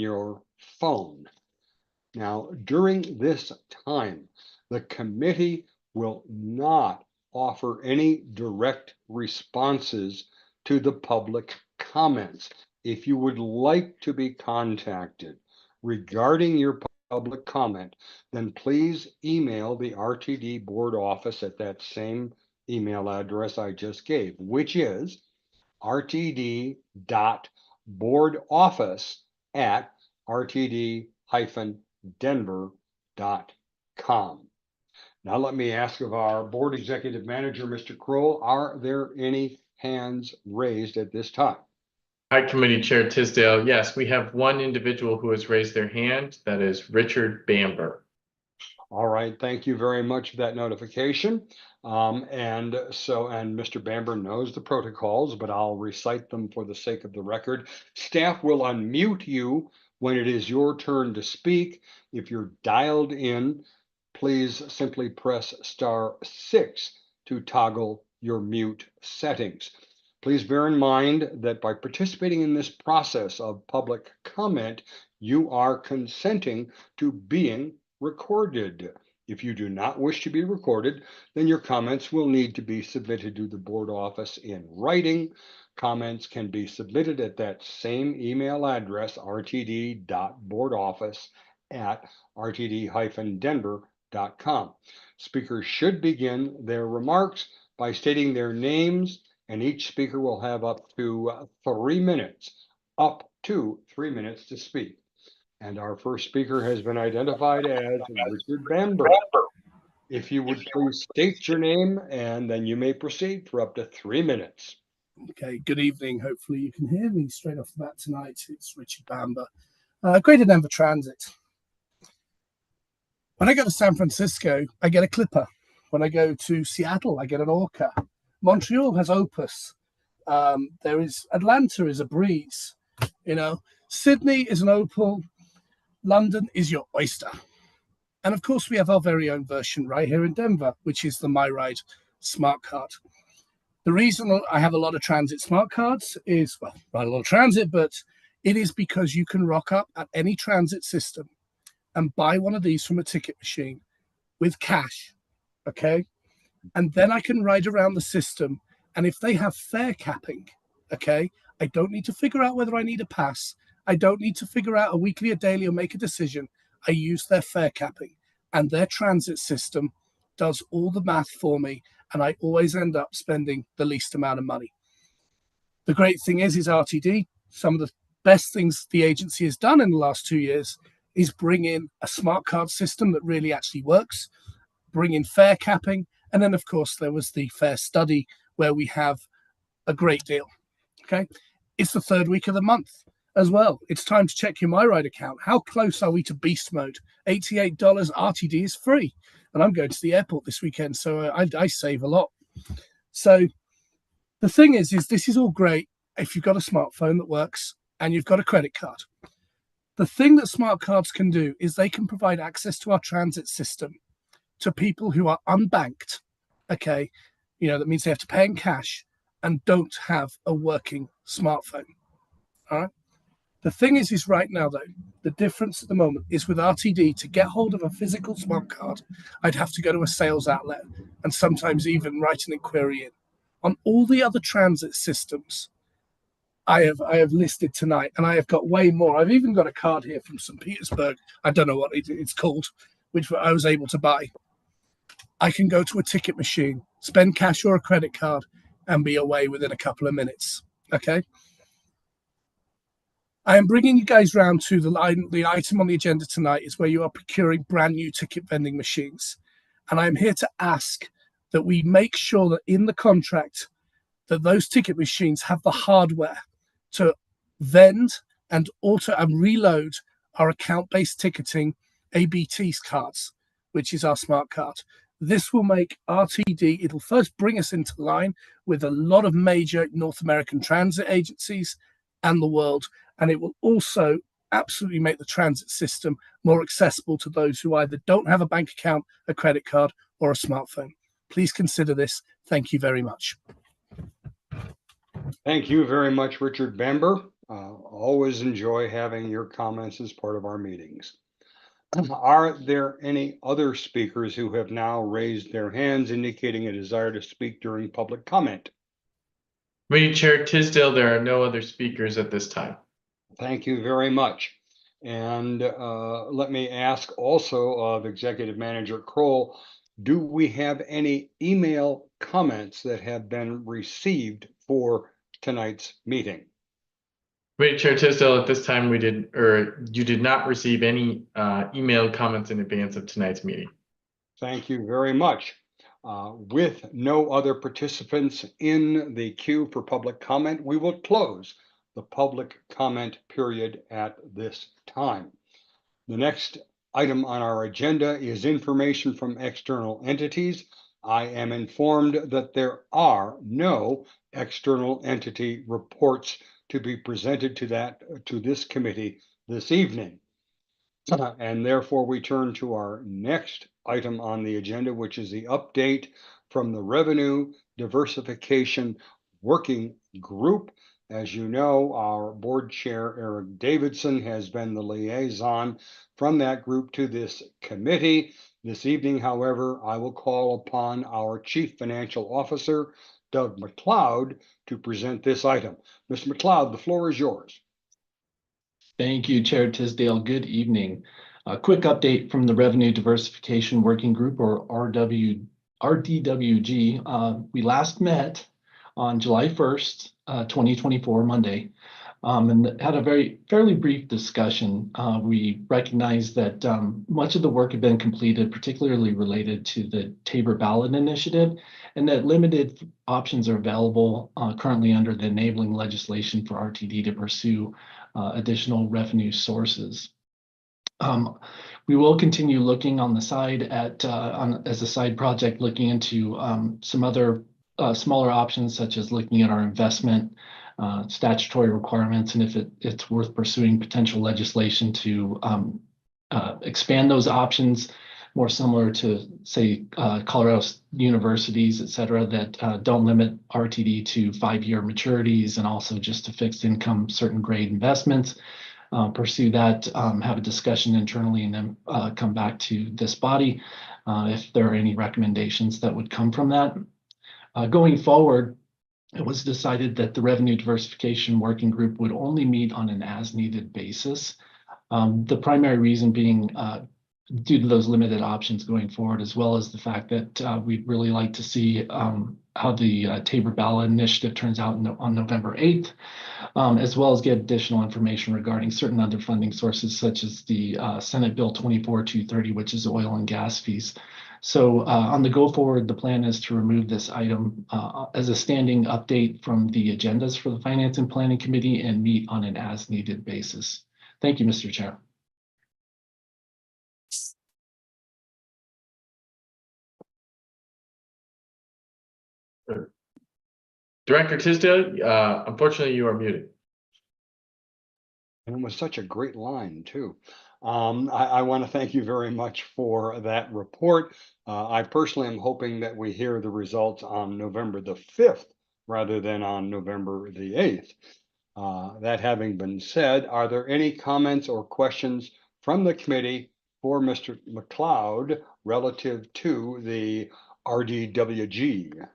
your phone. Now, during this time, the committee will not offer any direct responses to the public comments. If you would like to be contacted regarding your public comment, then please email the RTD board office at that same email address I just gave, which is rtd.boardoffice@rtd-denver.com. Now let me ask of our board executive manager, Mr. Kroll, are there any hands raised at this time? Hi, Committee Chair Tisdale. Yes, we have one individual who has raised their hand. That is Richard Bamber. All right, thank you very much for that notification. And Mr. Bamber knows the protocols, but I'll recite them for the sake of the record. Staff will unmute you when it is your turn to speak. If you're dialed in, please simply press *6 to toggle your mute settings. Please bear in mind that by participating in this process of public comment, you are consenting to being recorded. If you do not wish to be recorded, then your comments will need to be submitted to the board office in writing. Comments can be submitted at that same email address, rtd.boardoffice@rtd-denver.com. Speakers should begin their remarks by stating their names, and each speaker will have up to 3 minutes to speak. And our first speaker has been identified as Richard Bamber. If you would please state your name, and then you may proceed for up to 3 minutes. Okay, good evening. Hopefully you can hear me straight off the bat tonight. It's Richard Bamber, Greater Denver Transit. When I go to San Francisco, I get a Clipper. When I go to Seattle, I get an Orca. Montreal has Opus. Atlanta is a Breeze. Sydney is an Opal. London is your oyster. And of course, we have our very own version right here in Denver, which is the MyRide smart card. The reason I have a lot of transit smart cards is, well, not a lot of transit, but it is because you can rock up at any transit system and buy one of these from a ticket machine with cash, okay? And then I can ride around the system. And if they have fare capping, okay, I don't need to figure out whether I need a pass. I don't need to figure out a weekly, a daily, or make a decision. I use their fare capping, and their transit system does all the math for me, and I always end up spending the least amount of money. The great thing is RTD, some of the best things the agency has done in the last 2 years is bring in a smart card system that really actually works, bring in fare capping, and then, of course, there was the fare study where we have a great deal, okay? It's the 3rd week of the month as well. It's time to check your MyRide account. How close are we to beast mode? $88 RTD is free. And I'm going to the airport this weekend, so I save a lot. So the thing is this is all great if you've got a smartphone that works and you've got a credit card. The thing that smart cards can do is they can provide access to our transit system to people who are unbanked, okay? That means they have to pay in cash and don't have a working smartphone, all right? The thing is right now, though, the difference at the moment is with RTD, to get hold of a physical smart card, I'd have to go to a sales outlet and sometimes even write an inquiry in. On all the other transit systems I have listed tonight, and I have got way more. I've even got a card here from St. Petersburg. I don't know what it's called, which I was able to buy. I can go to a ticket machine, spend cash or a credit card, and be away within a couple of minutes, okay? I am bringing you guys round to the item on the agenda tonight is where you are procuring brand new ticket vending machines. And I'm here to ask that we make sure that in the contract that those ticket machines have the hardware to vend and reload our account-based ticketing ABT cards, which is our smart card. This will make RTD, it'll first bring us into line with a lot of major North American transit agencies and the world, and it will also absolutely make the transit system more accessible to those who either don't have a bank account, a credit card, or a smartphone. Please consider this. Thank you very much. Thank you very much, Richard Bamber. Always enjoy having your comments as part of our meetings. Are there any other speakers who have now raised their hands indicating a desire to speak during public comment? Committee Chair Tisdale, there are no other speakers at this time. Thank you very much. And let me ask also of Executive Manager Kroll, do we have any email comments that have been received for tonight's meeting? Committee Chair Tisdale, at this time you did not receive any email comments in advance of tonight's meeting. Thank you very much. With no other participants in the queue for public comment, we will close the public comment period at this time. The next item on our agenda is information from external entities. I am informed that there are no external entity reports to be presented to this committee this evening. And therefore we turn to our next item on the agenda, which is the update from the Revenue Diversification Working Group. As you know, our board chair, Eric Davidson, has been the liaison from that group to this committee. This evening, however, I will call upon our Chief Financial Officer, Doug McLeod, to present this item. Mr. McLeod, the floor is yours. Thank you, Chair Tisdale. Good evening. A quick update from the Revenue Diversification Working Group, or RDWG. We last met on July 1st, 2024, Monday, and had a fairly brief discussion. We recognized that much of the work had been completed, particularly related to the Tabor ballot initiative, and that limited options are available currently under the enabling legislation for RTD to pursue additional revenue sources. We will continue looking on the side as a side project, looking into some other smaller options, such as looking at our investment statutory requirements, and if it's worth pursuing potential legislation to expand those options, more similar to, say, Colorado universities, et cetera, that don't limit RTD to 5-year maturities, and also just to fixed income, certain grade investments. Pursue that, have a discussion internally, and then come back to this body if there are any recommendations that would come from that. Going forward, it was decided that the Revenue Diversification Working Group would only meet on an as-needed basis. The primary reason being due to those limited options going forward, as well as the fact that we'd really like to see how the Tabor ballot initiative turns out on November 8th, as well as get additional information regarding certain other funding sources, such as the Senate Bill 24230, which is oil and gas fees. So on the go forward, the plan is to remove this item as a standing update from the agendas for the Finance and Planning Committee and meet on an as-needed basis. Thank you, Mr. Chair. Director Tisdale, unfortunately, you are muted. And it was such a great line, too. I want to thank you very much for that report. I personally am hoping that we hear the results on November the 5th rather than on November the 8th. That having been said, are there any comments or questions from the committee for Mr. McLeod relative to the RDWG?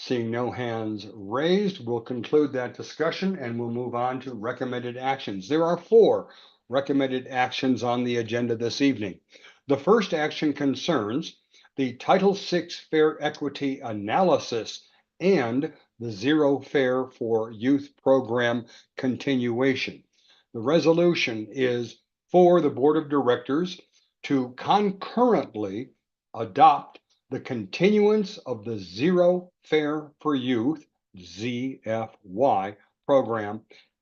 Seeing no hands raised, we'll conclude that discussion and we'll move on to recommended actions. There are 4 recommended actions on the agenda this evening. The first action concerns the Title VI Fair Equity Analysis and the Zero Fare for Youth Program continuation. The resolution is for the Board of Directors to concurrently adopt the continuance of the Zero Fare for Youth, ZFY, program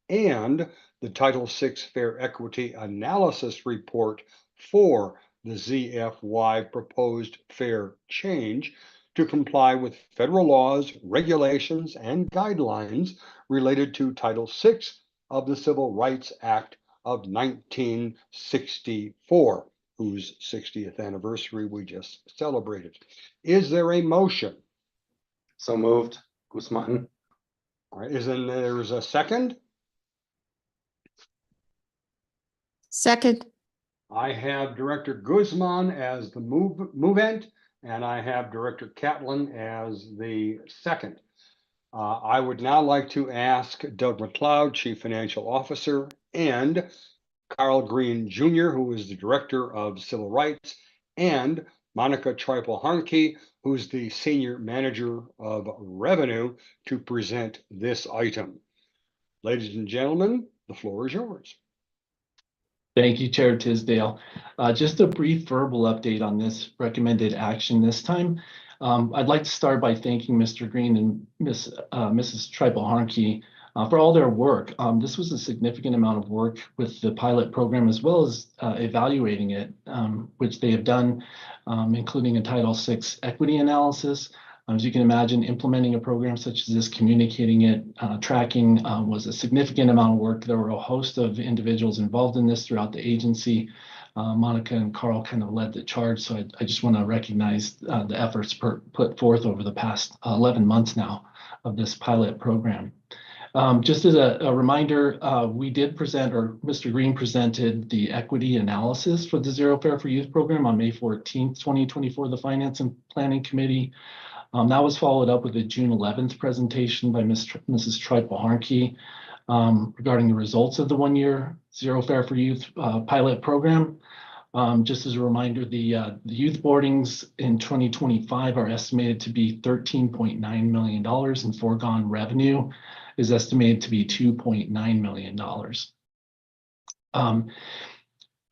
and the Title VI Fair Equity Analysis report for the ZFY proposed fare change to comply with federal laws, regulations, and guidelines related to Title VI of the Civil Rights Act of 1964. Whose 60th anniversary we just celebrated. Is there a motion? So moved. Guzman. All right, there's a second? Second. I have Director Guzman as the movement, and I have Director Catlin as the second. I would now like to ask Doug McLeod, Chief Financial Officer, and Carl Green Jr., who is the Director of Civil Rights, and Monica Triple-Harnke, who's the Senior Manager of Revenue, to present this item. Ladies and gentlemen, the floor is yours. Thank you, Chair Tisdale. Just a brief verbal update on this recommended action this time. I'd like to start by thanking Mr. Green and Mrs. Triple-Harnke for all their work. This was a significant amount of work with the pilot program, as well as evaluating it, which they have done, including a Title VI equity analysis. As you can imagine, implementing a program such as this, communicating it, tracking was a significant amount of work. There were a host of individuals involved in this throughout the agency. Monica and Carl kind of led the charge, so I just want to recognize the efforts put forth over the past 11 months now of this pilot program. Just as a reminder, we did present, or Mr. Green presented, the equity analysis for the Zero Fare for Youth program on May 14th, 2024, the Finance and Planning Committee. That was followed up with a June 11th presentation by Mrs. Triple-Harnke regarding the results of the one-year Zero Fare for Youth pilot program. Just as a reminder, the youth boardings in 2025 are estimated to be $13.9 million, and foregone revenue is estimated to be $2.9 million.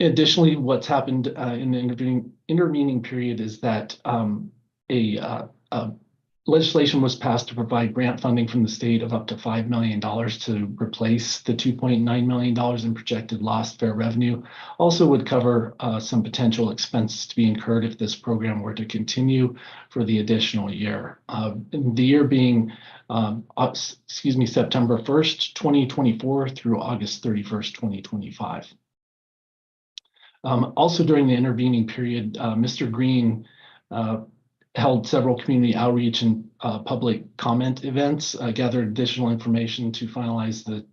Additionally, what's happened in the intervening period is that legislation was passed to provide grant funding from the state of up to $5 million to replace the $2.9 million in projected lost fare revenue. Also would cover some potential expenses to be incurred if this program were to continue for the additional year. The year being, September 1st, 2024 through August 31st, 2025. Also during the intervening period, Mr. Green held several community outreach and public comment events, gathered additional information to finalize the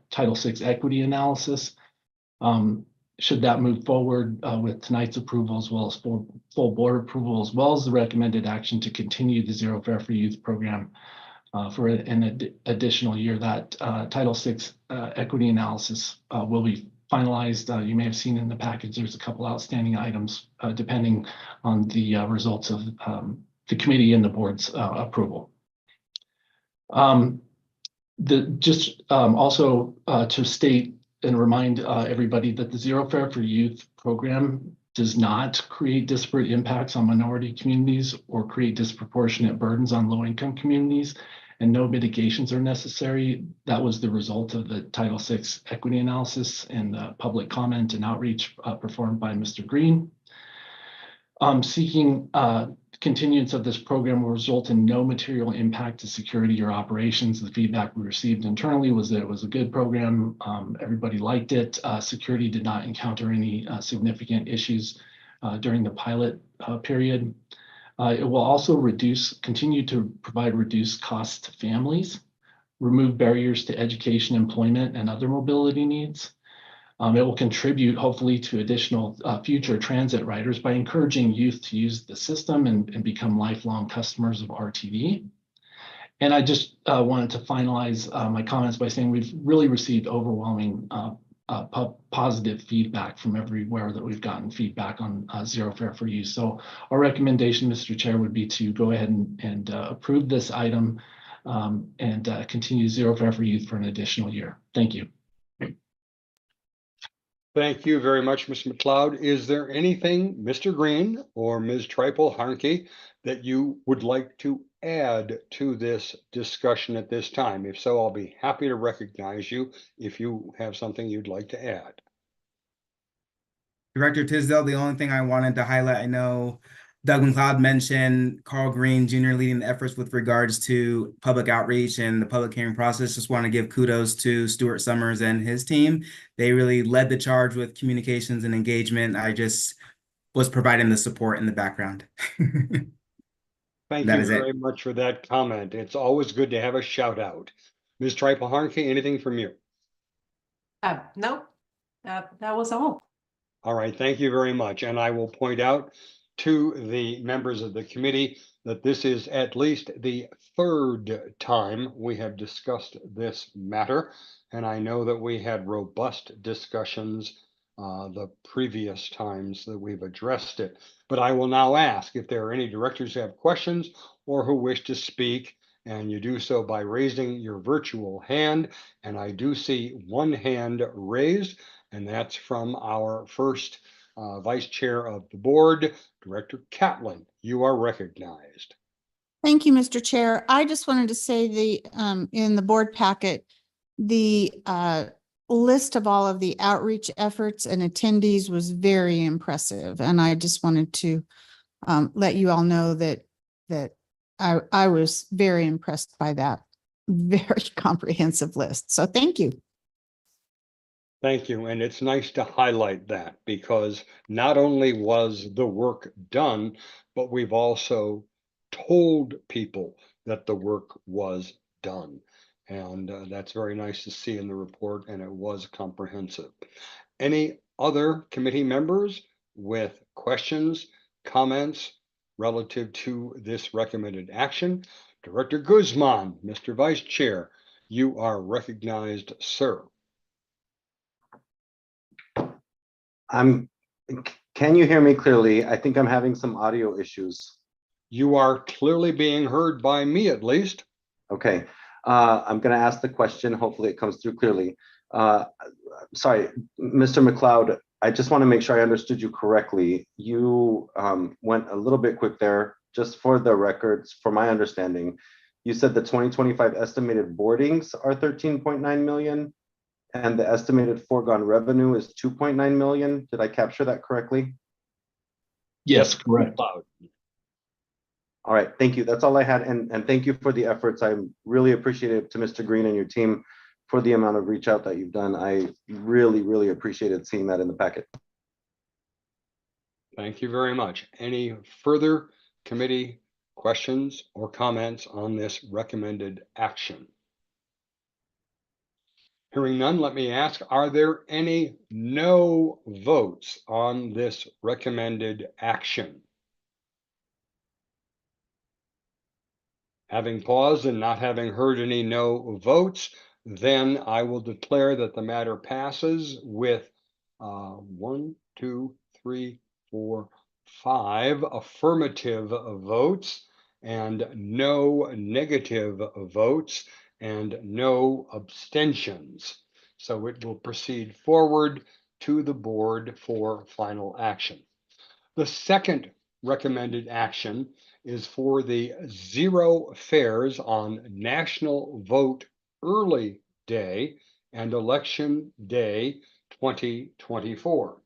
Title VI equity analysis. Should that move forward with tonight's approval, as well as full board approval, as well as the recommended action to continue the Zero Fare for Youth program for an additional year, that Title VI equity analysis will be finalized. You may have seen in the package, there's a couple outstanding items depending on the results of the committee and the board's approval. Also to state and remind everybody that the Zero Fare for Youth program does not create disparate impacts on minority communities or create disproportionate burdens on low-income communities, and no mitigations are necessary. That was the result of the Title VI equity analysis and the public comment and outreach performed by Mr. Green. Seeking continuance of this program will result in no material impact to security or operations. The feedback we received internally was that it was a good program. Everybody liked it. Security did not encounter any significant issues during the pilot period. It will also continue to provide reduced costs to families, remove barriers to education, employment, and other mobility needs. It will contribute, hopefully, to additional future transit riders by encouraging youth to use the system and become lifelong customers of RTD. And I just wanted to finalize my comments by saying we've really received overwhelming positive feedback from everywhere that we've gotten feedback on Zero Fare for Youth. So our recommendation, Mr. Chair, would be to go ahead and approve this item and continue Zero Fare for Youth for an additional year. Thank you. Thank you very much, Mr. McLeod. Is there anything, Mr. Green or Ms. Triple-Harnke, that you would like to add to this discussion at this time? If so, I'll be happy to recognize you if you have something you'd like to add. Director Tisdale, the only thing I wanted to highlight, I know Doug McLeod mentioned Carl Green Jr. leading the efforts with regards to public outreach and the public hearing process. Just want to give kudos to Stuart Summers and his team. They really led the charge with communications and engagement. I just was providing the support in the background. Thank you very much for that comment. It's always good to have a shout out. Ms. Triple-Harnke, anything from you? No, that was all. All right, thank you very much. And I will point out to the members of the committee that this is at least the third time we have discussed this matter. And I know that we had robust discussions the previous times that we've addressed it. But I will now ask if there are any directors who have questions or who wish to speak. And you do so by raising your virtual hand. And I do see one hand raised, and that's from our first vice chair of the board, Director Catlin. You are recognized. Thank you, Mr. Chair. I just wanted to say in the board packet, the list of all of the outreach efforts and attendees was very impressive. And I just wanted to let you all know that I was very impressed by that very comprehensive list. So thank you. Thank you. And it's nice to highlight that because not only was the work done, but we've also told people that the work was done. And that's very nice to see in the report, and it was comprehensive. Any other committee members with questions, comments relative to this recommended action? Director Guzman, Mr. Vice Chair, you are recognized, sir. Can you hear me clearly? I think I'm having some audio issues. You are clearly being heard by me, at least. Okay, I'm going to ask the question. Hopefully it comes through clearly. Sorry, Mr. McLeod, I just want to make sure I understood you correctly. You went a little bit quick there. Just for the records, for my understanding, you said the 2025 estimated boardings are 13.9 million. And the estimated foregone revenue is 2.9 million. Did I capture that correctly? Yes, correct. All right, thank you. That's all I had. And thank you for the efforts. I'm really appreciative to Mr. Green and your team for the amount of reach out that you've done. I really, really appreciated seeing that in the packet. Thank you very much. Any further committee questions or comments on this recommended action? Hearing none, let me ask, are there any no votes on this recommended action? Having paused and not having heard any no votes, then I will declare that the matter passes with 1, 2, 3, 4, 5 affirmative votes and no negative votes and no abstentions. So it will proceed forward to the board for final action. The second recommended action is for the zero fares on National Vote Early Day and Election Day 2024.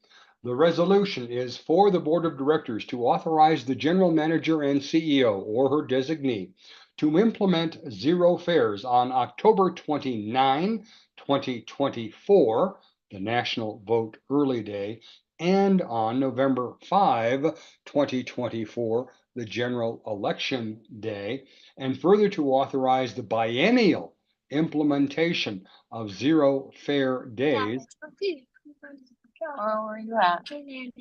The resolution is for the Board of Directors to authorize the General Manager and CEO or her designee to implement zero fares on October 29, 2024, the National Vote Early Day, and on November 5, 2024, the General Election Day, and further to authorize the biennial implementation of zero fare days. Where were you at? And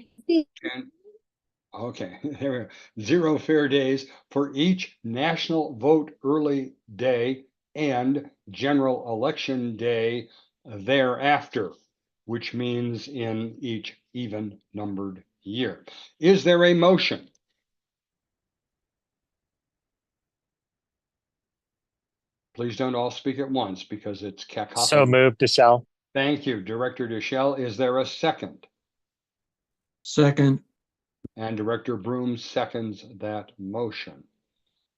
okay, there we go. Zero fare days for each National Vote Early Day and General Election Day thereafter, which means in each even numbered year. Is there a motion? Please don't all speak at once because it's cacophony. So moved, Deschel. Thank you, Director Deschel. Is there a second? Second. And Director Broom seconds that motion.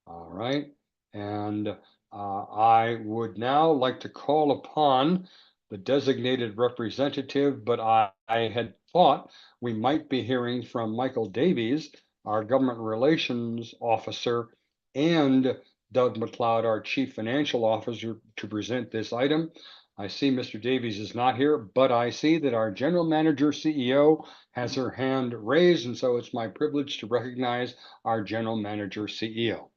All right. And I would now like to call upon the designated representative, but I had thought we might be hearing from Michael Davies, our government relations officer, and Doug McLeod, our chief financial officer, to present this item. I see Mr. Davies is not here, but I see that our general manager CEO has her hand raised, and so it's my privilege to recognize our general manager CEO.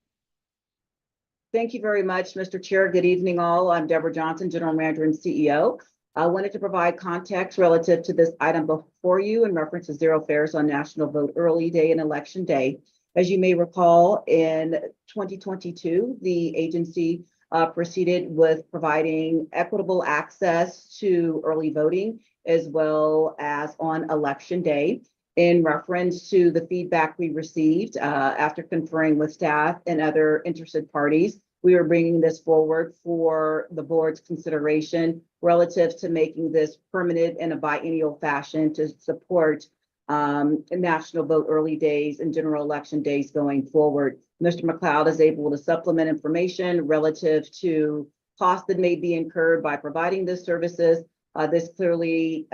Thank you very much, Mr. Chair. Good evening, all. I'm Deborah Johnson, General Manager and CEO. I wanted to provide context relative to this item before you in reference to zero fares on National Vote Early Day and Election Day. As you may recall, in 2022, the agency proceeded with providing equitable access to early voting as well as on Election Day. In reference to the feedback we received after conferring with staff and other interested parties, we are bringing this forward for the board's consideration relative to making this permanent in a biennial fashion to support national vote early days and general election days going forward. Mr. McLeod is able to supplement information relative to costs that may be incurred by providing this services. This clearly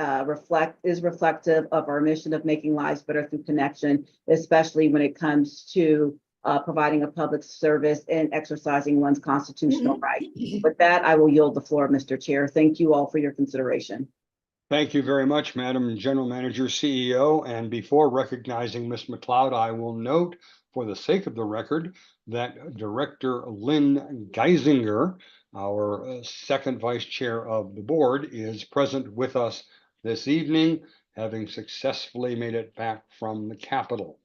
is reflective of our mission of making lives better through connection, especially when it comes to providing a public service and exercising one's constitutional right. With that, I will yield the floor, Mr. Chair. Thank you all for your consideration. Thank you very much, Madam General Manager, CEO. And before recognizing Ms. McLeod, I will note, for the sake of the record, that Director Lynn Geisinger, our second vice chair of the board, is present with us this evening, having successfully made it back from the Capitol.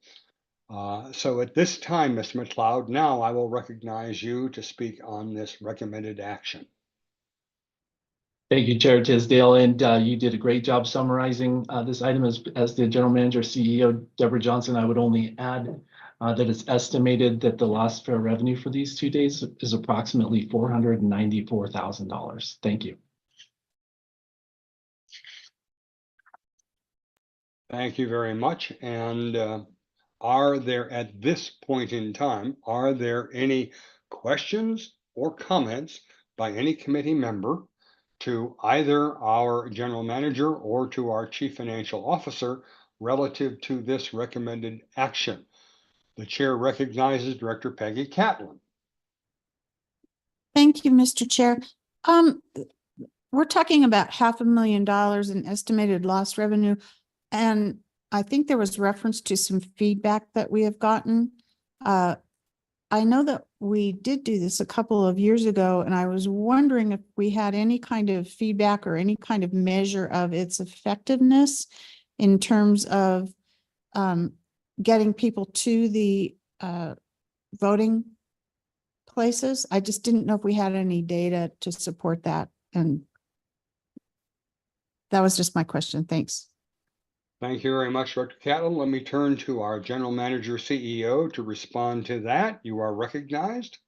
So at this time, Ms. McLeod, now I will recognize you to speak on this recommended action. Thank you, Chair Tisdale, and you did a great job summarizing this item as the General Manager, CEO, Deborah Johnson. I would only add that it's estimated that the lost fare revenue for these 2 days is approximately $494,000. Thank you. Thank you very much. And are there, at this point in time, are there any questions or comments by any committee member to either our general manager or to our chief financial officer relative to this recommended action? The chair recognizes Director Peggy Catlin. Thank you, Mr. Chair. We're talking about $500,000 in estimated lost revenue. And I think there was reference to some feedback that we have gotten. I know that we did do this a couple of years ago, and I was wondering if we had any kind of feedback or any kind of measure of its effectiveness in terms of getting people to the voting places. I just didn't know if we had any data to support that. And that was just my question. Thanks. Thank you very much, Dr. Catlin. Let me turn to our general manager, CEO, to respond to that. You are recognized.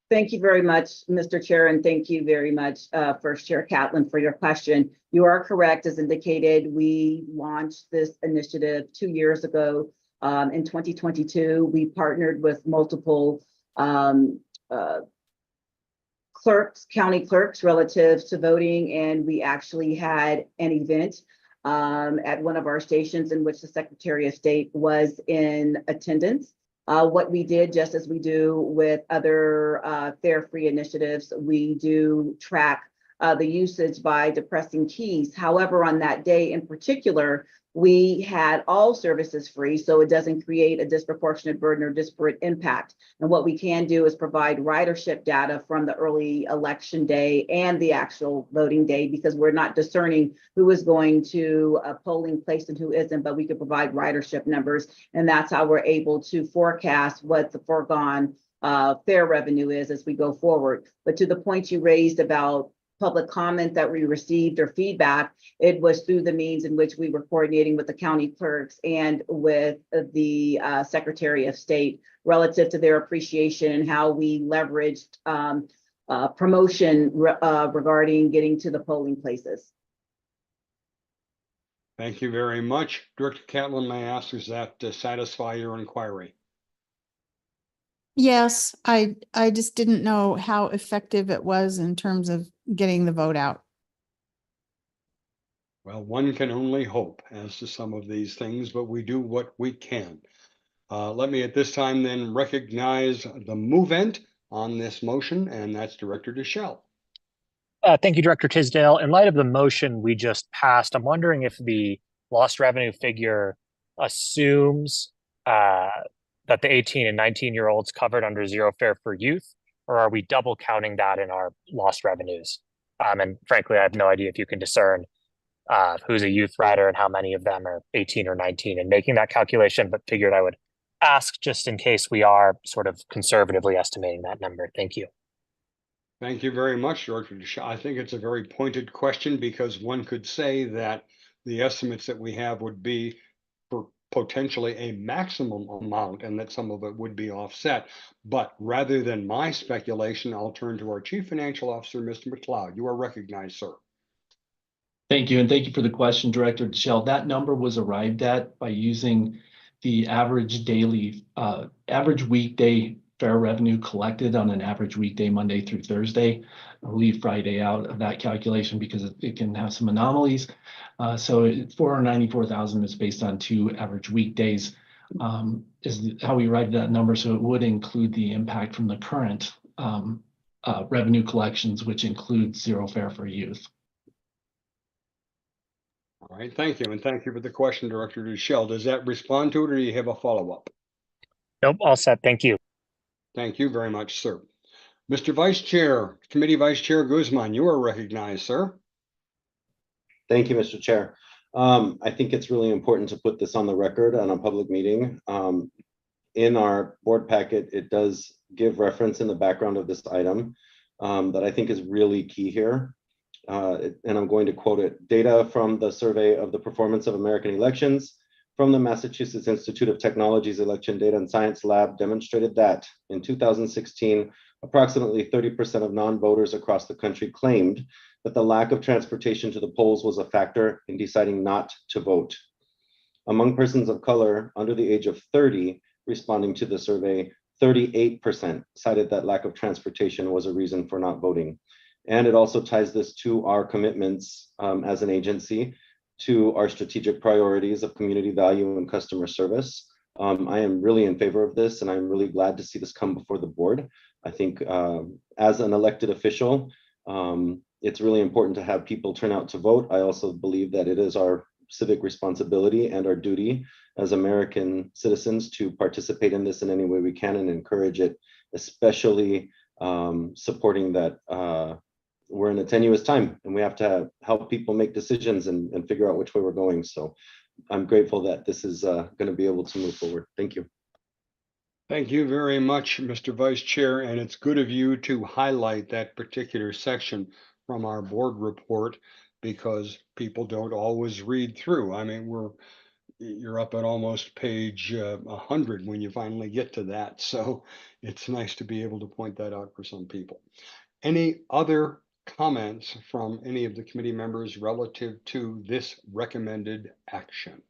Thank you very much, Mr. Chair, and thank you very much, First Chair Catlin, for your question. You are correct. As indicated, we launched this initiative 2 years ago. In 2022, we partnered with multiple clerks, county clerks, relative to voting, and we actually had an event at one of our stations in which the Secretary of State was in attendance. What we did, just as we do with other fare-free initiatives, we do track the usage by depressing keys. However, on that day in particular, we had all services free, so it doesn't create a disproportionate burden or disparate impact. And what we can do is provide ridership data from the early election day and the actual voting day, because we're not discerning who is going to a polling place and who isn't, but we can provide ridership numbers. And that's how we're able to forecast what the foregone fare revenue is as we go forward. But to the point you raised about public comment that we received or feedback, it was through the means in which we were coordinating with the county clerks and with the Secretary of State relative to their appreciation and how we leveraged promotion regarding getting to the polling places. Thank you very much. Director Catlin, may I ask, does that satisfy your inquiry? Yes, I just didn't know how effective it was in terms of getting the vote out. Well, one can only hope as to some of these things, but we do what we can. Let me at this time then recognize the movement on this motion, and that's Director Deschel. Thank you, Director Tisdale. In light of the motion we just passed, I'm wondering if the lost revenue figure assumes that the 18 and 19-year-olds covered under zero fare for youth or are we double counting that in our lost revenues? And frankly, I have no idea if you can discern who's a youth rider and how many of them are 18 or 19 and making that calculation, but figured I would ask just in case we are sort of conservatively estimating that number. Thank you. Thank you very much, Director DeShaw. I think it's a very pointed question because one could say that the estimates that we have would be for potentially a maximum amount and that some of it would be offset. But rather than my speculation, I'll turn to our Chief Financial Officer, Mr. McLeod. You are recognized, sir. Thank you, and thank you for the question, Director DeShell. That number was arrived at by using the average weekday fare revenue collected on an average weekday Monday through Thursday. I'll leave Friday out of that calculation because it can have some anomalies. So 494,000 is based on 2 average weekdays, is how we arrived at that number. So it would include the impact from the current revenue collections, which includes zero fare for youth. All right, thank you. And thank you for the question, Director DeShell. Does that respond to it or do you have a follow-up? Nope, all set. Thank you. Thank you very much, sir. Mr. Vice Chair, Committee Vice Chair Guzman, you are recognized, sir. Thank you, Mr. Chair. I think it's really important to put this on the record on a public meeting. In our board packet, it does give reference in the background of this item that I think is really key here. And I'm going to quote it. Data from the survey of the performance of American elections from the Massachusetts Institute of Technology's Election Data and Science Lab demonstrated that in 2016, approximately 30% of non-voters across the country claimed that the lack of transportation to the polls was a factor in deciding not to vote. Among persons of color under the age of 30 responding to the survey, 38% cited that lack of transportation was a reason for not voting. And it also ties this to our commitments as an agency to our strategic priorities of community value and customer service. I am really in favor of this, and I'm really glad to see this come before the board. I think as an elected official, it's really important to have people turn out to vote. I also believe that it is our civic responsibility and our duty as American citizens to participate in this in any way we can and encourage it, especially supporting that we're in a tenuous time and we have to help people make decisions and figure out which way we're going. So I'm grateful that this is going to be able to move forward. Thank you. Thank you very much, Mr. Vice Chair. And it's good of you to highlight that particular section from our board report because people don't always read through. I mean, you're up at almost page 100 when you finally get to that. So it's nice to be able to point that out for some people. Any other comments from any of the committee members relative to this recommended action?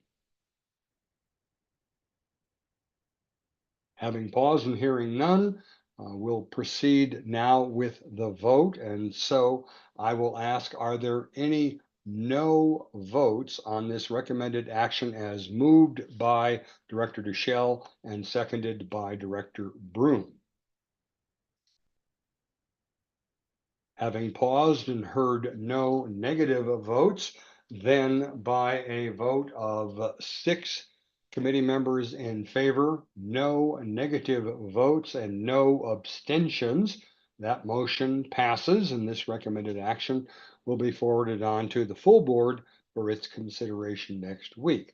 Having paused and hearing none, we'll proceed now with the vote. And so I will ask, are there any no votes on this recommended action as moved by Director DeShell and seconded by Director Broom? Having paused and heard no negative votes, then by a vote of 6 committee members in favor, no negative votes, and no abstentions, that motion passes, and this recommended action will be forwarded on to the full board for its consideration next week.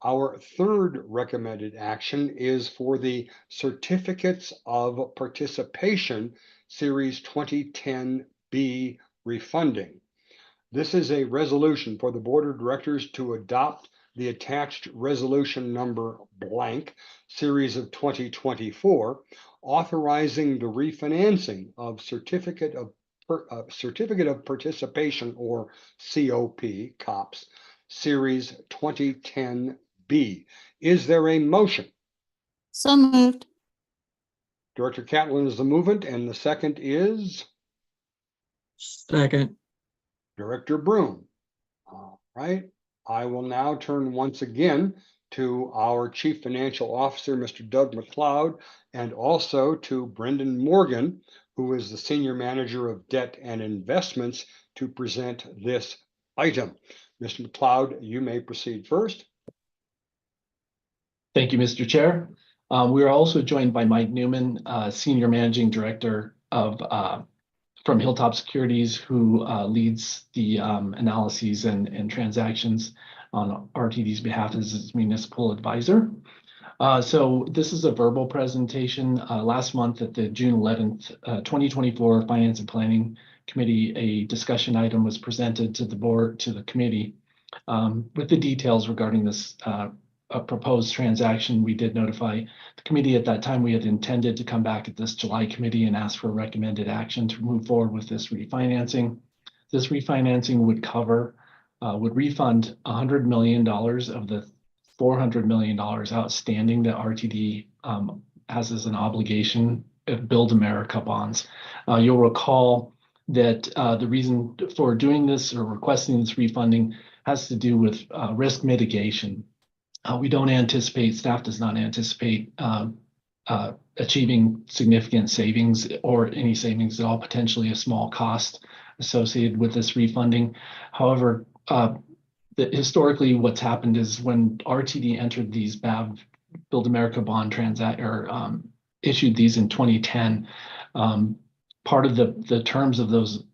Our third recommended action is for the Certificates of Participation Series 2010B refunding. This is a resolution for the Board of Directors to adopt the attached resolution number blank series of 2024, authorizing the refinancing of Certificate of Participation, or COPS, Series 2010B. Is there a motion? So moved. Director Catlin is the movement, and the second is Second. Director Broom. All right. I will now turn once again to our Chief Financial Officer, Mr. Doug McLeod, and also to Brendan Morgan, who is the Senior Manager of Debt and Investments, to present this item. Mr. McLeod, you may proceed first. Thank you, Mr. Chair. We are also joined by Mike Newman, Senior Managing Director from Hilltop Securities, who leads the analyses and transactions on RTD's behalf as its municipal advisor. So this is a verbal presentation. Last month at the June 11th, 2024 Finance and Planning Committee, a discussion item was presented to the board, to the committee, with the details regarding this a proposed transaction. We did notify the committee at that time. We had intended to come back at this July committee and ask for recommended action to move forward with this refinancing. This refinancing would refund $100 million of the $400 million outstanding that RTD has as an obligation of Build America bonds. You'll recall that the reason for doing this or requesting this refunding has to do with risk mitigation. We don't anticipate, staff does not anticipate achieving significant savings or any savings at all, potentially a small cost associated with this refunding. However, historically what's happened is when RTD entered these BAB, Build America bond issued these in 2010, part of the terms of those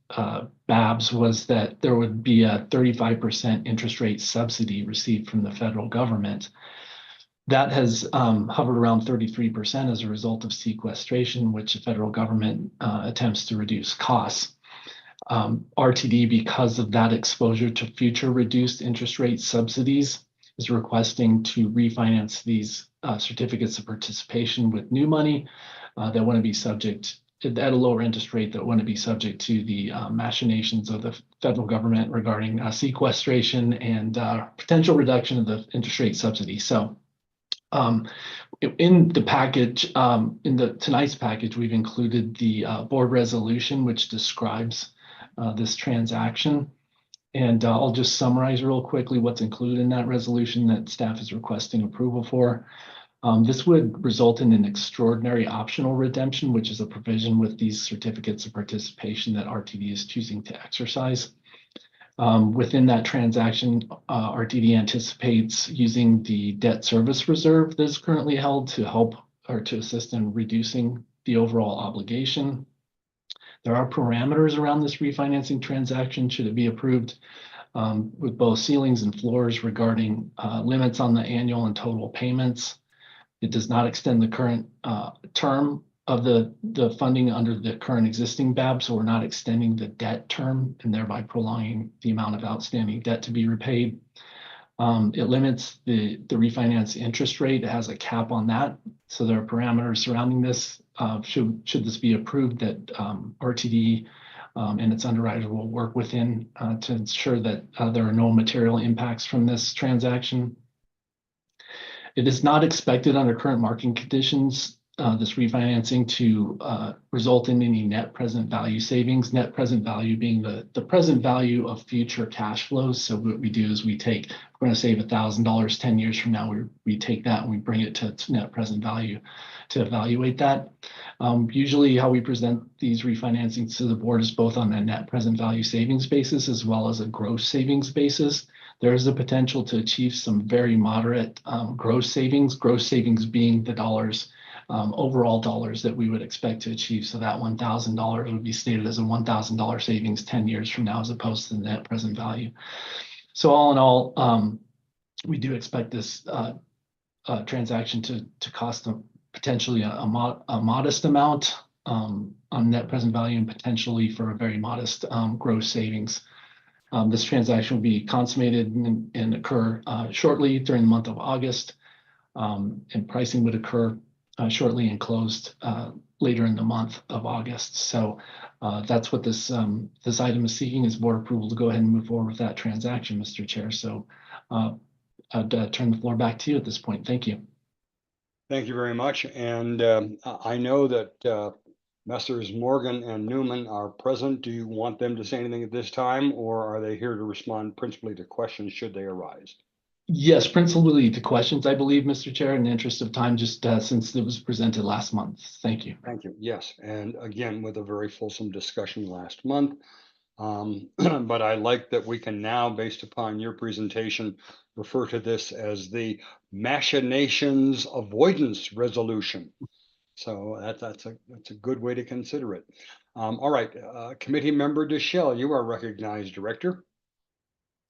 BABs was that there would be a 35% interest rate subsidy received from the federal government. That has hovered around 33% as a result of sequestration, which the federal government attempts to reduce costs. RTD, because of that exposure to future reduced interest rate subsidies, is requesting to refinance these certificates of participation with new money that want to be subject at a lower interest rate, that want to be subject to the machinations of the federal government regarding sequestration and potential reduction of the interest rate subsidy. So in the package, in tonight's package, we've included the board resolution, which describes this transaction. And I'll just summarize real quickly what's included in that resolution that staff is requesting approval for. This would result in an extraordinary optional redemption, which is a provision with these certificates of participation that RTD is choosing to exercise. Within that transaction, RTD anticipates using the debt service reserve that is currently held to help or to assist in reducing the overall obligation. There are parameters around this refinancing transaction should it be approved, with both ceilings and floors regarding limits on the annual and total payments. It does not extend the current term of the funding under the current existing BAB, so we're not extending the debt term and thereby prolonging the amount of outstanding debt to be repaid. It limits the refinance interest rate. It has a cap on that. So there are parameters surrounding this. Should this be approved, that RTD and its underwriter will work within to ensure that there are no material impacts from this transaction. It is not expected under current market conditions, this refinancing to result in any net present value savings, net present value being the present value of future cash flows. So what we do is we're going to save $1,000 10 years from now. We take that and we bring it to net present value to evaluate that. Usually how we present these refinancings to the board is both on a net present value savings basis as well as a gross savings basis. There is a potential to achieve some very moderate gross savings being the dollars, overall dollars that we would expect to achieve. So that $1,000 would be stated as a $1,000 savings 10 years from now, as opposed to the net present value. So all in all, we do expect this transaction to cost potentially a modest amount on net present value and potentially for a very modest gross savings. This transaction will be consummated and occur shortly during the month of August, and pricing would occur shortly and closed later in the month of August. So that's what this item is seeking, is board approval to go ahead and move forward with that transaction, Mr. Chair. So I'd turn the floor back to you at this point. Thank you. Thank you very much. And I know that Messrs. Morgan and Newman are present. Do you want them to say anything at this time, or are they here to respond principally to questions should they arise? Yes, principally to questions, I believe, Mr. Chair, in the interest of time, just since it was presented last month. Thank you. Thank you. Yes. And again, with a very fulsome discussion last month. But I like that we can now, based upon your presentation, refer to this as the machinations avoidance resolution. So that's a good way to consider it. All right, committee member Deschel, you are recognized, Director.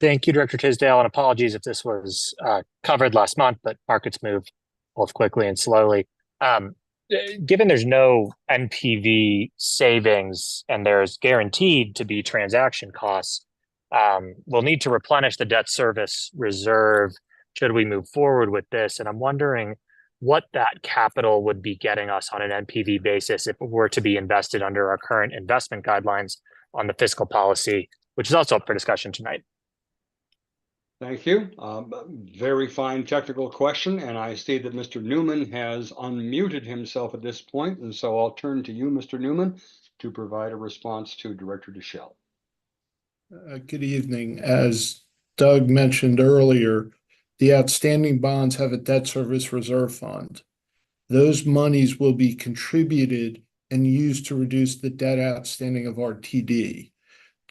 Thank you, Director Tisdale, and apologies if this was covered last month, but markets move both quickly and slowly. Given there's no NPV savings and there's guaranteed to be transaction costs, we'll need to replenish the debt service reserve should we move forward with this. And I'm wondering what that capital would be getting us on an NPV basis if it were to be invested under our current investment guidelines on the fiscal policy, which is also up for discussion tonight. Thank you. Very fine technical question, and I see that Mr. Newman has unmuted himself at this point, and so I'll turn to you, Mr. Newman, to provide a response to Director Deschel. Good evening. As Doug mentioned earlier, the outstanding bonds have a debt service reserve fund. Those monies will be contributed and used to reduce the debt outstanding of RTD.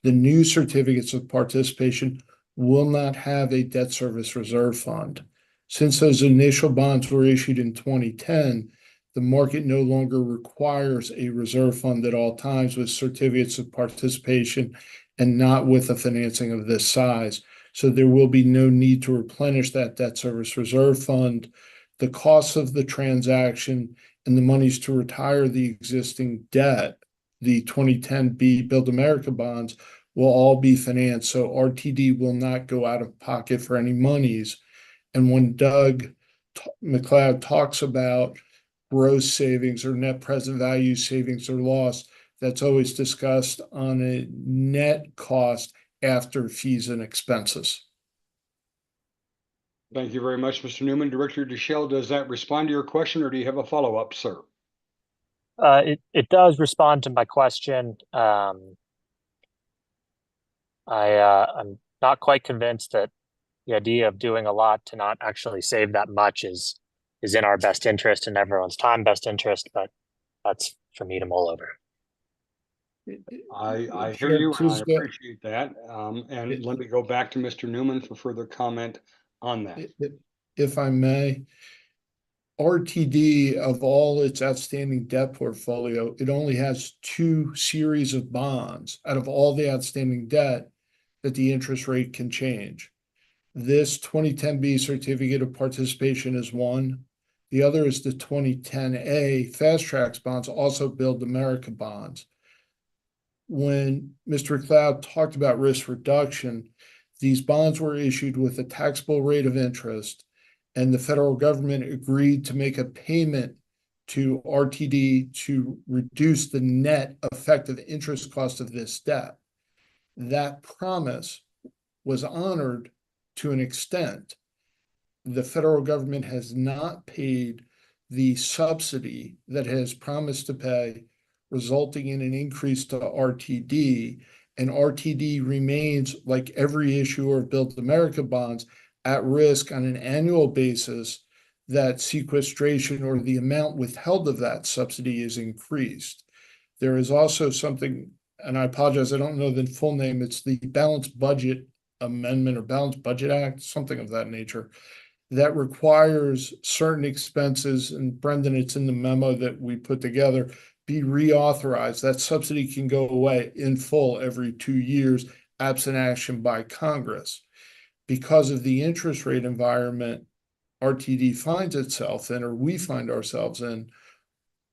The new certificates of participation will not have a debt service reserve fund. Since those initial bonds were issued in 2010, the market no longer requires a reserve fund at all times with certificates of participation and not with a financing of this size. So there will be no need to replenish that debt service reserve fund. The costs of the transaction and the monies to retire the existing debt, the 2010B Build America bonds, will all be financed. So RTD will not go out of pocket for any monies. And when Doug McLeod talks about gross savings or net present value savings or loss, that's always discussed on a net cost after fees and expenses. Thank you very much, Mr. Newman. Director Deschel, does that respond to your question, or do you have a follow-up, sir? It does respond to my question. I'm not quite convinced that the idea of doing a lot to not actually save that much is in our best interest and everyone's time best interest, but that's for me to mull over. I hear you, and I appreciate that. And let me go back to Mr. Newman for further comment on that. If I may, RTD, of all its outstanding debt portfolio, it only has 2 series of bonds out of all the outstanding debt that the interest rate can change. This 2010B certificate of participation is one. The other is the 2010A Fast Tracks bonds, also Build America bonds. When Mr. McLeod talked about risk reduction, these bonds were issued with a taxable rate of interest, and the federal government agreed to make a payment to RTD to reduce the net effective interest cost of this debt. That promise was honored to an extent. The federal government has not paid the subsidy that it has promised to pay, resulting in an increase to RTD, and RTD remains, like every issuer of Build America bonds, at risk on an annual basis that sequestration or the amount withheld of that subsidy is increased. There is also something, and I apologize, I don't know the full name, it's the Balanced Budget Amendment or Balanced Budget Act, something of that nature, that requires certain expenses, and Brendan, it's in the memo that we put together, be reauthorized. That subsidy can go away in full every 2 years, absent action by Congress. Because of the interest rate environment RTD finds itself in, or we find ourselves in,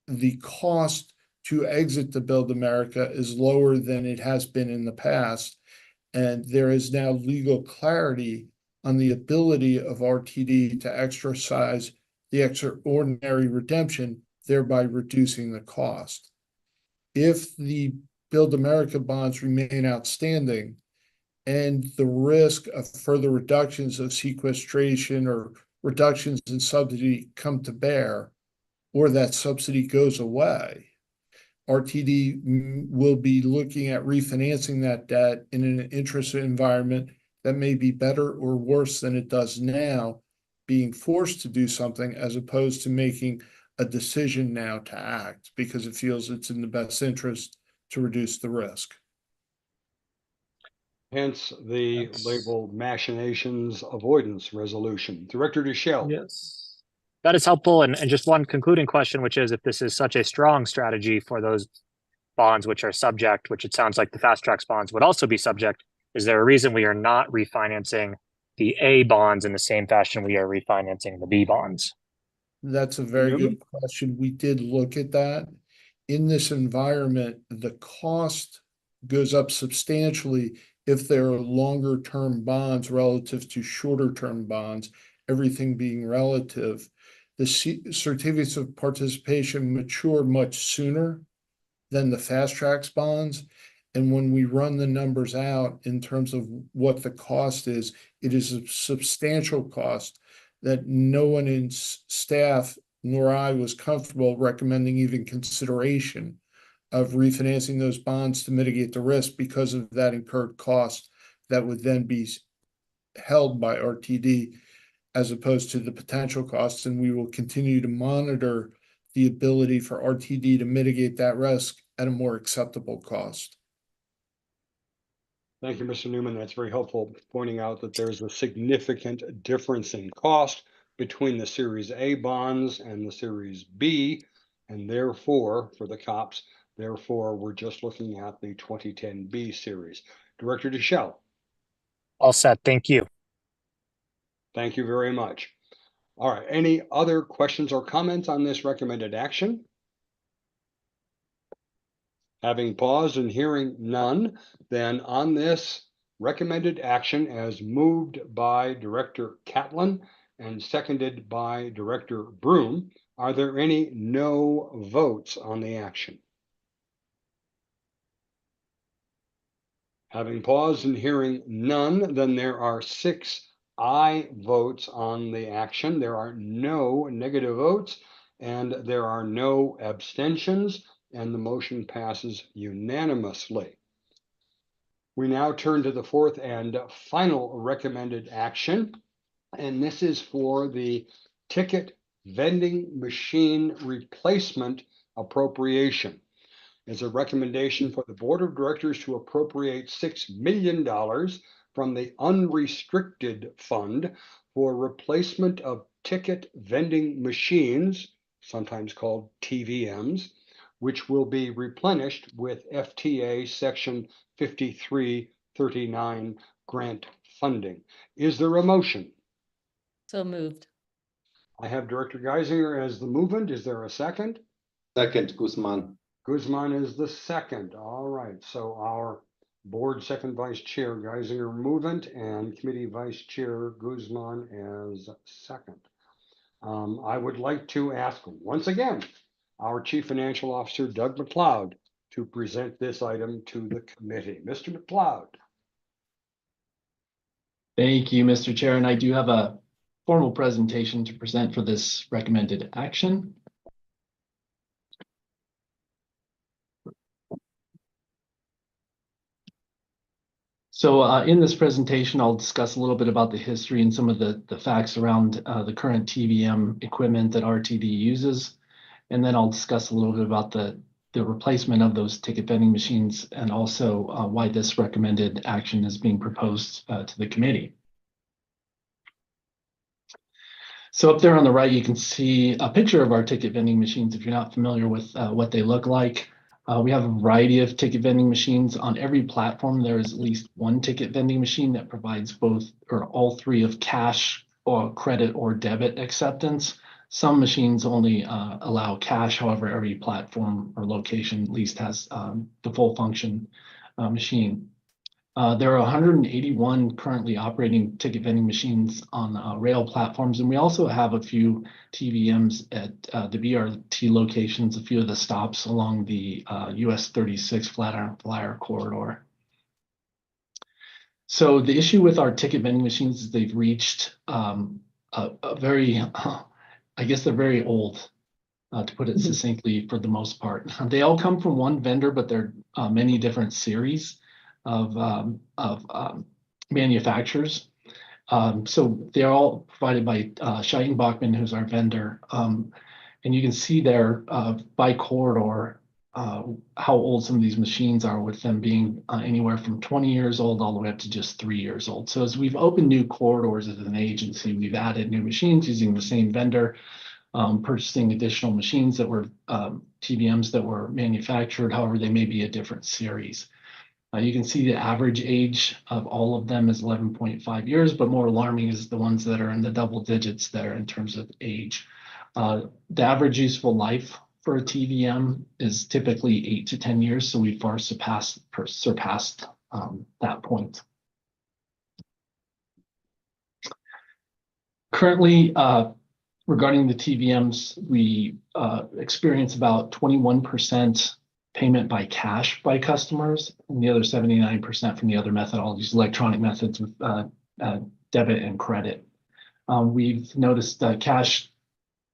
the cost to exit the Build America is lower than it has been in the past. And there is now legal clarity on the ability of RTD to exercise the extraordinary redemption, thereby reducing the cost. If the Build America bonds remain outstanding and the risk of further reductions of sequestration or reductions in subsidy come to bear, or that subsidy goes away, RTD will be looking at refinancing that debt in an interest environment that may be better or worse than it does now, being forced to do something as opposed to making a decision now to act because it feels it's in the best interest to reduce the risk. Hence the That's- label machinations avoidance resolution. Director DeShell. Yes. That is helpful. And just one concluding question, which is if this is such a strong strategy for those bonds which are subject, which it sounds like the fast tracks bonds would also be subject, is there a reason we are not refinancing the A bonds in the same fashion we are refinancing the B bonds? That's a very Newman? good question. We did look at that. In this environment, the cost goes up substantially if there are longer term bonds relative to shorter term bonds, everything being relative. The certificates of participation mature much sooner than the fast tracks bonds. And when we run the numbers out in terms of what the cost is, it is a substantial cost that no one in staff nor I was comfortable recommending even consideration of refinancing those bonds to mitigate the risk because of that incurred cost that would then be held by RTD as opposed to the potential costs. And we will continue to monitor the ability for RTD to mitigate that risk at a more acceptable cost. Thank you, Mr. Newman. That's very helpful, pointing out that there's a significant difference in cost between the Series A bonds and the Series B, and therefore, for the COPS, therefore, we're just looking at the 2010B series. Director DeShell. All set. Thank you. Thank you very much. All right, any other questions or comments on this recommended action? Having paused and hearing none, then on this recommended action as moved by Director Catlin and seconded by Director Broom, are there any no votes on the action? Having paused and hearing none, then there are 6 aye votes on the action. There are no negative votes and there are no abstentions, and the motion passes unanimously. We now turn to the fourth and final recommended action, and this is for the ticket vending machine replacement appropriation. It's a recommendation for the Board of Directors to appropriate $6 million from the unrestricted fund for replacement of ticket vending machines, sometimes called TVMs, which will be replenished with FTA Section 5339 grant funding. Is there a motion? So moved. I have Director Geisinger as the movement. Is there a second? Second, Guzman. Guzman is the second. All right. So our board second vice chair Geisinger movement and committee vice chair Guzman as second. I would like to ask once again our Chief Financial Officer, Doug McLeod, to present this item to the committee. Mr. McLeod. Thank you, Mr. Chair, and I do have a formal presentation to present for this recommended action. So in this presentation, I'll discuss a little bit about the history and some of the facts around the current TVM equipment that RTD uses. And then I'll discuss a little bit about the replacement of those ticket vending machines and also why this recommended action is being proposed to the committee. So up there on the right, you can see a picture of our ticket vending machines if you're not familiar with what they look like. We have a variety of ticket vending machines. On every platform, there is at least one ticket vending machine that provides both or all three of cash or credit or debit acceptance. Some machines only allow cash. However, every platform or location at least has the full function machine. There are 181 currently operating ticket vending machines on rail platforms, and we also have a few TVMs at the BRT locations, a few of the stops along the US 36 Flatiron corridor. So the issue with our ticket vending machines is they've reached a very, I guess they're very old, to put it succinctly for the most part. They all come from one vendor, but they're many different series of manufacturers. So they're all provided by Scheitenbachmann, who's our vendor. And you can see there by corridor how old some of these machines are, with them being anywhere from 20 years old all the way up to just 3 years old. So as we've opened new corridors as an agency, we've added new machines using the same vendor, purchasing additional machines that were TVMs that were manufactured, however, they may be a different series. You can see the average age of all of them is 11.5 years, but more alarming is the ones that are in the double digits there in terms of age. The average useful life for a TVM is typically 8 to 10 years, so we far surpassed that point. Currently, regarding the TVMs, we experience about 21% payment by cash by customers, and the other 79% from the other methodologies, electronic methods with debit and credit. We've noticed cash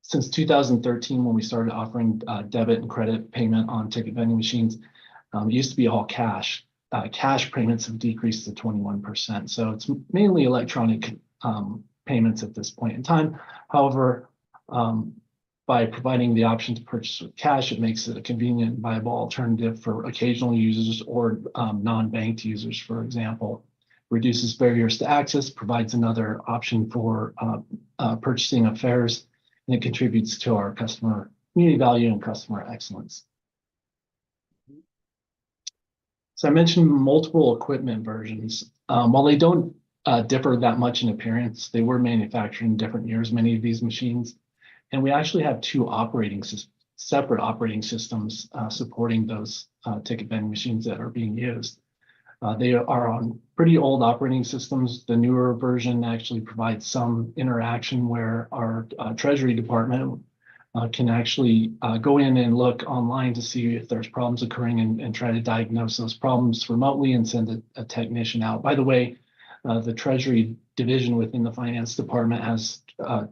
since 2013, when we started offering debit and credit payment on ticket vending machines. It used to be all cash. Cash payments have decreased to 21%. So it's mainly electronic payments at this point in time. However, by providing the option to purchase with cash, it makes it a convenient and viable alternative for occasional users or non-banked users, for example. Reduces barriers to access, provides another option for purchasing of fares, and it contributes to our customer community value and customer excellence. So I mentioned multiple equipment versions. While they don't differ that much in appearance, they were manufactured in different years, many of these machines. And we actually have two separate operating systems supporting those ticket vending machines that are being used. They are on pretty old operating systems. The newer version actually provides some interaction where our Treasury Department can actually go in and look online to see if there's problems occurring and try to diagnose those problems remotely and send a technician out. By the way, the Treasury Division within the Finance Department has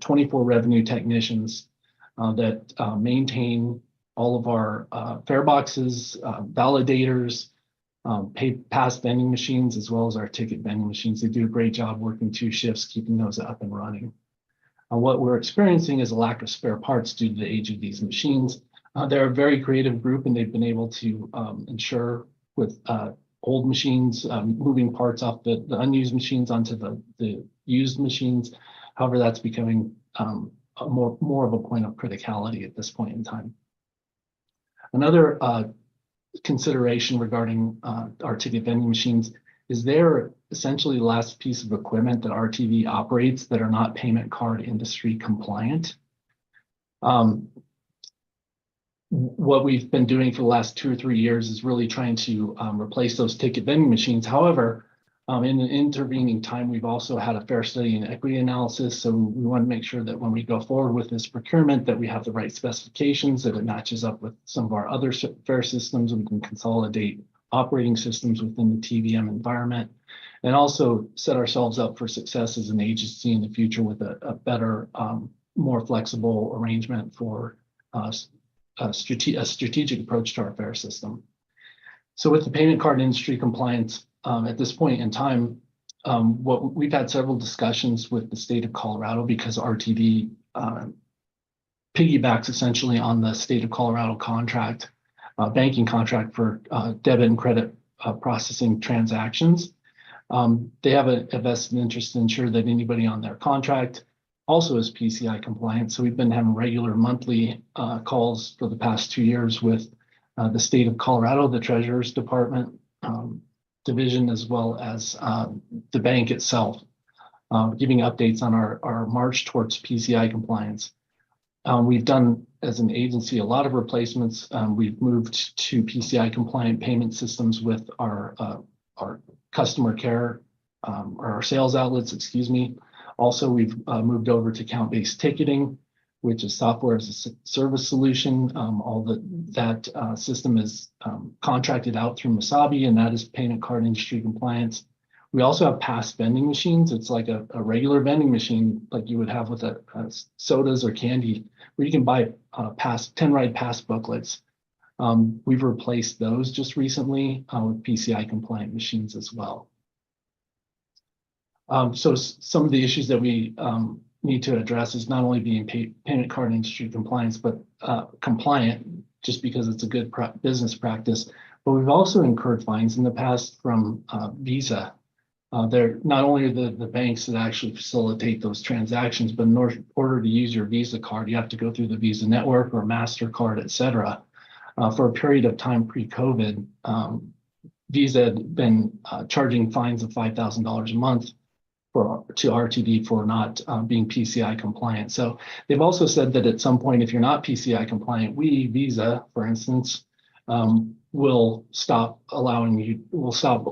24 revenue technicians that maintain all of our fare boxes, validators, pass vending machines, as well as our ticket vending machines. They do a great job working 2 shifts, keeping those up and running. What we're experiencing is a lack of spare parts due to the age of these machines. They're a very creative group, and they've been able to ensure with old machines, moving parts off the unused machines onto the used machines. However, that's becoming more of a point of criticality at this point in time. Another consideration regarding our ticket vending machines is they're essentially the last piece of equipment that RTV operates that are not payment card industry compliant. What we've been doing for the last 2 or 3 years is really trying to replace those ticket vending machines. However, in the intervening time, we've also had a fare study and equity analysis. So we want to make sure that when we go forward with this procurement, that we have the right specifications, that it matches up with some of our other fare systems, and we can consolidate operating systems within the TVM environment, and also set ourselves up for success as an agency in the future with a better, more flexible arrangement for a strategic approach to our fare system. So with the payment card industry compliance, at this point in time, we've had several discussions with the state of Colorado, because RTV piggybacks essentially on the state of Colorado contract, banking contract for debit and credit processing transactions. They have a vested interest to ensure that anybody on their contract also is PCI compliant. So we've been having regular monthly calls for the past 2 years with the state of Colorado, the Treasurer's Department division, as well as the bank itself, giving updates on our march towards PCI compliance. We've done, as an agency, a lot of replacements. We've moved to PCI compliant payment systems with our customer care, or our sales outlets, excuse me. Also, we've moved over to account-based ticketing, which is software as a service solution. All that system is contracted out through Masabi, and that is payment card industry compliance. We also have pass vending machines. It's like a regular vending machine, like you would have with sodas or candy, where you can buy 10 ride pass booklets. We've replaced those just recently with PCI compliant machines as well. So some of the issues that we need to address is not only being payment card industry compliance, but compliant. just because it's a good business practice. But we've also incurred fines in the past from Visa. They're not only the banks that actually facilitate those transactions, but in order to use your Visa card, you have to go through the Visa network or MasterCard, et cetera. For a period of time pre-COVID, Visa had been charging fines of $5,000 a month to RTD for not being PCI compliant. So they've also said that at some point, if you're not PCI compliant, we, Visa, for instance, will stop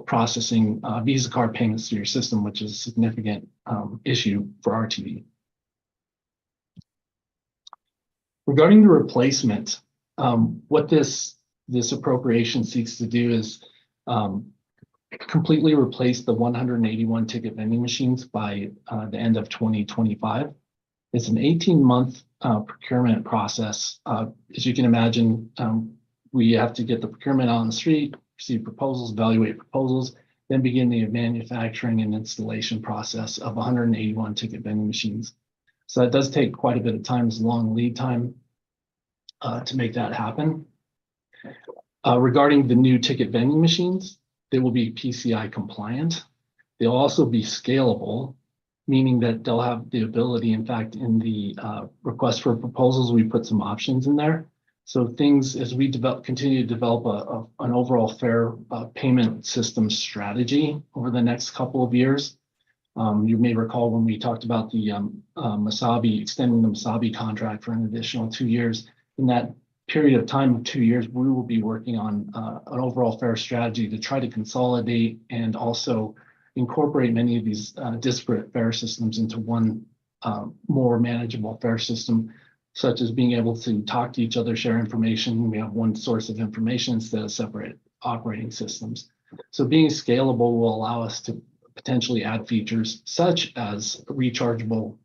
processing Visa card payments through your system, which is a significant issue for RTD. Regarding the replacement, what this appropriation seeks to do is completely replace the 181 ticket vending machines by the end of 2025. It's an 18-month procurement process. As you can imagine, we have to get the procurement out on the street, receive proposals, evaluate proposals, then begin the manufacturing and installation process of 181 ticket vending machines. So that does take quite a bit of time. It's a long lead time to make that happen. Regarding the new ticket vending machines, they will be PCI compliant. They'll also be scalable, meaning that they'll have the ability, in fact, in the request for proposals, we put some options in there. So things as we continue to develop an overall fair payment system strategy over the next couple of years. You may recall when we talked about the Mesabi, extending the Mesabi contract for an additional 2 years. In that period of time of 2 years, we will be working on an overall fair strategy to try to consolidate and also incorporate many of these disparate fare systems into one more manageable fare system, such as being able to talk to each other, share information. We have one source of information instead of separate operating systems. So being scalable will allow us to potentially add features such as rechargeable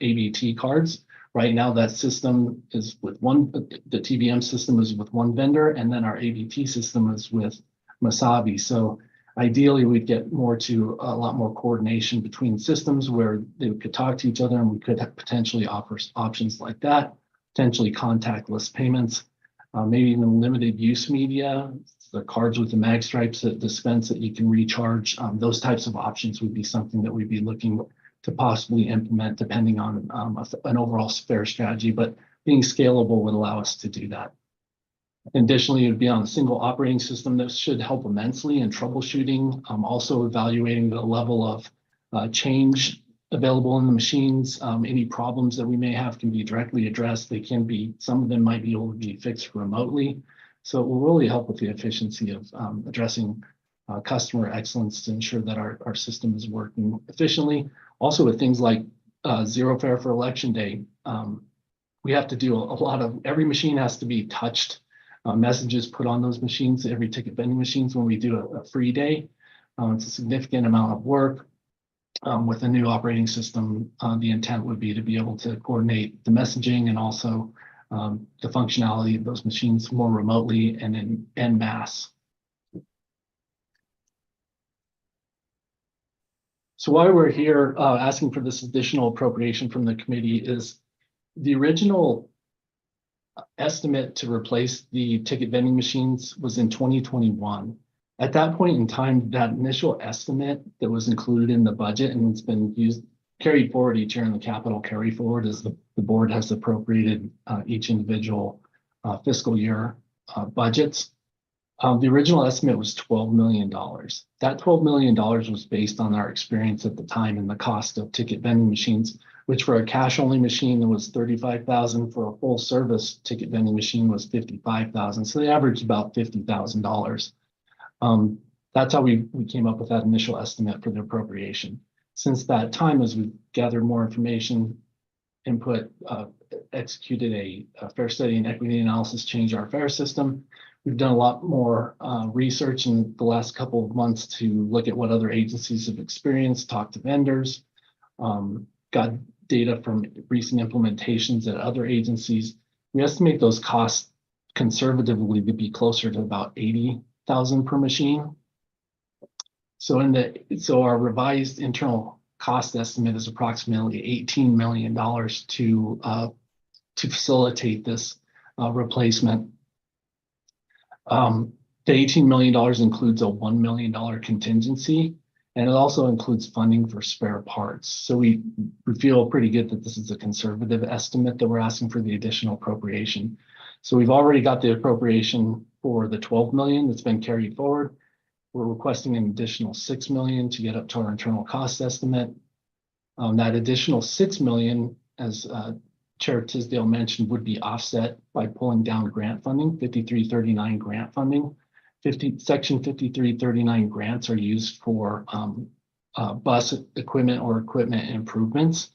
ABT cards. Right now, that system is with the TVM system is with one vendor, and then our ABT system is with Mesabi. So ideally, we'd get more to a lot more coordination between systems where they could talk to each other, and we could potentially offer options like that, potentially contactless payments, maybe even limited use media, the cards with the mag stripes that dispense that you can recharge. Those types of options would be something that we'd be looking to possibly implement depending on an overall fair strategy, but being scalable would allow us to do that. Additionally, it would be on a single operating system that should help immensely in troubleshooting, also evaluating the level of change available in the machines. Any problems that we may have can be directly addressed. Some of them might be able to be fixed remotely. So it will really help with the efficiency of addressing customer excellence to ensure that our system is working efficiently. Also with things like zero fare for election day, we have to do every machine has to be touched. Messages put on those machines, every ticket vending machines when we do a free day. It's a significant amount of work. With a new operating system, the intent would be to be able to coordinate the messaging and also the functionality of those machines more remotely and en masse. So why we're here asking for this additional appropriation from the committee is the original estimate to replace the ticket vending machines was in 2021. At that point in time, that initial estimate that was included in the budget and it's been carried forward each year in the capital carry forward as the board has appropriated each individual fiscal year budgets. The original estimate was $12 million. That $12 million was based on our experience at the time and the cost of ticket vending machines, which for a cash-only machine was $35,000. For a full-service ticket vending machine was $55,000. So they averaged about $50,000. That's how we came up with that initial estimate for the appropriation. Since that time, as we've gathered more information, input, executed a fare study and equity analysis, changed our fare system. We've done a lot more research in the last couple of months to look at what other agencies have experienced, talk to vendors, got data from recent implementations at other agencies. We estimate those costs conservatively to be closer to about $80,000 per machine. So our revised internal cost estimate is approximately $18 million to facilitate this replacement. The $18 million includes a $1 million contingency, and it also includes funding for spare parts. So we feel pretty good that this is a conservative estimate that we're asking for the additional appropriation. So we've already got the appropriation for the 12 million that's been carried forward. We're requesting an additional 6 million to get up to our internal cost estimate. That additional 6 million, as Chair Tisdale mentioned, would be offset by pulling down grant funding, 5339 grant funding. Section 5339 grants are used for bus equipment or equipment improvements.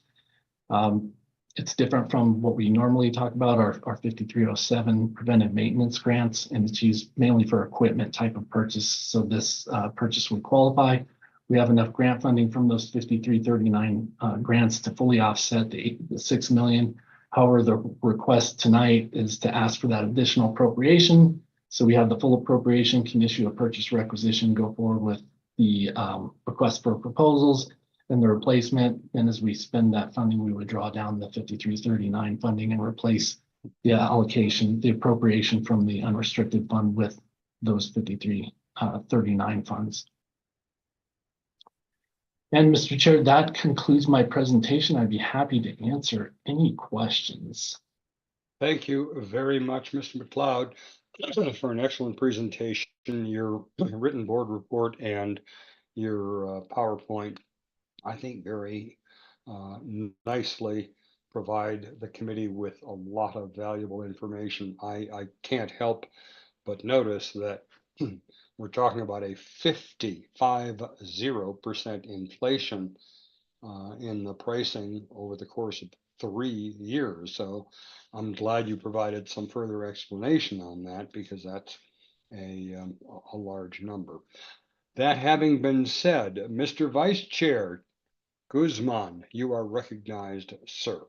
It's different from what we normally talk about, our 5307 preventive maintenance grants, and it's used mainly for equipment type of purchase. So this purchase would qualify. We have enough grant funding from those 5339 grants to fully offset the 6 million. However, the request tonight is to ask for that additional appropriation. So we have the full appropriation, can issue a purchase requisition, go forward with the request for proposals and the replacement. And as we spend that funding, we would draw down the 5339 funding and replace the allocation, the appropriation from the unrestricted fund with those 5339 funds. And Mr. Chair, that concludes my presentation. I'd be happy to answer any questions. Thank you very much, Mr. McLeod, for an excellent presentation. Your written board report and your PowerPoint, I think, very nicely provide the committee with a lot of valuable information. I can't help but notice that we're talking about a 50% inflation in the pricing over the course of 3 years. So I'm glad you provided some further explanation on that, because that's a large number. That having been said, Mr. Vice Chair Guzman, you are recognized, sir.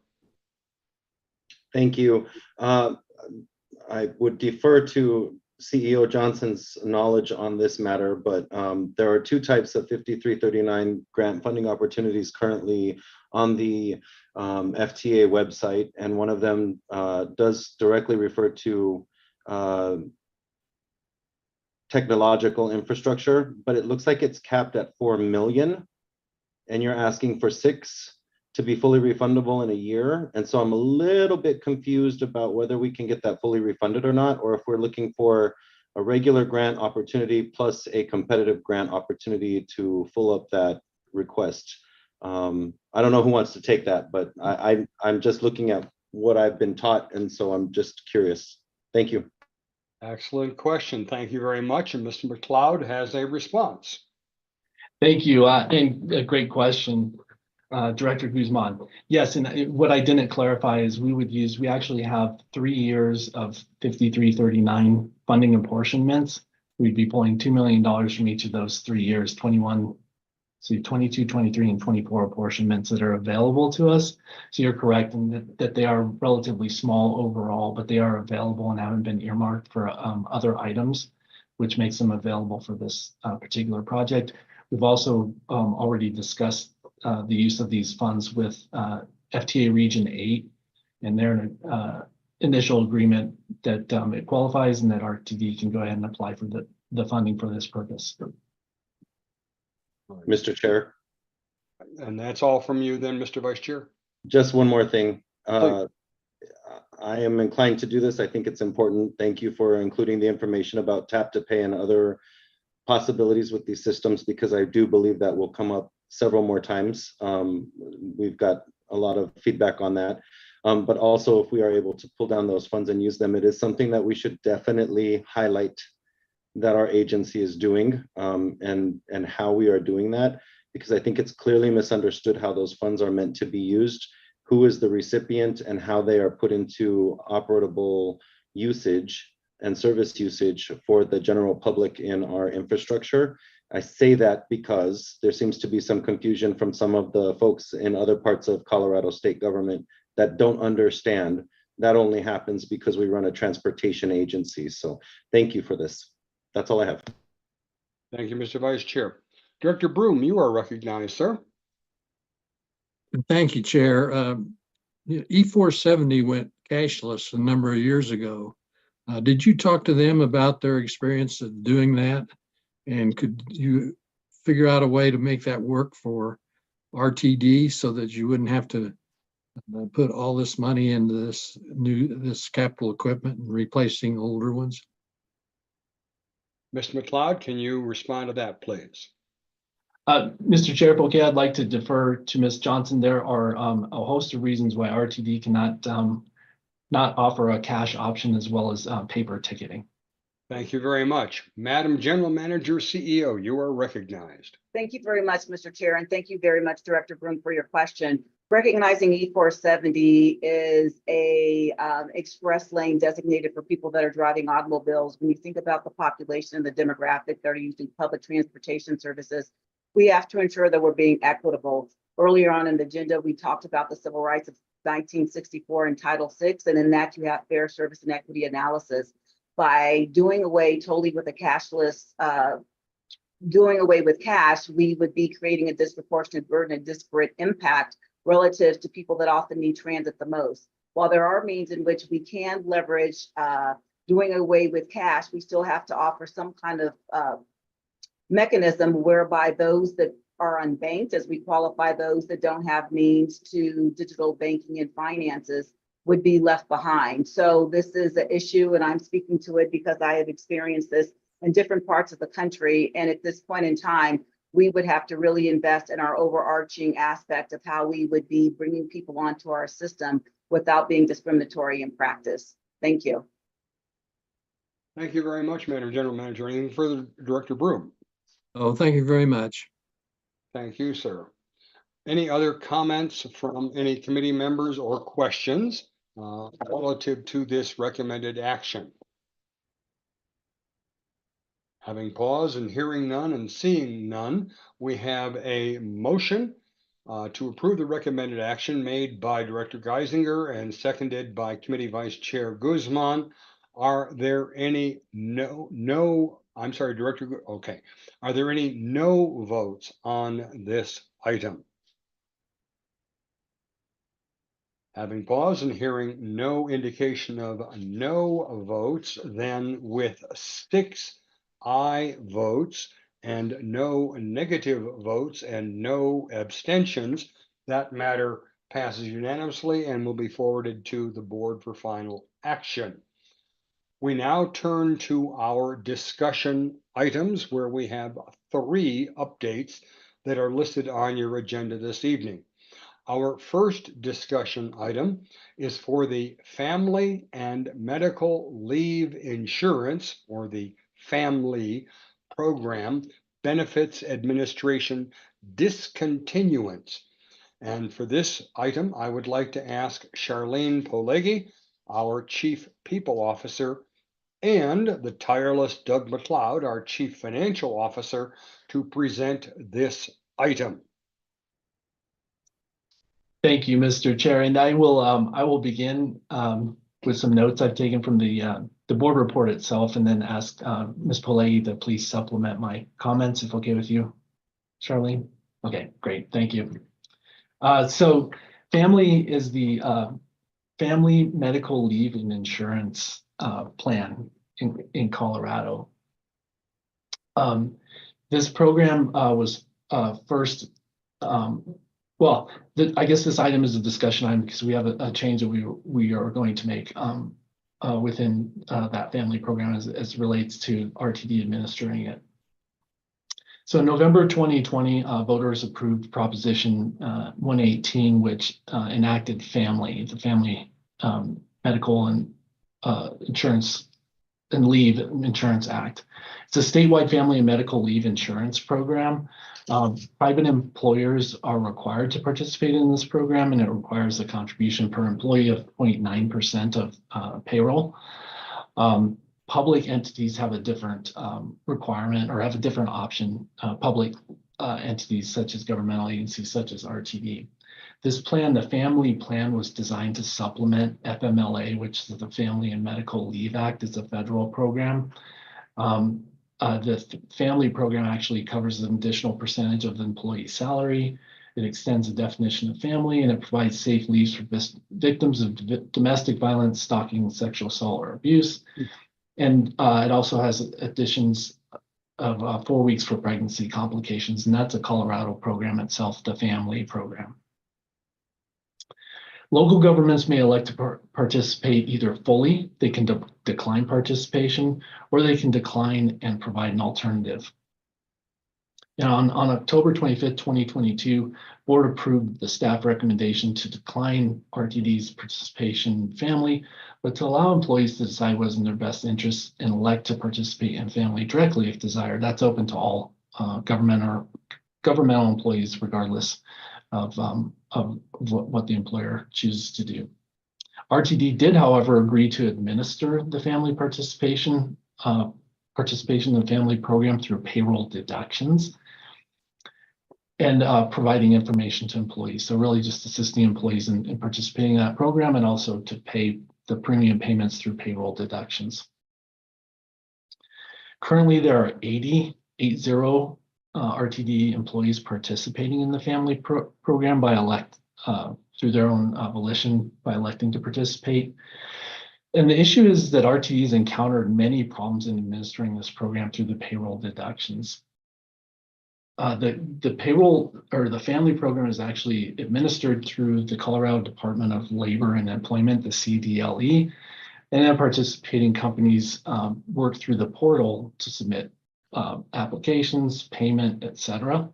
Thank you. I would defer to CEO Johnson's knowledge on this matter, but there are two types of 5339 grant funding opportunities currently on the FTA website, and one of them does directly refer to technological infrastructure, but it looks like it's capped at 4 million, and you're asking for 6 to be fully refundable in a year. And so I'm a little bit confused about whether we can get that fully refunded or not, or if we're looking for a regular grant opportunity plus a competitive grant opportunity to fill up that request. I don't know who wants to take that, but I'm just looking at what I've been taught, and so I'm just curious. Thank you. Excellent question. Thank you very much. And Mr. McLeod has a response. Thank you, and a great question, Director Guzman. Yes, and what I didn't clarify is we actually have 3 years of 5339 funding apportionments. We'd be pulling $2 million from each of those 3 years, 22, 23, and 24 apportionments that are available to us. So you're correct in that they are relatively small overall, but they are available and haven't been earmarked for other items, which makes them available for this particular project. We've also already discussed the use of these funds with FTA Region 8 and their initial agreement that it qualifies and that RTD can go ahead and apply for the funding for this purpose. Mr. Chair. And that's all from you then, Mr. Vice Chair? Just one more thing. I am inclined to do this. I think it's important. Thank you for including the information about tap to pay and other possibilities with these systems, because I do believe that will come up several more times. We've got a lot of feedback on that. But also, if we are able to pull down those funds and use them, it is something that we should definitely highlight that our agency is doing, and how we are doing that, because I think it's clearly misunderstood how those funds are meant to be used, who is the recipient, and how they are put into operable usage and service usage for the general public in our infrastructure. I say that because there seems to be some confusion from some of the folks in other parts of Colorado state government that don't understand that only happens because we run a transportation agency. So thank you for this. That's all I have. Thank you, Mr. Vice Chair. Director Broom, you are recognized, sir. Thank you, Chair. E470 went cashless a number of years ago. Did you talk to them about their experience of doing that? And could you figure out a way to make that work for RTD so that you wouldn't have to put all this money into this capital equipment and replacing older ones? Mr. McLeod, can you respond to that, please? Mr. Chair, if okay, I'd like to defer to Ms. Johnson. There are a host of reasons why RTD cannot not offer a cash option as well as paper ticketing. Thank you very much. Madam General Manager, CEO, you are recognized. Thank you very much, Mr. Chair, and thank you very much, Director Broom, for your question. Recognizing E470 is a express lane designated for people that are driving automobiles. When you think about the population and the demographic that are using public transportation services, we have to ensure that we're being equitable. Earlier on in the agenda, we talked about the civil rights of 1964 in Title VI, and in that you have fair service and equity analysis. By doing away totally with the cashless, doing away with cash, we would be creating a disproportionate burden and disparate impact relative to people that often need transit the most. While there are means in which we can leverage doing away with cash, we still have to offer some kind of mechanism whereby those that are unbanked, as we qualify those that don't have means to digital banking and finances, would be left behind. So this is an issue, and I'm speaking to it because I have experienced this in different parts of the country. And at this point in time, we would have to really invest in our overarching aspect of how we would be bringing people onto our system without being discriminatory in practice. Thank you. Thank you very much, Madam General Manager. Anything further, Director Broom? Oh, thank you very much. Thank you, sir. Any other comments from any committee members or questions relative to this recommended action? Having paused and hearing none and seeing none, we have a motion to approve the recommended action made by Director Geisinger and seconded by Committee Vice Chair Guzman. Are there any I'm sorry, Director, okay. Are there any no votes on this item? Having paused and hearing no indication of no votes, then with 6 aye votes and no negative votes and no abstentions, that matter passes unanimously and will be forwarded to the board for final action. We now turn to our discussion items where we have 3 updates that are listed on your agenda this evening. Our first discussion item is for the Family and Medical Leave Insurance, or the FAMLEE program, Benefits Administration discontinuance. And for this item, I would like to ask Charlene Polegi, our Chief People Officer, and the tireless Doug McLeod, our Chief Financial Officer, to present this item. Thank you, Mr. Chair, and I will begin with some notes I've taken from the board report itself, and then ask Ms. Polegi to please supplement my comments, if okay with you, Charlene. Okay, great, thank you. So FAMLEE is the Family Medical Leave and Insurance plan in Colorado. This program was first. I guess this item is a discussion item because we have a change that we are going to make within that family program as relates to RTD administering it. So in November 2020, voters approved Proposition 118, which enacted FAMLEE, the Family Medical and Insurance and Leave Insurance Act. It's a statewide family and medical leave insurance program. Private employers are required to participate in this program, and it requires a contribution per employee of 0.9% of payroll. Public entities have a different requirement, or have a different option. Public entities such as governmental agencies such as RTD. This plan, the FAMLEE plan, was designed to supplement FMLA, which is the Family and Medical Leave Act. It's a federal program. The FAMLEE program actually covers an additional percentage of the employee salary. It extends the definition of family, and it provides safe leaves for victims of domestic violence, stalking, sexual assault, or abuse. And it also has additions of 4 weeks for pregnancy complications, and that's a Colorado program itself, the family program. Local governments may elect to participate either fully, they can decline participation, or they can decline and provide an alternative. Now, on October 25th, 2022, board approved the staff recommendation to decline RTD's participation in family, but to allow employees to decide what is in their best interest and elect to participate in family directly if desired. That's open to all governmental employees, regardless of what the employer chooses to do. RTD did, however, agree to administer the family participation in the family program through payroll deductions and providing information to employees. So really just assisting employees in participating in that program, and also to pay the premium payments through payroll deductions. Currently, there are 80 RTD employees participating in the family program through their own volition by electing to participate. And the issue is that RTDs encountered many problems in administering this program through the payroll deductions. The payroll or the family program is actually administered through the Colorado Department of Labor and Employment, the CDLE, and then participating companies work through the portal to submit applications, payment, etc.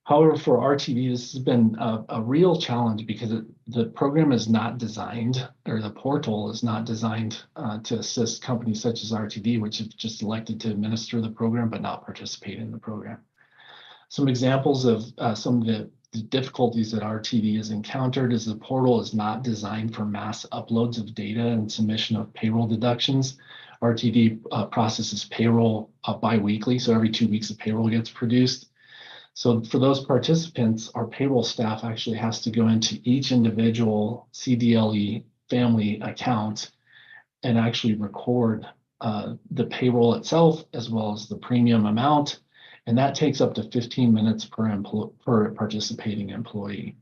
However, for RTD, this has been a real challenge because the program is not designed, or the portal is not designed to assist companies such as RTD, which have just elected to administer the program but not participate in the program. Some examples of some of the difficulties that RTD has encountered is the portal is not designed for mass uploads of data and submission of payroll deductions. RTD processes payroll bi-weekly, so every 2 weeks a payroll gets produced. So for those participants, our payroll staff actually has to go into each individual CDLE family account and actually record the payroll itself as well as the premium amount. And that takes up to 15 minutes per participating employee.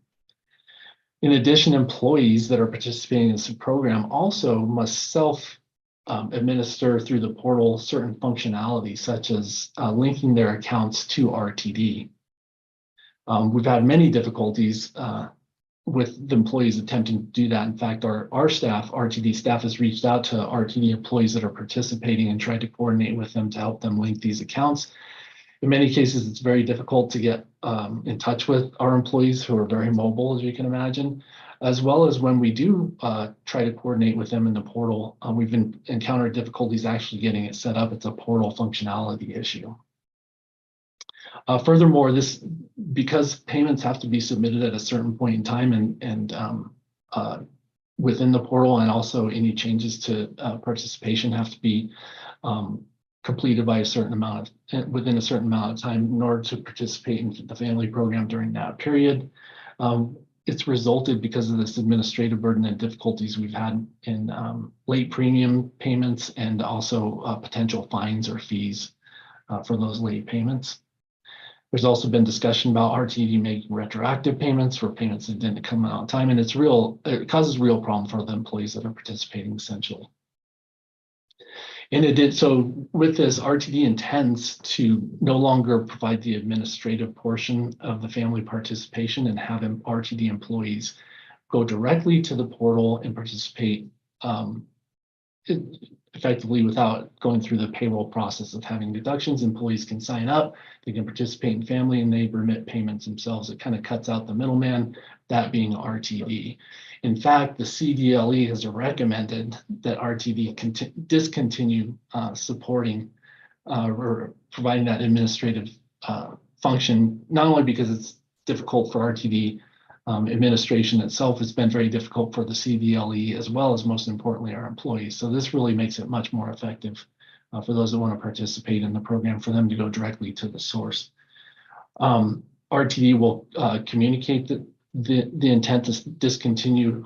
In addition, employees that are participating in this program also must self-administer through the portal certain functionality, such as linking their accounts to RTD. We've had many difficulties with the employees attempting to do that. In fact, our staff, RTD staff, has reached out to RTD employees that are participating and tried to coordinate with them to help them link these accounts. In many cases, it's very difficult to get in touch with our employees who are very mobile, as you can imagine, as well as when we do try to coordinate with them in the portal, we've encountered difficulties actually getting it set up. It's a portal functionality issue. Furthermore, because payments have to be submitted at a certain point in time and within the portal, and also any changes to participation have to be completed by within a certain amount of time in order to participate in the family program during that period. It's resulted, because of this administrative burden and difficulties we've had in late premium payments, and also potential fines or fees for those late payments. There's also been discussion about RTD making retroactive payments for payments that didn't come out on time, and it causes real problem for the employees that are participating essentially. And it did so with this, RTD intends to no longer provide the administrative portion of the family participation and have RTD employees go directly to the portal and participate effectively without going through the payroll process of having deductions. Employees can sign up, they can participate in family, and they remit payments themselves. It kind of cuts out the middleman, that being RTD. In fact, the CDLE has recommended that RTD discontinue supporting or providing that administrative function, not only because it's difficult for RTD administration itself, it's been very difficult for the CDLE, as well as, most importantly, our employees. So this really makes it much more effective for those that want to participate in the program, for them to go directly to the source. RTD will communicate the intent to discontinue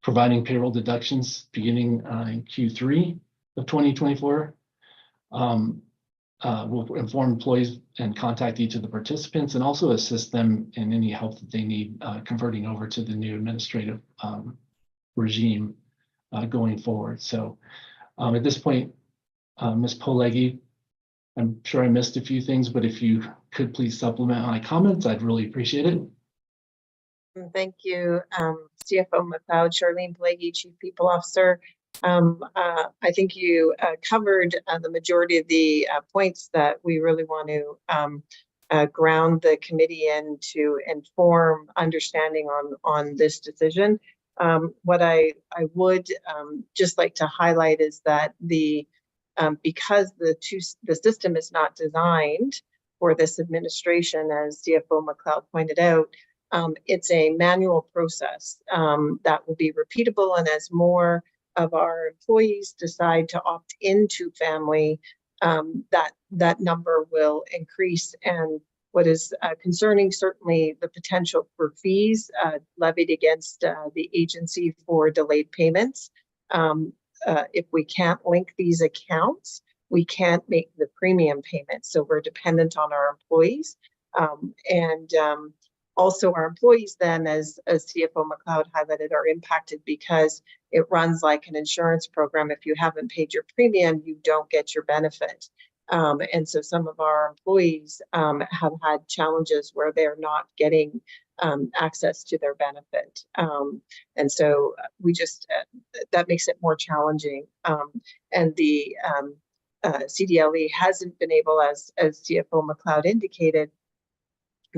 providing payroll deductions beginning in Q3 of 2024. We'll inform employees and contact each of the participants and also assist them in any help that they need converting over to the new administrative regime going forward. So at this point, Ms. Polegi, I'm sure I missed a few things, but if you could please supplement my comments, I'd really appreciate it. Thank you, CFO McLeod, Charlene Blagey, Chief People Officer. I think you covered the majority of the points that we really want to ground the committee in to inform understanding on this decision. What I would just like to highlight is that because the system is not designed for this administration, as CFO McLeod pointed out, it's a manual process that will be repeatable, and as more of our employees decide to opt into family, that number will increase. And what is concerning, certainly the potential for fees levied against the agency for delayed payments. If we can't link these accounts, we can't make the premium payments. So we're dependent on our employees. Also our employees then, as CFO McLeod highlighted, are impacted because it runs like an insurance program. If you haven't paid your premium, you don't get your benefit. And so some of our employees have had challenges where they're not getting access to their benefit. And so we just, that makes it more challenging. And the CDLE hasn't been able, as CFO McLeod indicated,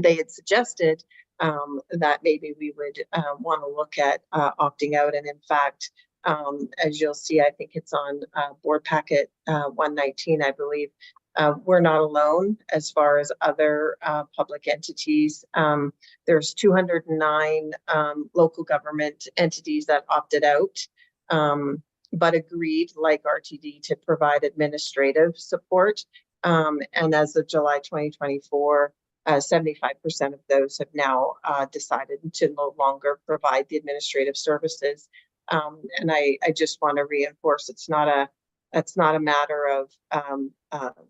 they had suggested that maybe we would want to look at opting out. And in fact, as you'll see, I think it's on board packet 119, I believe, we're not alone as far as other public entities. There's 209 local government entities that opted out, but agreed, like RTD, to provide administrative support. And as of July 2024, 75% of those have now decided to no longer provide the administrative services. And I just want to reinforce it's not a matter of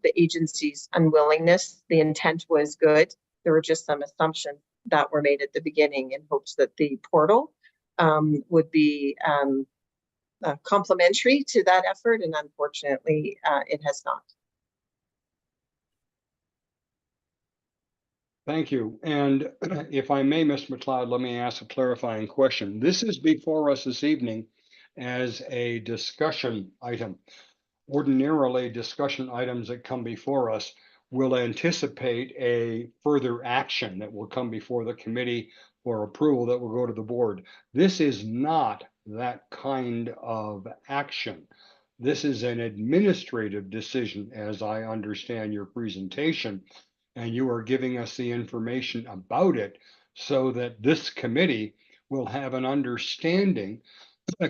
the agency's unwillingness. The intent was good. There were just some assumptions that were made at the beginning in hopes that the portal would be complementary to that effort, and unfortunately, it has not. Thank you. And if I may, Ms. McLeod, let me ask a clarifying question. This is before us this evening as a discussion item. Ordinarily, discussion items that come before us will anticipate a further action that will come before the committee for approval that will go to the board. This is not that kind of action. This is an administrative decision, as I understand your presentation, and you are giving us the information about it so that this committee will have an understanding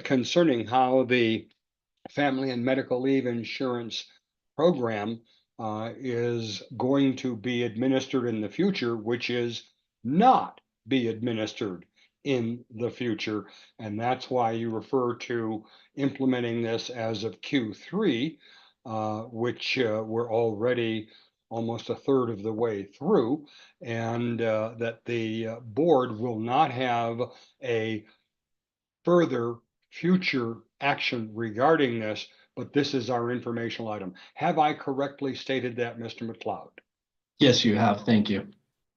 concerning how the Family and Medical Leave Insurance Program is going to be administered in the future, which is not be administered in the future. And that's why you refer to implementing this as of Q3, which we're already almost a third of the way through, and that the board will not have a further future action regarding this, but this is our informational item. Have I correctly stated that, Mr. McLeod? Yes, you have. Thank you.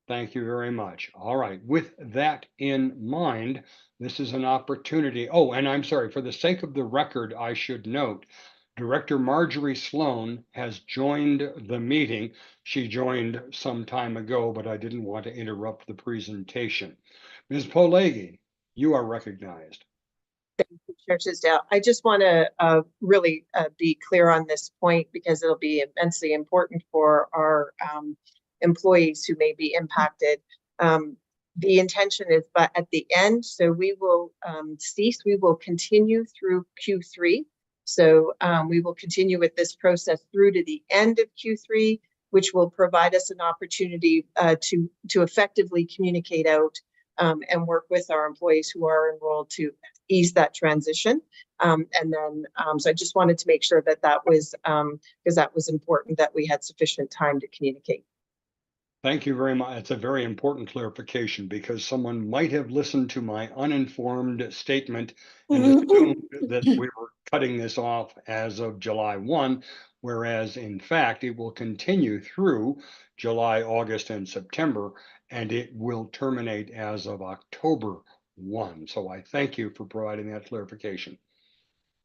Thank you very much. All right. With that in mind, this is an opportunity. Oh, and I'm sorry, for the sake of the record, I should note, Director Marjorie Sloan has joined the meeting. She joined some time ago, but I didn't want to interrupt the presentation. Ms. Polegi, you are recognized. Thank you, Chair Tisdale. I just want to really be clear on this point because it'll be immensely important for our employees who may be impacted. The intention is, but at the end, so we will cease, we will continue through Q3. So we will continue with this process through to the end of Q3, which will provide us an opportunity to effectively communicate out and work with our employees who are enrolled to ease that transition. And then, so I just wanted to make sure that that was, because that was important, that we had sufficient time to communicate. Thank you very much. It's a very important clarification because someone might have listened to my uninformed statement and assumed that we were cutting this off as of July 1, whereas in fact, it will continue through July, August, and September, and it will terminate as of October 1. So I thank you for providing that clarification.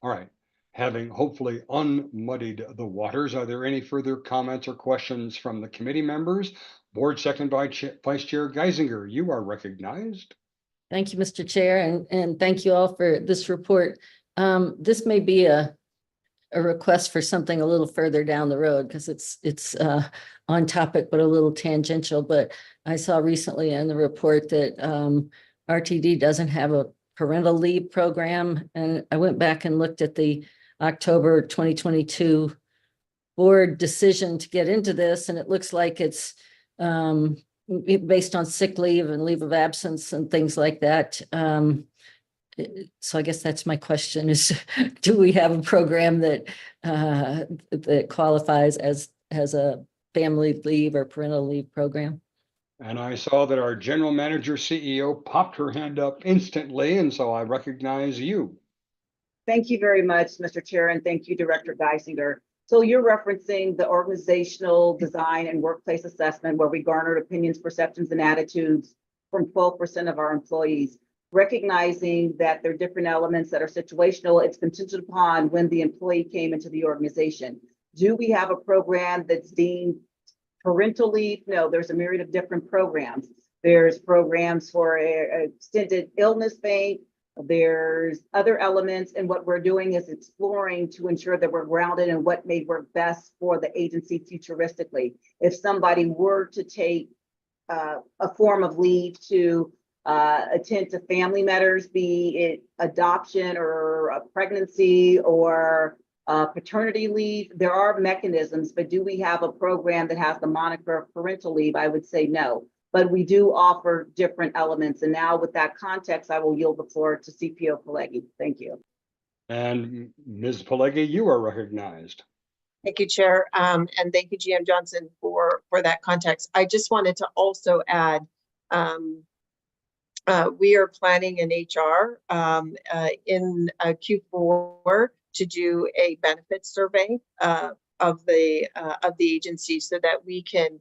All right. Having hopefully unmuddied the waters, are there any further comments or questions from the committee members? Board Second Vice Chair Geisinger, you are recognized. Thank you, Mr. Chair, and thank you all for this report. This may be a request for something a little further down the road because it's on topic, but a little tangential. But I saw recently in the report that RTD doesn't have a parental leave program. And I went back and looked at the October 2022 board decision to get into this, and it looks like it's based on sick leave and leave of absence and things like that. So I guess that's my question is, do we have a program that that qualifies as a family leave or parental leave program? And I saw that our general manager CEO popped her hand up instantly, and so I recognize you. Thank you very much, Mr. Chair, and thank you, Director Geisinger. So you're referencing the organizational design and workplace assessment where we garnered opinions, perceptions, and attitudes from 12% of our employees. Recognizing that there are different elements that are situational, it's contingent upon when the employee came into the organization. Do we have a program that's deemed parental leave? No, there's a myriad of different programs. There's programs for extended illness bank. There's other elements, and what we're doing is exploring to ensure that we're grounded in what may work best for the agency futuristically. If somebody were to take a form of leave to attend to family matters, be it adoption or a pregnancy or paternity leave, there are mechanisms, but do we have a program that has the moniker of parental leave? I would say no. But we do offer different elements. And now with that context, I will yield the floor to CPO Pelleggi. Thank you. And Ms. Pelleggi, you are recognized. Thank you, Chair. And thank you, GM Johnson, for that context. I just wanted to also add, we are planning an HR in Q4 to do a benefits survey of the agency so that we can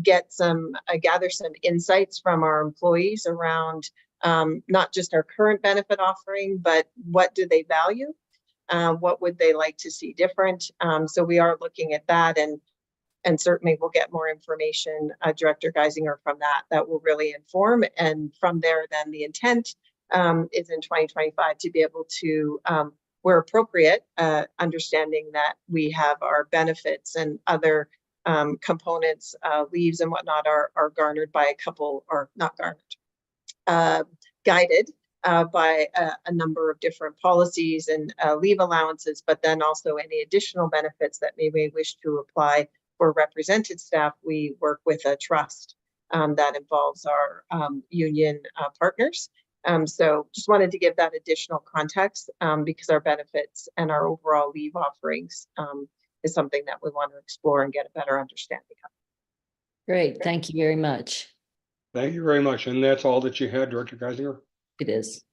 gather some insights from our employees around not just our current benefit offering, but what do they value? What would they like to see different? So we are looking at that, and certainly we'll get more information, Director Geisinger, from that will really inform. And from there, then the intent is in 2025 to be able to, where appropriate, understanding that we have our benefits and other components, leaves and whatnot are garnered by a couple, or not garnered, guided by a number of different policies and leave allowances, but then also any additional benefits that we may wish to apply for represented staff. We work with a trust that involves our union partners. So just wanted to give that additional context because our benefits and our overall leave offerings is something that we want to explore and get a better understanding of. Great, thank you very much. Thank you very much. And that's all that you had, Director Geisinger? It is.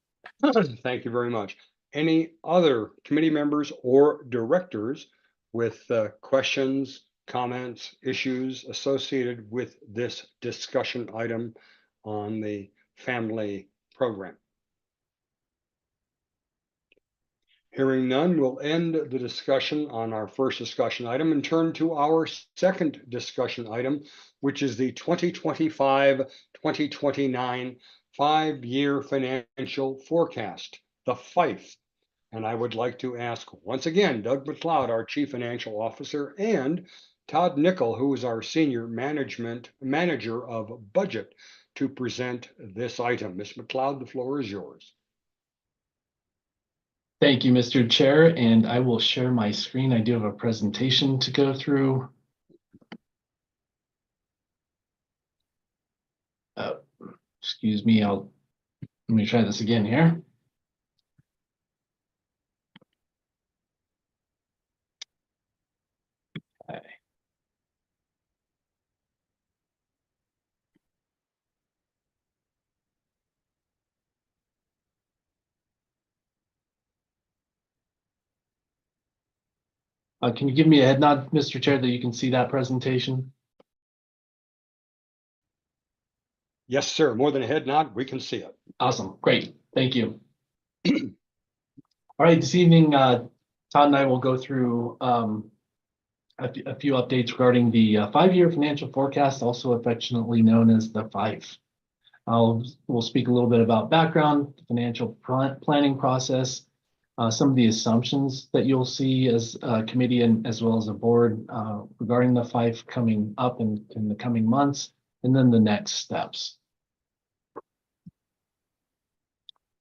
Thank you very much. Any other committee members or directors with questions, comments, issues associated with this discussion item on the family program? Hearing none, we'll end the discussion on our first discussion item and turn to our second discussion item, which is the 2025-2029 5-year financial forecast, the FIFE. And I would like to ask once again, Doug McLeod, our Chief Financial Officer, and Todd Nickel, who is our Senior Manager of Budget, to present this item. Ms. McLeod, the floor is yours. Thank you, Mr. Chair, and I will share my screen. I do have a presentation to go through. excuse me, let me try this again here. Okay. Can you give me a head nod, Mr. Chair, that you can see that presentation? Yes, sir. More than a head nod, we can see it. Awesome, great, thank you. All right, this evening, Todd and I will go through a few updates regarding the 5-year financial forecast, also affectionately known as the FIFE. We'll speak a little bit about background, the financial planning process, some of the assumptions that you'll see as a committee and as well as a board regarding the FIFE coming up in the coming months, and then the next steps.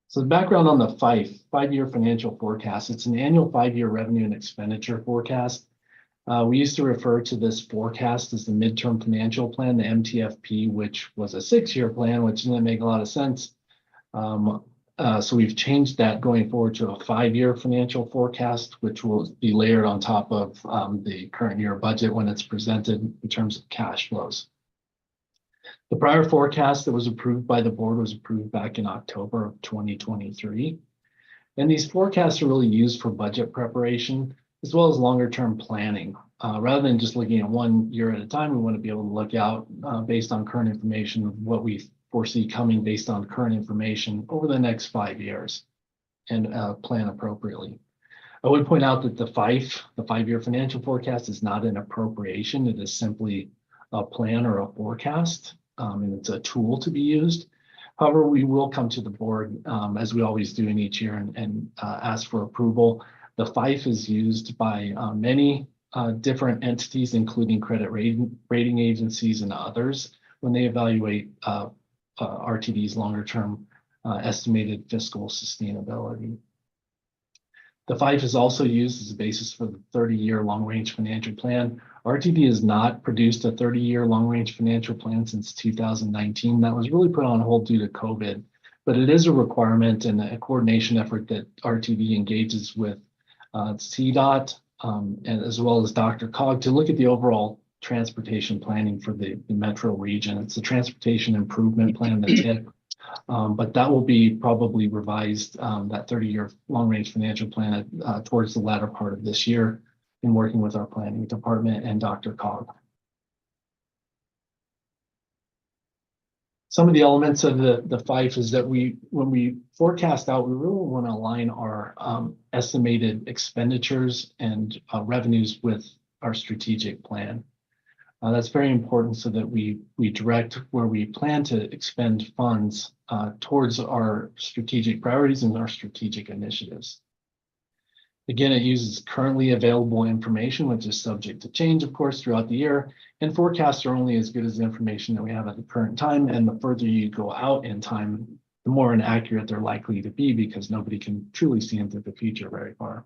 So the background on the FIFE, 5-year financial forecast, it's an annual 5-year revenue and expenditure forecast. We used to refer to this forecast as the midterm financial plan, the MTFP, which was a 6-year plan, which didn't make a lot of sense. So we've changed that going forward to a 5-year financial forecast, which will be layered on top of the current year budget when it's presented in terms of cash flows. The prior forecast that was approved by the board was approved back in October of 2023. And these forecasts are really used for budget preparation as well as longer term planning. Rather than just looking at 1 year at a time, we want to be able to look out based on current information of what we foresee coming based on current information over the next 5 years and plan appropriately. I would point out that the 5-year financial forecast is not an appropriation. It is simply a plan or a forecast, and it's a tool to be used. However, we will come to the board, as we always do in each year, and ask for approval. The FIFE is used by many different entities, including credit rating agencies and others, when they evaluate RTD's longer-term estimated fiscal sustainability. The FIFE is also used as a basis for the 30-year long-range financial plan. RTD has not produced a 30-year long-range financial plan since 2019. That was really put on hold due to COVID, but it is a requirement and a coordination effort that RTD engages with CDOT and as well as Dr. Cog to look at the overall transportation planning for the metro region. It's a transportation improvement plan that's it. But that will be probably revised, that 30-year long-range financial plan towards the latter part of this year in working with our planning department and Dr. Cog. Some of the elements of the FIFE is that when we forecast out, we really want to align our estimated expenditures and revenues with our strategic plan. That's very important so that we direct where we plan to expend funds towards our strategic priorities and our strategic initiatives. Again, it uses currently available information, which is subject to change, of course, throughout the year. And forecasts are only as good as the information that we have at the current time. And the further you go out in time, the more inaccurate they're likely to be because nobody can truly see into the future very far.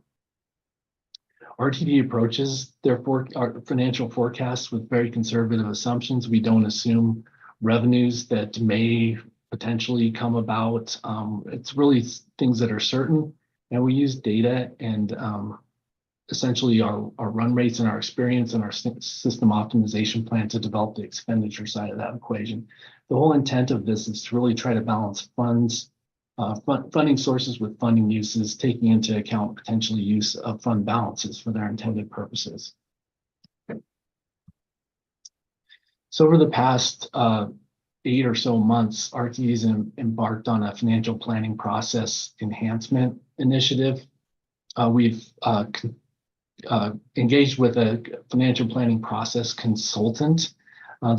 RTD approaches their financial forecasts with very conservative assumptions. We don't assume revenues that may potentially come about. It's really things that are certain. And we use data and essentially our run rates and our experience and our system optimization plan to develop the expenditure side of that equation. The whole intent of this is to really try to balance funds, funding sources with funding uses, taking into account potentially use of fund balances for their intended purposes. So over the past 8 or so months, RTD's embarked on a financial planning process enhancement initiative. We've engaged with a financial planning process consultant.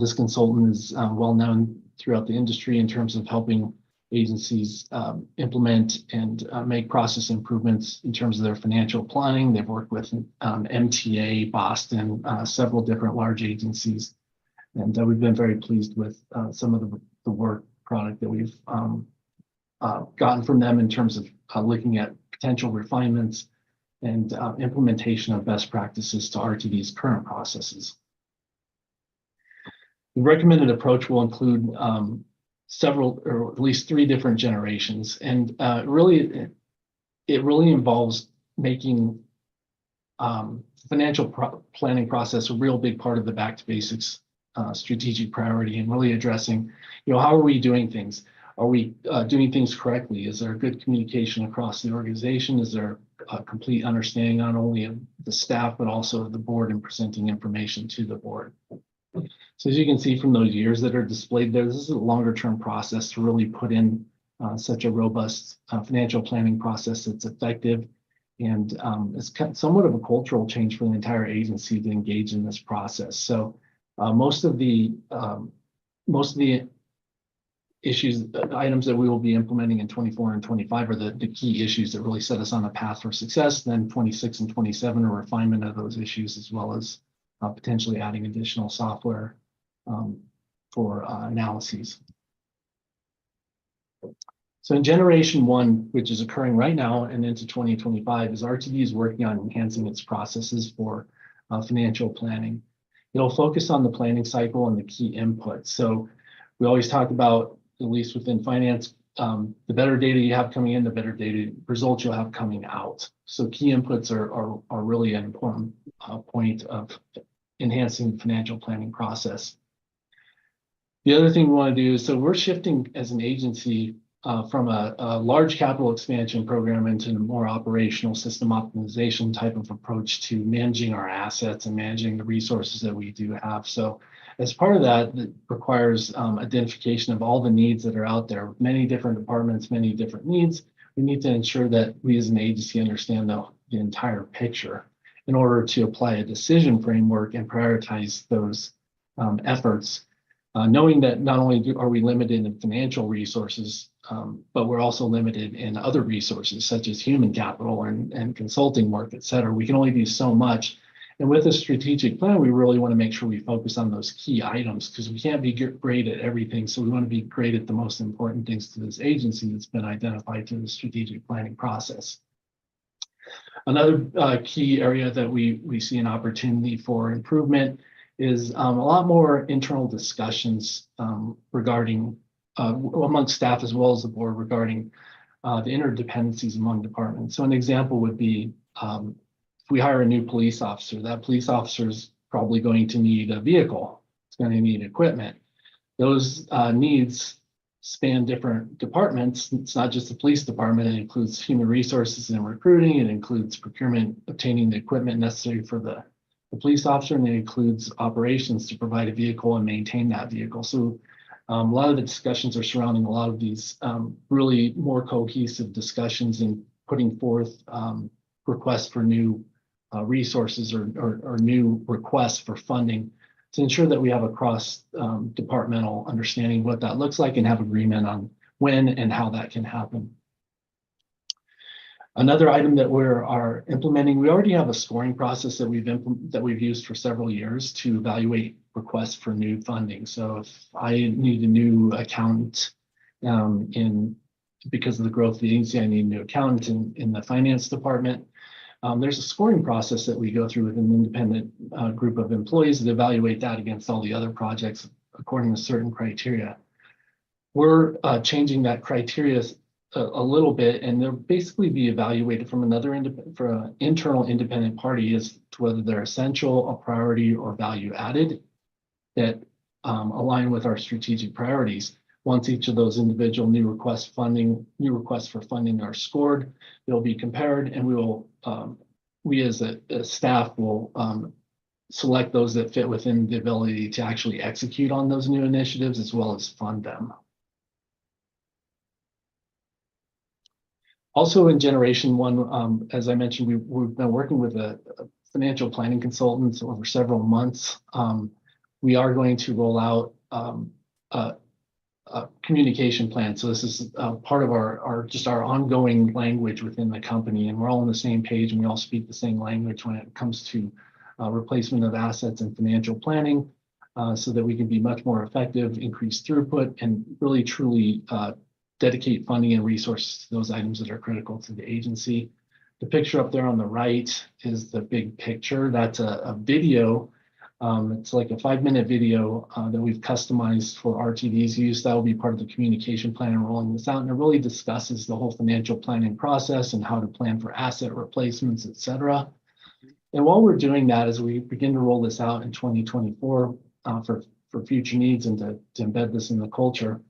This consultant is well known throughout the industry in terms of helping agencies implement and make process improvements in terms of their financial planning. They've worked with MTA, Boston, several different large agencies. And we've been very pleased with some of the work product that we've gotten from them in terms of looking at potential refinements and implementation of best practices to RTD's current processes. The recommended approach will include several, or at least 3 different generations. And it really involves making financial planning process a real big part of the Back to Basics strategic priority, and really addressing, how are we doing things? Are we doing things correctly? Is there good communication across the organization? Is there a complete understanding not only of the staff, but also of the board in presenting information to the board? So as you can see from those years that are displayed there, this is a longer term process to really put in such a robust financial planning process that's effective. And it's somewhat of a cultural change for the entire agency to engage in this process. So most of the issues, items that we will be implementing in 24 and 25 are the key issues that really set us on a path for success. Then 26 and 27 are refinement of those issues, as well as potentially adding additional software for analyses. So in generation 1, which is occurring right now and into 2025, is RTD is working on enhancing its processes for financial planning. It'll focus on the planning cycle and the key inputs. So we always talk about, at least within finance, the better data you have coming in, the better data results you'll have coming out. So key inputs are really an important point of enhancing the financial planning process. The other thing we want to do is, so we're shifting as an agency from a large capital expansion program into a more operational system optimization type of approach to managing our assets and managing the resources that we do have. So as part of that, it requires identification of all the needs that are out there, many different departments, many different needs. We need to ensure that we as an agency understand the entire picture in order to apply a decision framework and prioritize those efforts. Knowing that not only are we limited in financial resources, but we're also limited in other resources such as human capital and consulting work, et cetera. We can only do so much. And with a strategic plan, we really want to make sure we focus on those key items, because we can't be great at everything. So we want to be great at the most important things to this agency that's been identified through the strategic planning process. Another key area that we see an opportunity for improvement is a lot more internal discussions regarding amongst staff as well as the board regarding the interdependencies among departments. So an example would be if we hire a new police officer, that police officer is probably going to need a vehicle. It's going to need equipment. Those needs span different departments. It's not just the police department. It includes human resources and recruiting. It includes procurement, obtaining the equipment necessary for the police officer, and it includes operations to provide a vehicle and maintain that vehicle. So a lot of the discussions are surrounding a lot of these really more cohesive discussions and putting forth requests for new resources or new requests for funding to ensure that we have a cross departmental understanding of what that looks like and have agreement on when and how that can happen. Another item that we are implementing, we already have a scoring process that we've used for several years to evaluate requests for new funding. So if I need a new accountant because of the growth of the agency, I need a new accountant in the finance department. There's a scoring process that we go through with an independent group of employees that evaluate that against all the other projects according to certain criteria. We're changing that criteria a little bit, and they'll basically be evaluated from another internal independent party as to whether they're essential, a priority, or value added that align with our strategic priorities. Once each of those individual new requests for funding are scored, they'll be compared, and we as a staff will select those that fit within the ability to actually execute on those new initiatives as well as fund them. Also in generation 1, as I mentioned, we've been working with a financial planning consultant over several months. We are going to roll out a communication plan. So this is part of our ongoing language within the company, and we're all on the same page and we all speak the same language when it comes to replacement of assets and financial planning, so that we can be much more effective, increase throughput, and really truly dedicate funding and resources to those items that are critical to the agency. The picture up there on the right is the big picture. That's a video It's like a 5-minute video that we've customized for RTD's use. That will be part of the communication plan and rolling this out. And it really discusses the whole financial planning process and how to plan for asset replacements, et cetera. And while we're doing that, as we begin to roll this out in 2024 for future needs and to embed this in the culture,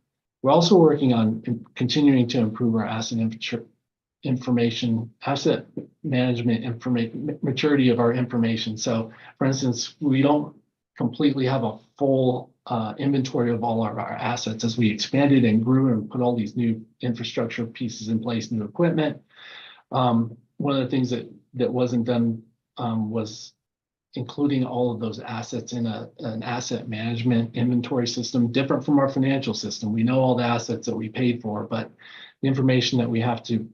we're also working on continuing to improve our asset management maturity of our information. So for instance, we don't completely have a full inventory of all of our assets as we expanded and grew and put all these new infrastructure pieces in place, new equipment. One of the things that wasn't done was including all of those assets in an asset management inventory system, different from our financial system. We know all the assets that we paid for, but the information that we have to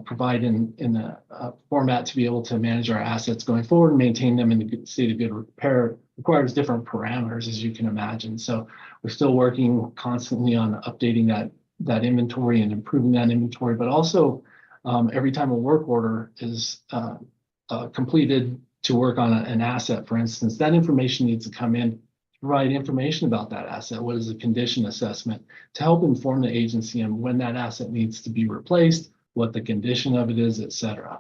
provide in a format to be able to manage our assets going forward and maintain them in a good state of good repair requires different parameters, as you can imagine. So we're still working constantly on updating that inventory and improving that inventory, but also every time a work order is completed to work on an asset, for instance, that information needs to come in, provide information about that asset. What is the condition assessment to help inform the agency on when that asset needs to be replaced, what the condition of it is, et cetera.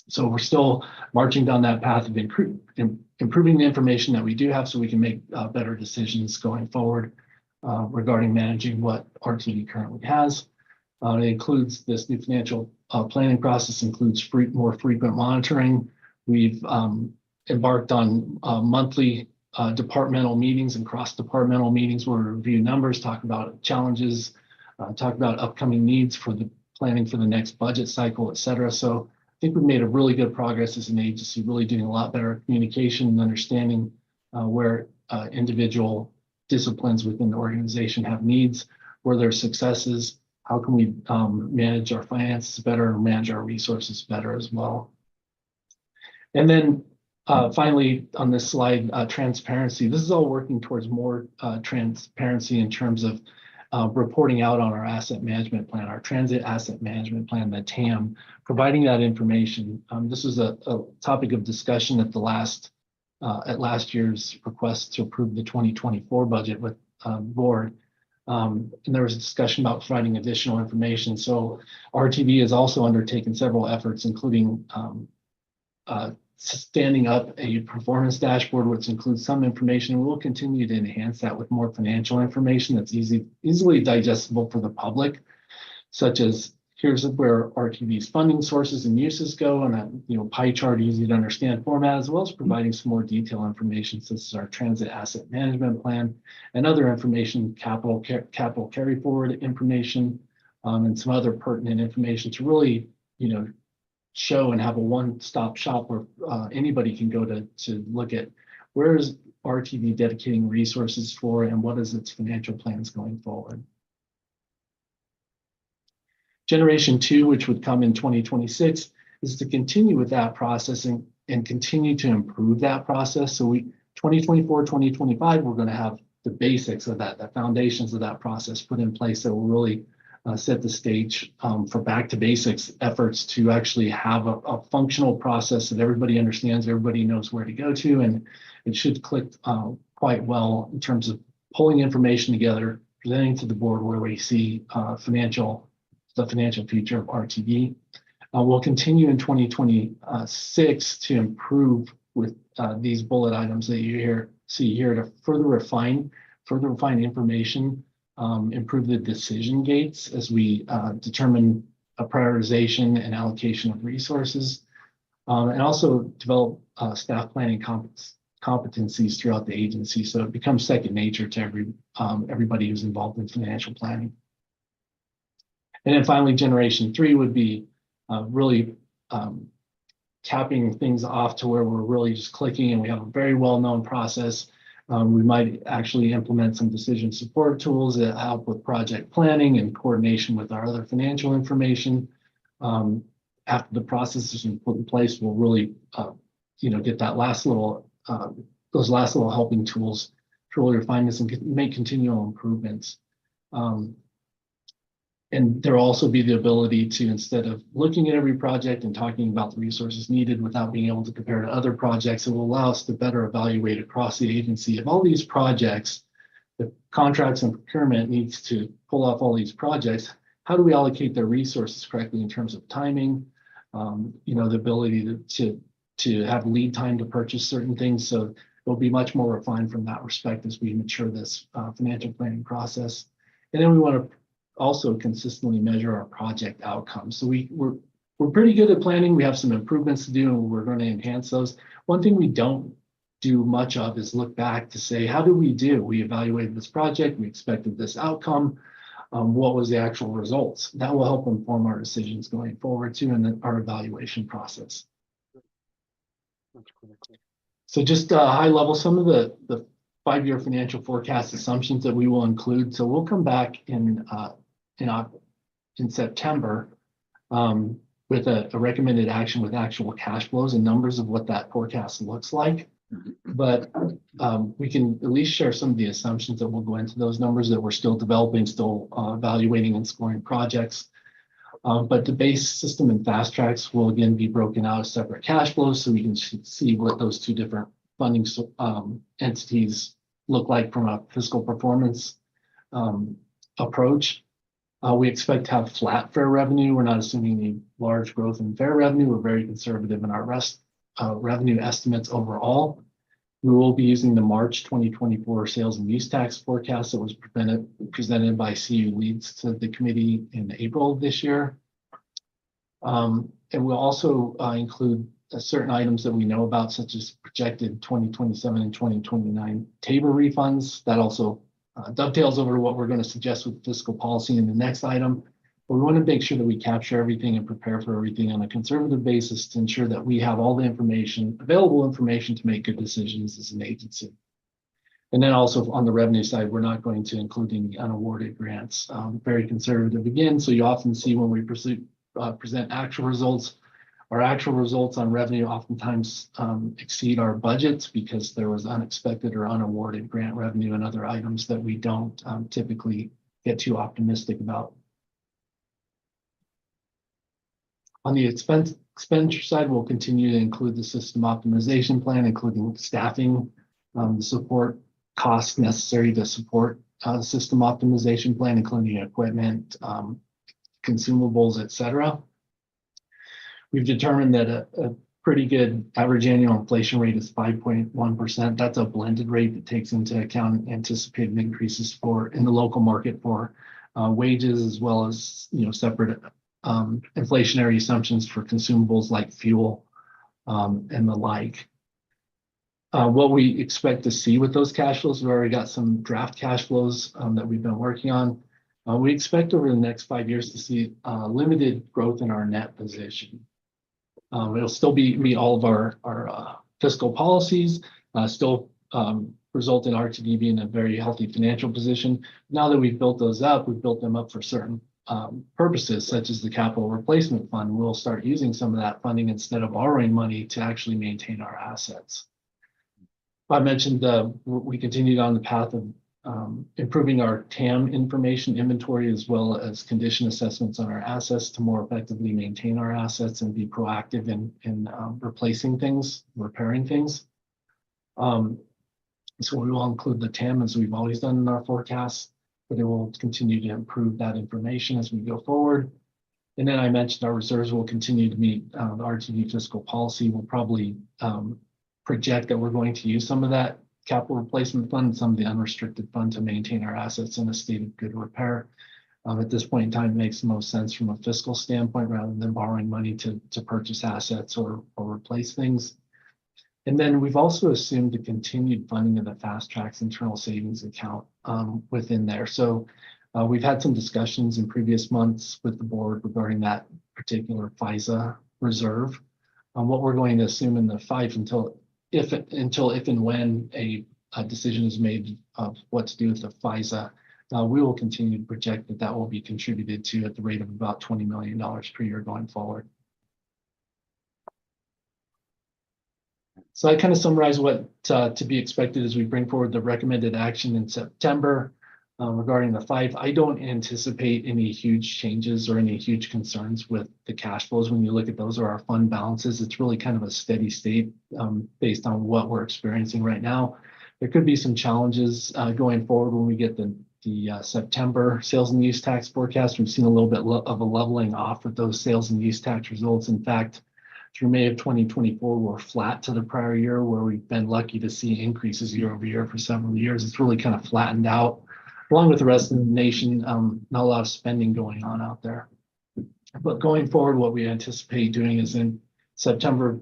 So we're still marching down that path of improving the information that we do have so we can make better decisions going forward regarding managing what RTD currently has. It includes this new financial planning process, includes more frequent monitoring. We've embarked on monthly departmental meetings and cross-departmental meetings where we review numbers, talk about challenges, talk about upcoming needs for the planning for the next budget cycle, et cetera. So I think we've made a really good progress as an agency, really doing a lot better communication and understanding where individual disciplines within the organization have needs, where their successes, how can we manage our finances better, manage our resources better as well. And then finally, on this slide, transparency. This is all working towards more transparency in terms of reporting out on our asset management plan, our transit asset management plan, the TAM, providing that information. This was a topic of discussion at last year's request to approve the 2024 budget with board. And there was a discussion about providing additional information. So RTD has also undertaken several efforts, including standing up a performance dashboard, which includes some information. We'll continue to enhance that with more financial information that's easily digestible for the public, such as here's where RTD's funding sources and uses go, and that pie chart, easy to understand format, as well as providing some more detailed information, such as our transit asset management plan and other information, capital carry forward information, and some other pertinent information to really, show and have a one-stop shop where anybody can go to look at where is RTD dedicating resources for and what is its financial plans going forward. Generation 2, which would come in 2026, is to continue with that processing and continue to improve that process. So 2024, 2025, we're going to have the basics of that, the foundations of that process put in place that will really set the stage for back to basics efforts to actually have a functional process that everybody understands, everybody knows where to go to, and it should click quite well in terms of pulling information together, presenting to the board where we see the financial future of RTD. We'll continue in 2026 to improve with these bullet items that you see here to further refine information, improve the decision gates as we determine a prioritization and allocation of resources, and also develop staff planning competencies throughout the agency, so it becomes second nature to everybody who's involved in financial planning. And then finally, Generation 3 would be really capping things off to where we're really just clicking and we have a very well-known process. We might actually implement some decision support tools that help with project planning and coordination with our other financial information. After the process is put in place, we'll really, get that those last little helping tools to really refine this and make continual improvements. And there'll also be the ability to, instead of looking at every project and talking about the resources needed without being able to compare to other projects, it will allow us to better evaluate across the agency of all these projects. The contracts and procurement needs to pull off all these projects. How do we allocate their resources correctly in terms of timing? The ability to have lead time to purchase certain things. So it'll be much more refined from that respect as we mature this financial planning process. And then we want to also consistently measure our project outcomes. So we're pretty good at planning. We have some improvements to do, and we're going to enhance those. One thing we don't do much of is look back to say, how did we do? We evaluated this project, we expected this outcome. What was the actual results? That will help inform our decisions going forward too, and then our evaluation process. That's critical. So just high level, some of the 5-year financial forecast assumptions that we will include. So we'll come back in September with a recommended action with actual cash flows and numbers of what that forecast looks like. But we can at least share some of the assumptions that will go into those numbers that we're still developing, still evaluating and scoring projects. But the base system and fast tracks will again be broken out as separate cash flows, so we can see what those two different funding entities look like from a fiscal performance approach. We expect to have flat fair revenue. We're not assuming any large growth in fair revenue. We're very conservative in our revenue estimates overall. We will be using the March 2024 sales and use tax forecast that was presented by CU Leads to the committee in April of this year. And we'll also include certain items that we know about, such as projected 2027 and 2029 TABOR refunds. That also dovetails over to what we're going to suggest with fiscal policy in the next item. But we want to make sure that we capture everything and prepare for everything on a conservative basis to ensure that we have all the available information to make good decisions as an agency. And then also on the revenue side, we're not going to include any unawarded grants. Very conservative again. So you often see when we present actual results, our actual results on revenue oftentimes exceed our budgets because there was unexpected or unawarded grant revenue and other items that we don't typically get too optimistic about. On the expenditure side, we'll continue to include the system optimization plan, including staffing, the support costs necessary to support the system optimization plan, including equipment, consumables, et cetera. We've determined that a pretty good average annual inflation rate is 5.1%. That's a blended rate that takes into account anticipated increases in the local market for wages, as well as separate inflationary assumptions for consumables like fuel and the like. What we expect to see with those cash flows, we've already got some draft cash flows that we've been working on. We expect over the next 5 years to see limited growth in our net position. It'll still meet all of our fiscal policies, still result in RTD being in a very healthy financial position. Now that we've built those up, we've built them up for certain purposes, such as the capital replacement fund. We'll start using some of that funding instead of borrowing money to actually maintain our assets. I mentioned we continued on the path of improving our TAM information inventory, as well as condition assessments on our assets to more effectively maintain our assets and be proactive in replacing things, repairing things. So we will include the TAM as we've always done in our forecasts, but it will continue to improve that information as we go forward. And then I mentioned our reserves will continue to meet the RTD fiscal policy. We'll probably project that we're going to use some of that capital replacement fund, some of the unrestricted fund to maintain our assets in a state of good repair. At this point in time, it makes the most sense from a fiscal standpoint rather than borrowing money to purchase assets or replace things. And then we've also assumed the continued funding of the Fast Tracks internal savings account within there. So we've had some discussions in previous months with the board regarding that particular FISA reserve. What we're going to assume in the until if and when a decision is made of what to do with the FISA, we will continue to project that will be contributed to at the rate of about $20 million per year going forward. So I kind of summarize what to be expected as we bring forward the recommended action in September. regarding the FIFE, I don't anticipate any huge changes or any huge concerns with the cash flows. When you look at those or our fund balances, it's really kind of a steady state based on what we're experiencing right now. There could be some challenges going forward when we get the September sales and use tax forecast. We've seen a little bit of a leveling off with those sales and use tax results. In fact, through May of 2024, we're flat to the prior year, where we've been lucky to see increases year over year for several years. It's really kind of flattened out, along with the rest of the nation. Not a lot of spending going on out there. But going forward, what we anticipate doing is in September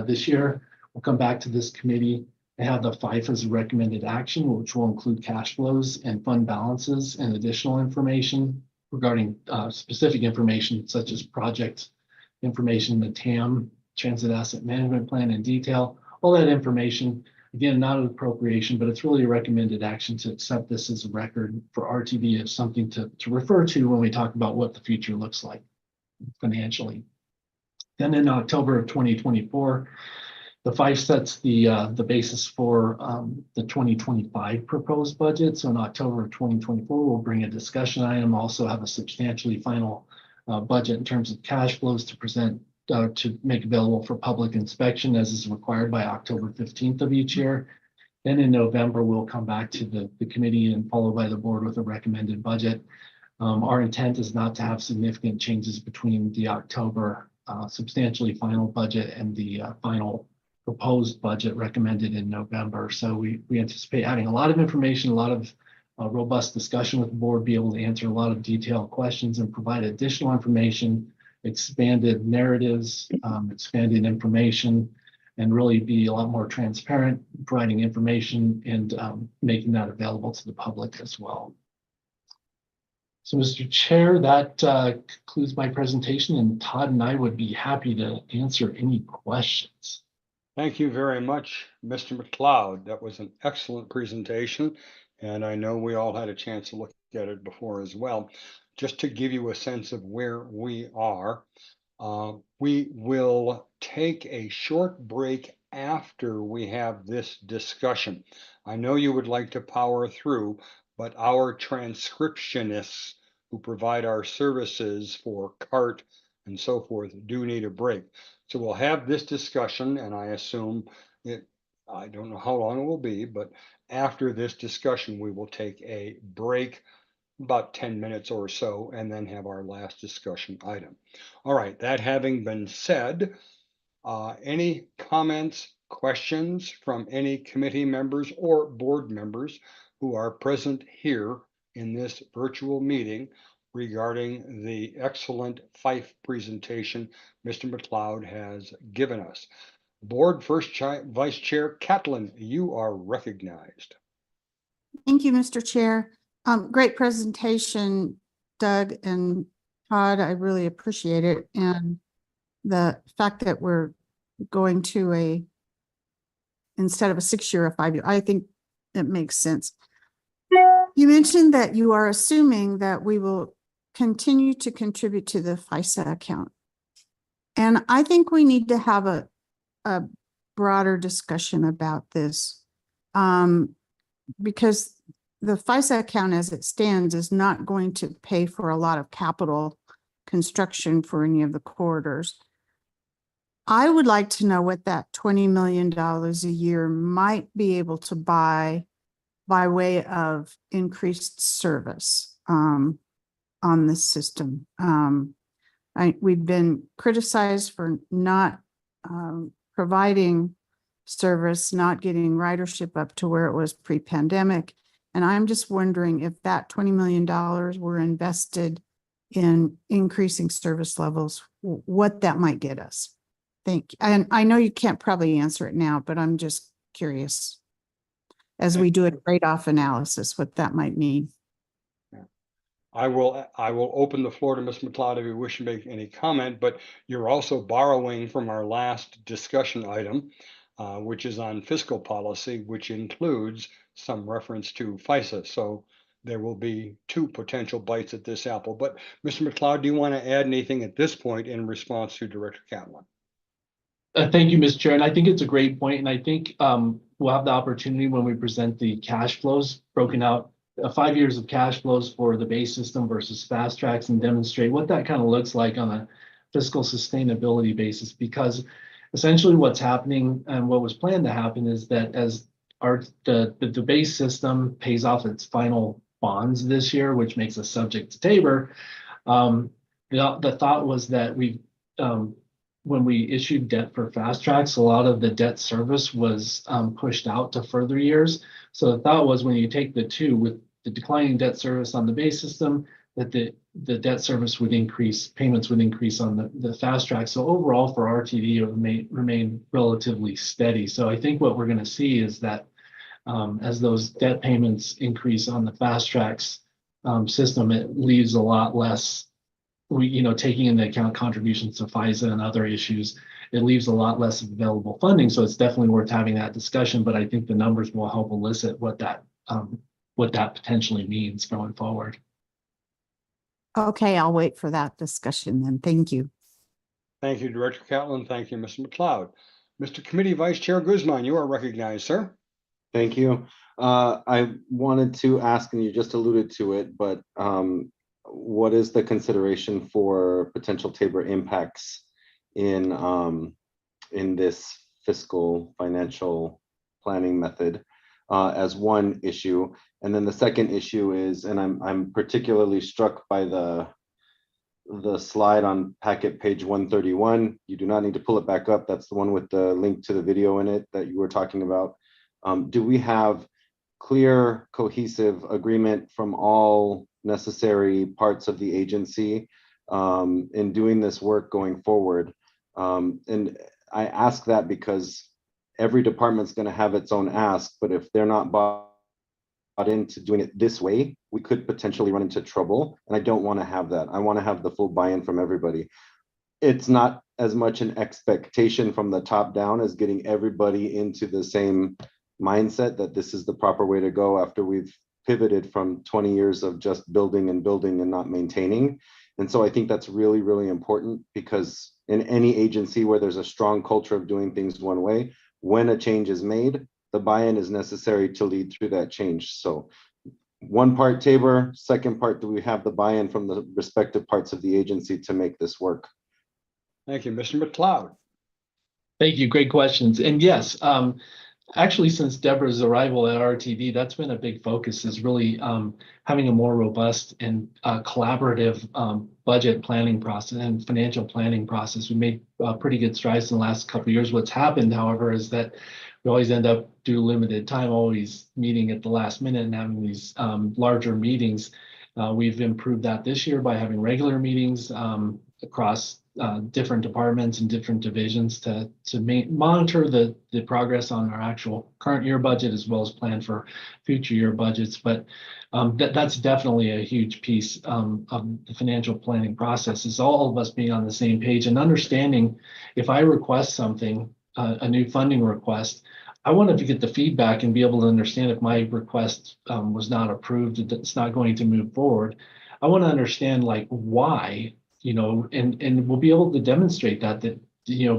this year, we'll come back to this committee and have the FIFE as a recommended action, which will include cash flows and fund balances and additional information regarding specific information such as project information, the TAM, Transit Asset Management Plan in detail, all that information. Again, not an appropriation, but it's really a recommended action to accept this as a record for RTD as something to refer to when we talk about what the future looks like financially. Then in October of 2024, the FIFE sets the basis for the 2025 proposed budget. So in October of 2024, we'll bring a discussion item, also have a substantially final budget in terms of cash flows to present to make available for public inspection, as is required by October 15th of each year. Then in November, we'll come back to the committee and followed by the board with a recommended budget. Our intent is not to have significant changes between the October substantially final budget and the final proposed budget recommended in November. So we anticipate having a lot of information, a lot of robust discussion with the board, be able to answer a lot of detailed questions and provide additional information, expanded narratives, expanded information, and really be a lot more transparent, providing information and making that available to the public as well. So, Mr. Chair, that concludes my presentation, and Todd and I would be happy to answer any questions. Thank you very much, Mr. McLeod. That was an excellent presentation, and I know we all had a chance to look at it before as well. Just to give you a sense of where we are, we will take a short break after we have this discussion. I know you would like to power through, but our transcriptionists who provide our services for CART and so forth do need a break. So we'll have this discussion, and I assume I don't know how long it will be, but after this discussion, we will take a break, about 10 minutes or so, and then have our last discussion item. All right, that having been said, any comments, questions from any committee members or board members who are present here in this virtual meeting regarding the excellent FIFE presentation Mr. McLeod has given us? Board Vice Chair Catlin, you are recognized. Thank you, Mr. Chair. Great presentation, Doug and Todd. I really appreciate it. And the fact that we're going to instead of a 6-year, a 5-year, I think it makes sense. You mentioned that you are assuming that we will continue to contribute to the FISA account. And I think we need to have a broader discussion about this, because the FISA account as it stands is not going to pay for a lot of capital construction for any of the corridors. I would like to know what that $20 million a year might be able to buy by way of increased service on this system. We've been criticized for not providing service, not getting ridership up to where it was pre-pandemic. And I'm just wondering if that $20 million were invested in increasing service levels, what that might get us. Thank you. And I know you can't probably answer it now, but I'm just curious as we do a trade-off analysis, what that might mean. I will open the floor to Ms. McLeod if you wish to make any comment, but you're also borrowing from our last discussion item, which is on fiscal policy, which includes some reference to FISA. So there will be 2 potential bites at this apple. But Mr. McLeod, do you want to add anything at this point in response to Director Catlin? Thank you, Mr. Chair. And I think it's a great point. And I think we'll have the opportunity when we present the cash flows broken out 5 years of cash flows for the base system versus fast tracks and demonstrate what that kind of looks like on a fiscal sustainability basis. Because essentially what's happening and what was planned to happen is that as the base system pays off its final bonds this year, which makes us subject to Tabor, the thought was that when we issued debt for fast tracks, a lot of the debt service was pushed out to further years. So the thought was when you take the two with the declining debt service on the base system, that the debt service would increase, payments would increase on the fast track. So overall for RTD, it would remain relatively steady. So I think what we're going to see is that as those debt payments increase on the fast tracks system, it leaves a lot less, taking into account contributions to FISA and other issues, it leaves a lot less available funding. So it's definitely worth having that discussion, but I think the numbers will help elicit what that potentially means going forward. Okay, I'll wait for that discussion then. Thank you. Thank you, Director Catlin. Thank you, Mr. McLeod. Mr. Committee Vice Chair Guzman, you are recognized, sir. Thank you. I wanted to ask, and you just alluded to it, but what is the consideration for potential Tabor impacts in this fiscal financial planning method as one issue? And then the second issue is, and I'm particularly struck by the slide on packet page 131. You do not need to pull it back up. That's the one with the link to the video in it that you were talking about. Do we have clear, cohesive agreement from all necessary parts of the agency in doing this work going forward? And I ask that because every department's going to have its own ask, but if they're not bought into doing it this way, we could potentially run into trouble. And I don't want to have that. I want to have the full buy-in from everybody. It's not as much an expectation from the top down as getting everybody into the same mindset that this is the proper way to go after we've pivoted from 20 years of just building and not maintaining. And so I think that's really, really important, because in any agency where there's a strong culture of doing things one way, when a change is made, the buy-in is necessary to lead through that change. So one part Tabor, second part, do we have the buy-in from the respective parts of the agency to make this work? Thank you, Mr. McLeod. Thank you, great questions. And yes, actually, since Deborah's arrival at RTD, that's been a big focus, is really having a more robust and collaborative budget planning process and financial planning process. We made pretty good strides in the last couple of years. What's happened, however, is that we always end up due to limited time, always meeting at the last minute and having these larger meetings. We've improved that this year by having regular meetings across different departments and different divisions to monitor the progress on our actual current year budget, as well as plan for future year budgets. But that's definitely a huge piece of the financial planning process, is all of us being on the same page and understanding if I request something, a new funding request, I wanted to get the feedback and be able to understand if my request was not approved, that it's not going to move forward. I want to understand why, and we'll be able to demonstrate that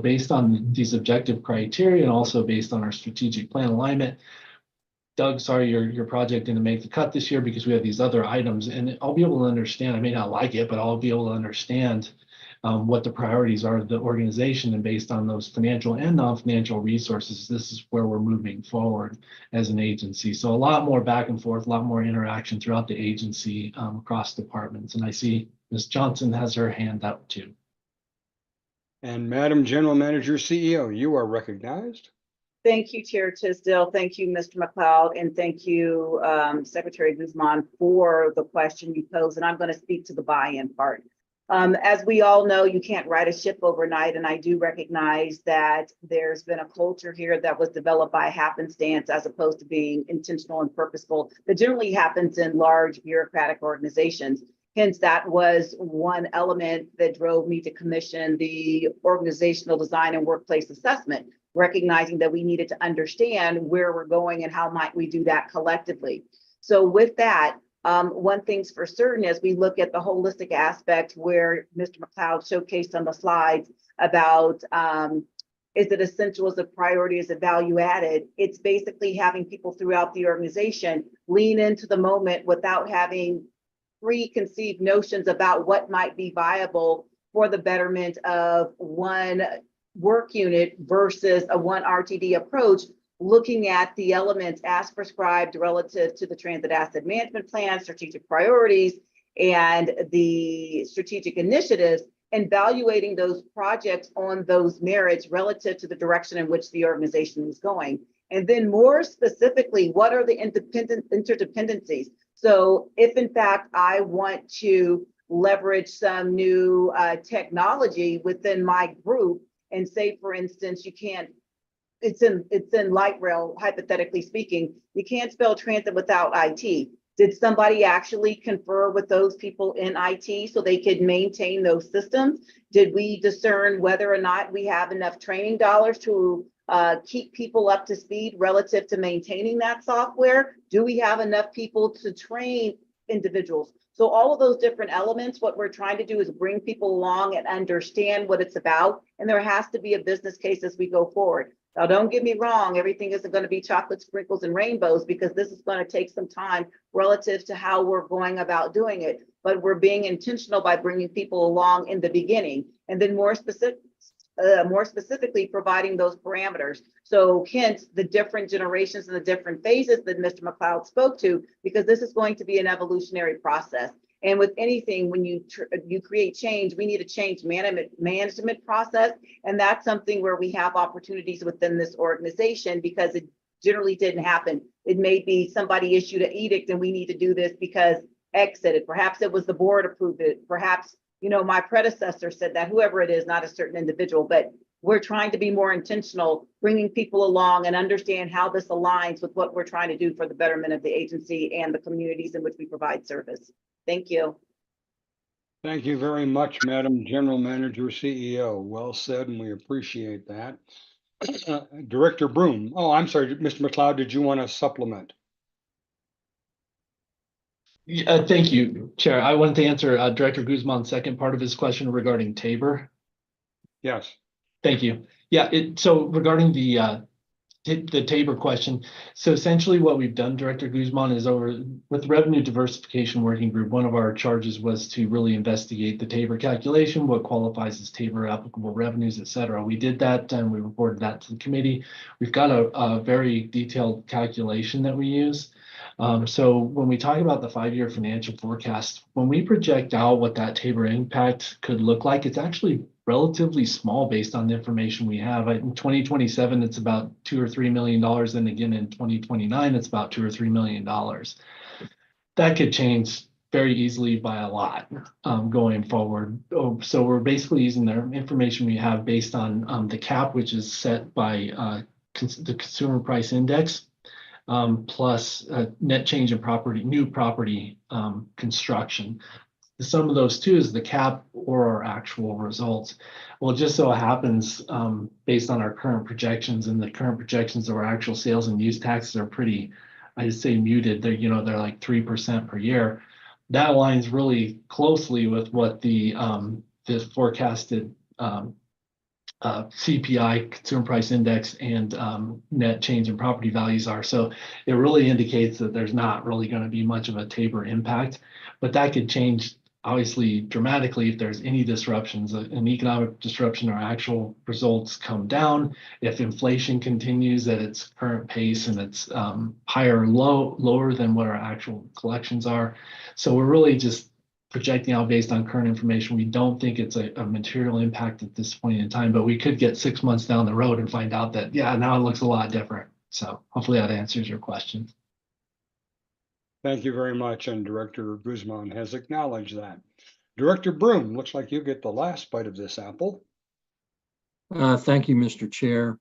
based on these objective criteria and also based on our strategic plan alignment. Doug, sorry, your project didn't make the cut this year because we have these other items, and I'll be able to understand. I may not like it, but I'll be able to understand what the priorities are of the organization, and based on those financial and non-financial resources, this is where we're moving forward as an agency. So a lot more back and forth, a lot more interaction throughout the agency across departments. And I see Ms. Johnson has her hand up too. And Madam General Manager, CEO, you are recognized. Thank you, Chair Tisdale. Thank you, Mr. McLeod, and thank you, Secretary Guzman, for the question you posed. And I'm going to speak to the buy-in part. As we all know, you can't ride a ship overnight, and I do recognize that there's been a culture here that was developed by happenstance as opposed to being intentional and purposeful. That generally happens in large bureaucratic organizations. Hence, that was one element that drove me to commission the organizational design and workplace assessment, recognizing that we needed to understand where we're going and how might we do that collectively. So with that, one thing's for certain, as we look at the holistic aspect where Mr. McLeod showcased on the slides about Is it essential? Is it priority? Is it value added? It's basically having people throughout the organization lean into the moment without having preconceived notions about what might be viable for the betterment of one work unit versus a one RTD approach, looking at the elements as prescribed relative to the transit asset management plan, strategic priorities, and the strategic initiatives, and evaluating those projects on those merits relative to the direction in which the organization is going. And then more specifically, what are the interdependencies? So if in fact I want to leverage some new technology within my group, and say, for instance, you can't, it's in light rail, hypothetically speaking, you can't spell transit without IT. Did somebody actually confer with those people in IT so they could maintain those systems? Did we discern whether or not we have enough training dollars to keep people up to speed relative to maintaining that software? Do we have enough people to train individuals? So all of those different elements, what we're trying to do is bring people along and understand what it's about. And there has to be a business case as we go forward. Now, don't get me wrong, everything isn't going to be chocolate sprinkles and rainbows, because this is going to take some time relative to how we're going about doing it. But we're being intentional by bringing people along in the beginning, and then more specifically providing those parameters. So hence the different generations and the different phases that Mr. McLeod spoke to, because this is going to be an evolutionary process. And with anything, when you create change, we need a change management process. And that's something where we have opportunities within this organization, because it generally didn't happen. It may be somebody issued an edict and we need to do this because X said it. Perhaps it was the board approved it. Perhaps, you know, my predecessor said that, whoever it is, not a certain individual, but we're trying to be more intentional, bringing people along and understand how this aligns with what we're trying to do for the betterment of the agency and the communities in which we provide service. Thank you. Thank you very much, Madam General Manager, CEO. Well said, and we appreciate that. Director Broom. Oh, I'm sorry, Mr. McLeod, did you want to supplement? Thank you, Chair. I wanted to answer Director Guzman's second part of his question regarding Tabor. Yes. Thank you. Yeah, so regarding the Tabor question, so essentially what we've done, Director Guzman, is with Revenue Diversification Working Group, one of our charges was to really investigate the Tabor calculation, what qualifies as Tabor applicable revenues, et cetera. We did that and we reported that to the committee. We've got a very detailed calculation that we use. So when we talk about the 5-year financial forecast, when we project out what that Tabor impact could look like, it's actually relatively small based on the information we have. In 2027, it's about $2 or $3 million. And again, in 2029, it's about $2 or $3 million. That could change very easily by a lot going forward. So we're basically using the information we have based on the cap, which is set by the Consumer Price Index, plus net change in new property construction. The sum of those two is the cap or our actual results. Well, it just so happens, based on our current projections, and the current projections of our actual sales and use taxes are pretty, I'd say, muted. They're like 3% per year. That aligns really closely with what the forecasted CPI, Consumer Price Index, and net change in property values are. So it really indicates that there's not really going to be much of a Tabor impact, but that could change obviously dramatically if there's any disruptions, an economic disruption, or actual results come down. If inflation continues at its current pace and it's lower than what our actual collections are. So we're really just projecting out based on current information. We don't think it's a material impact at this point in time, but we could get 6 months down the road and find out that, yeah, now it looks a lot different. So hopefully that answers your question. Thank you very much, and Director Guzman has acknowledged that. Director Broom, looks like you get the last bite of this apple. Thank you, Mr. Chair.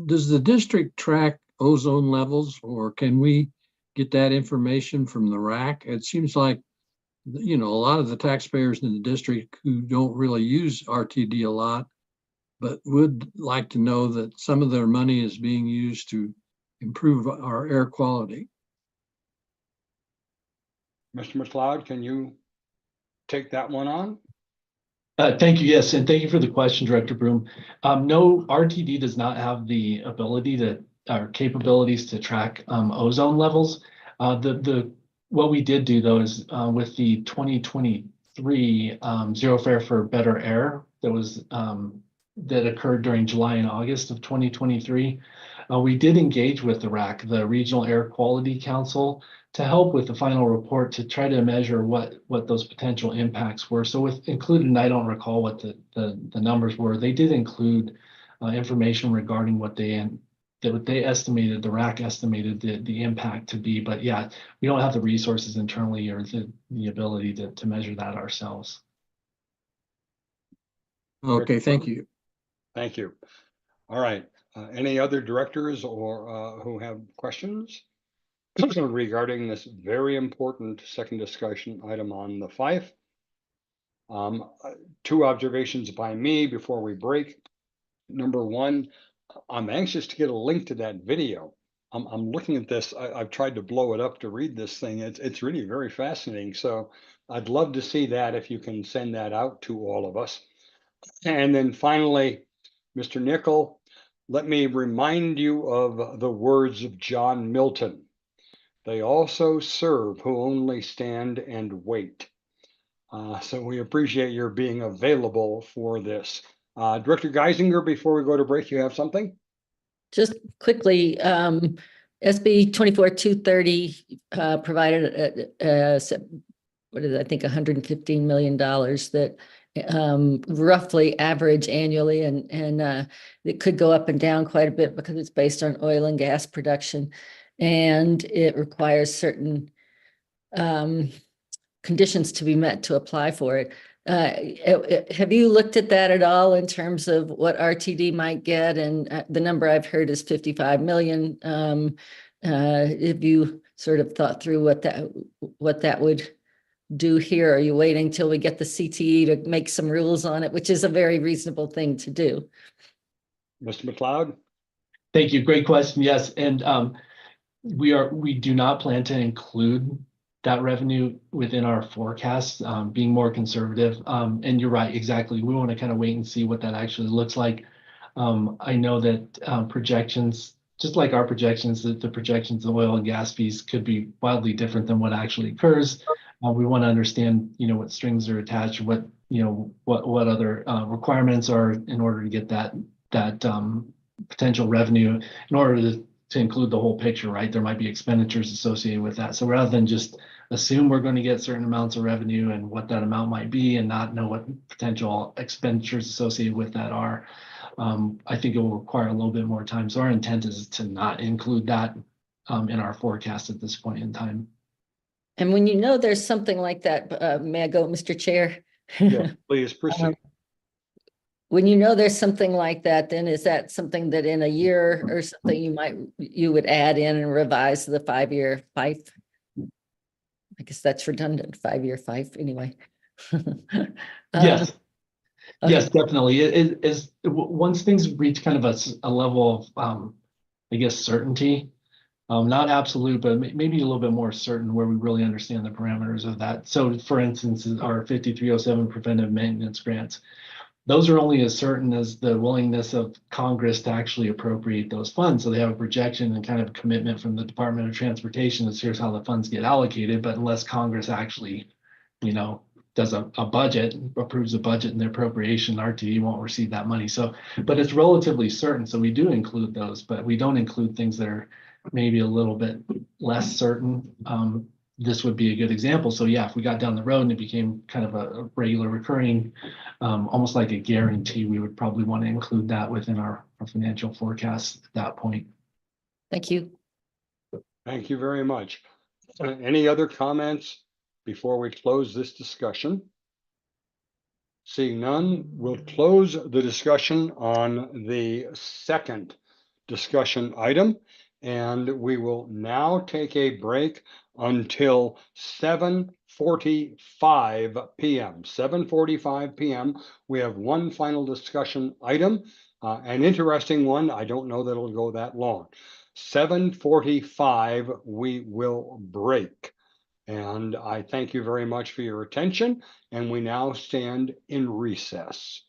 Does the district track ozone levels, or can we get that information from the RAC? It seems like, you know, a lot of the taxpayers in the district who don't really use RTD a lot, but would like to know that some of their money is being used to improve our air quality. Mr. McLeod, can you take that one on? Thank you. Yes, and thank you for the question, Director Broom. No, RTD does not have the ability to or capabilities to track ozone levels. What we did do though is with the 2023 Zero Fare for Better Air that was that occurred during July and August of 2023. We did engage with the RAC, the Regional Air Quality Council, to help with the final report to try to measure what those potential impacts were. So with included, and I don't recall what the numbers were, they did include information regarding what they estimated, the RAC estimated the impact to be. But yeah, we don't have the resources internally or the ability to measure that ourselves. Okay, thank you. Thank you. All right. Any other directors or who have questions regarding this very important second discussion item on the Fife? Two observations by me before we break. Number one, I'm anxious to get a link to that video. I'm looking at this. I've tried to blow it up to read this thing. It's really very fascinating. So I'd love to see that if you can send that out to all of us. And then finally, Mr. Nickel, let me remind you of the words of John Milton. They also serve who only stand and wait. So we appreciate your being available for this. Director Geisinger, before we go to break, you have something? Just quickly, SB 24230 provided what is it, I think $115 million that roughly average annually, and it could go up and down quite a bit because it's based on oil and gas production, and it requires certain conditions to be met to apply for it. Have you looked at that at all in terms of what RTD might get? And the number I've heard is 55 million. Have you sort of thought through what that would do here? Are you waiting till we get the CTE to make some rules on it, which is a very reasonable thing to do? Mr. McLeod? Thank you. Great question. Yes. And we do not plan to include that revenue within our forecast, being more conservative. And you're right, exactly. We want to kind of wait and see what that actually looks like. I know that projections, just like our projections, that the projections of oil and gas fees could be wildly different than what actually occurs. We want to understand, what strings are attached, what other requirements are in order to get that potential revenue, in order to include the whole picture, right? There might be expenditures associated with that. So rather than just assume we're going to get certain amounts of revenue and what that amount might be and not know what potential expenditures associated with that are, I think it will require a little bit more time. So our intent is to not include that in our forecast at this point in time. And when there's something like that, may I go, Mr. Chair? Yeah, please proceed. When there's something like that, then is that something that in a year or something you would add in and revise the 5-year Fife? I guess that's redundant, 5-year Fife anyway. Yes. Okay. Yes, definitely. It is once things reach kind of a level of, I guess, certainty, not absolute, but maybe a little bit more certain, where we really understand the parameters of that. So for instance, our 5307 preventive maintenance grants, those are only as certain as the willingness of Congress to actually appropriate those funds. So they have a projection and kind of commitment from the Department of Transportation as here's how the funds get allocated. But unless Congress actually, does a budget, approves a budget and the appropriation, RTD won't receive that money. So, but it's relatively certain. So we do include those, but we don't include things that are maybe a little bit less certain. This would be a good example. So yeah, if we got down the road and it became kind of a regular recurring, almost like a guarantee, we would probably want to include that within our financial forecast at that point. Thank you. Thank you very much. Any other comments before we close this discussion? Seeing none, we'll close the discussion on the second discussion item, and we will now take a break until 7:45 p.m. 7:45 p.m. We have one final discussion item, an interesting one. I don't know that it'll go that long. 7:45, we will break. And I thank you very much for your attention, and we now stand in recess.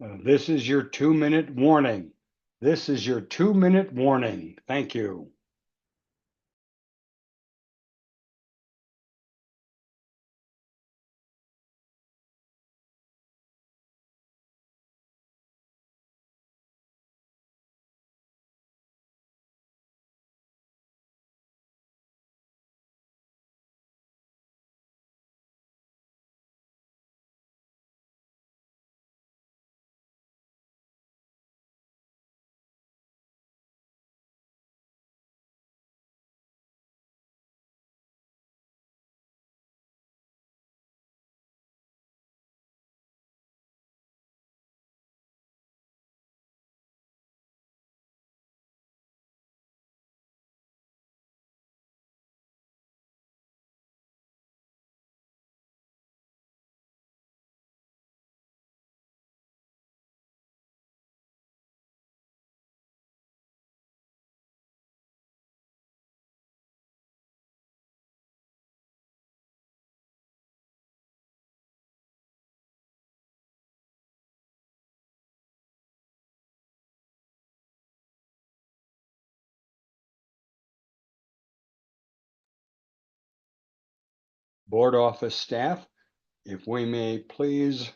This is your 2-minute warning. This is your 2-minute warning. Thank you. Board office staff, if we may please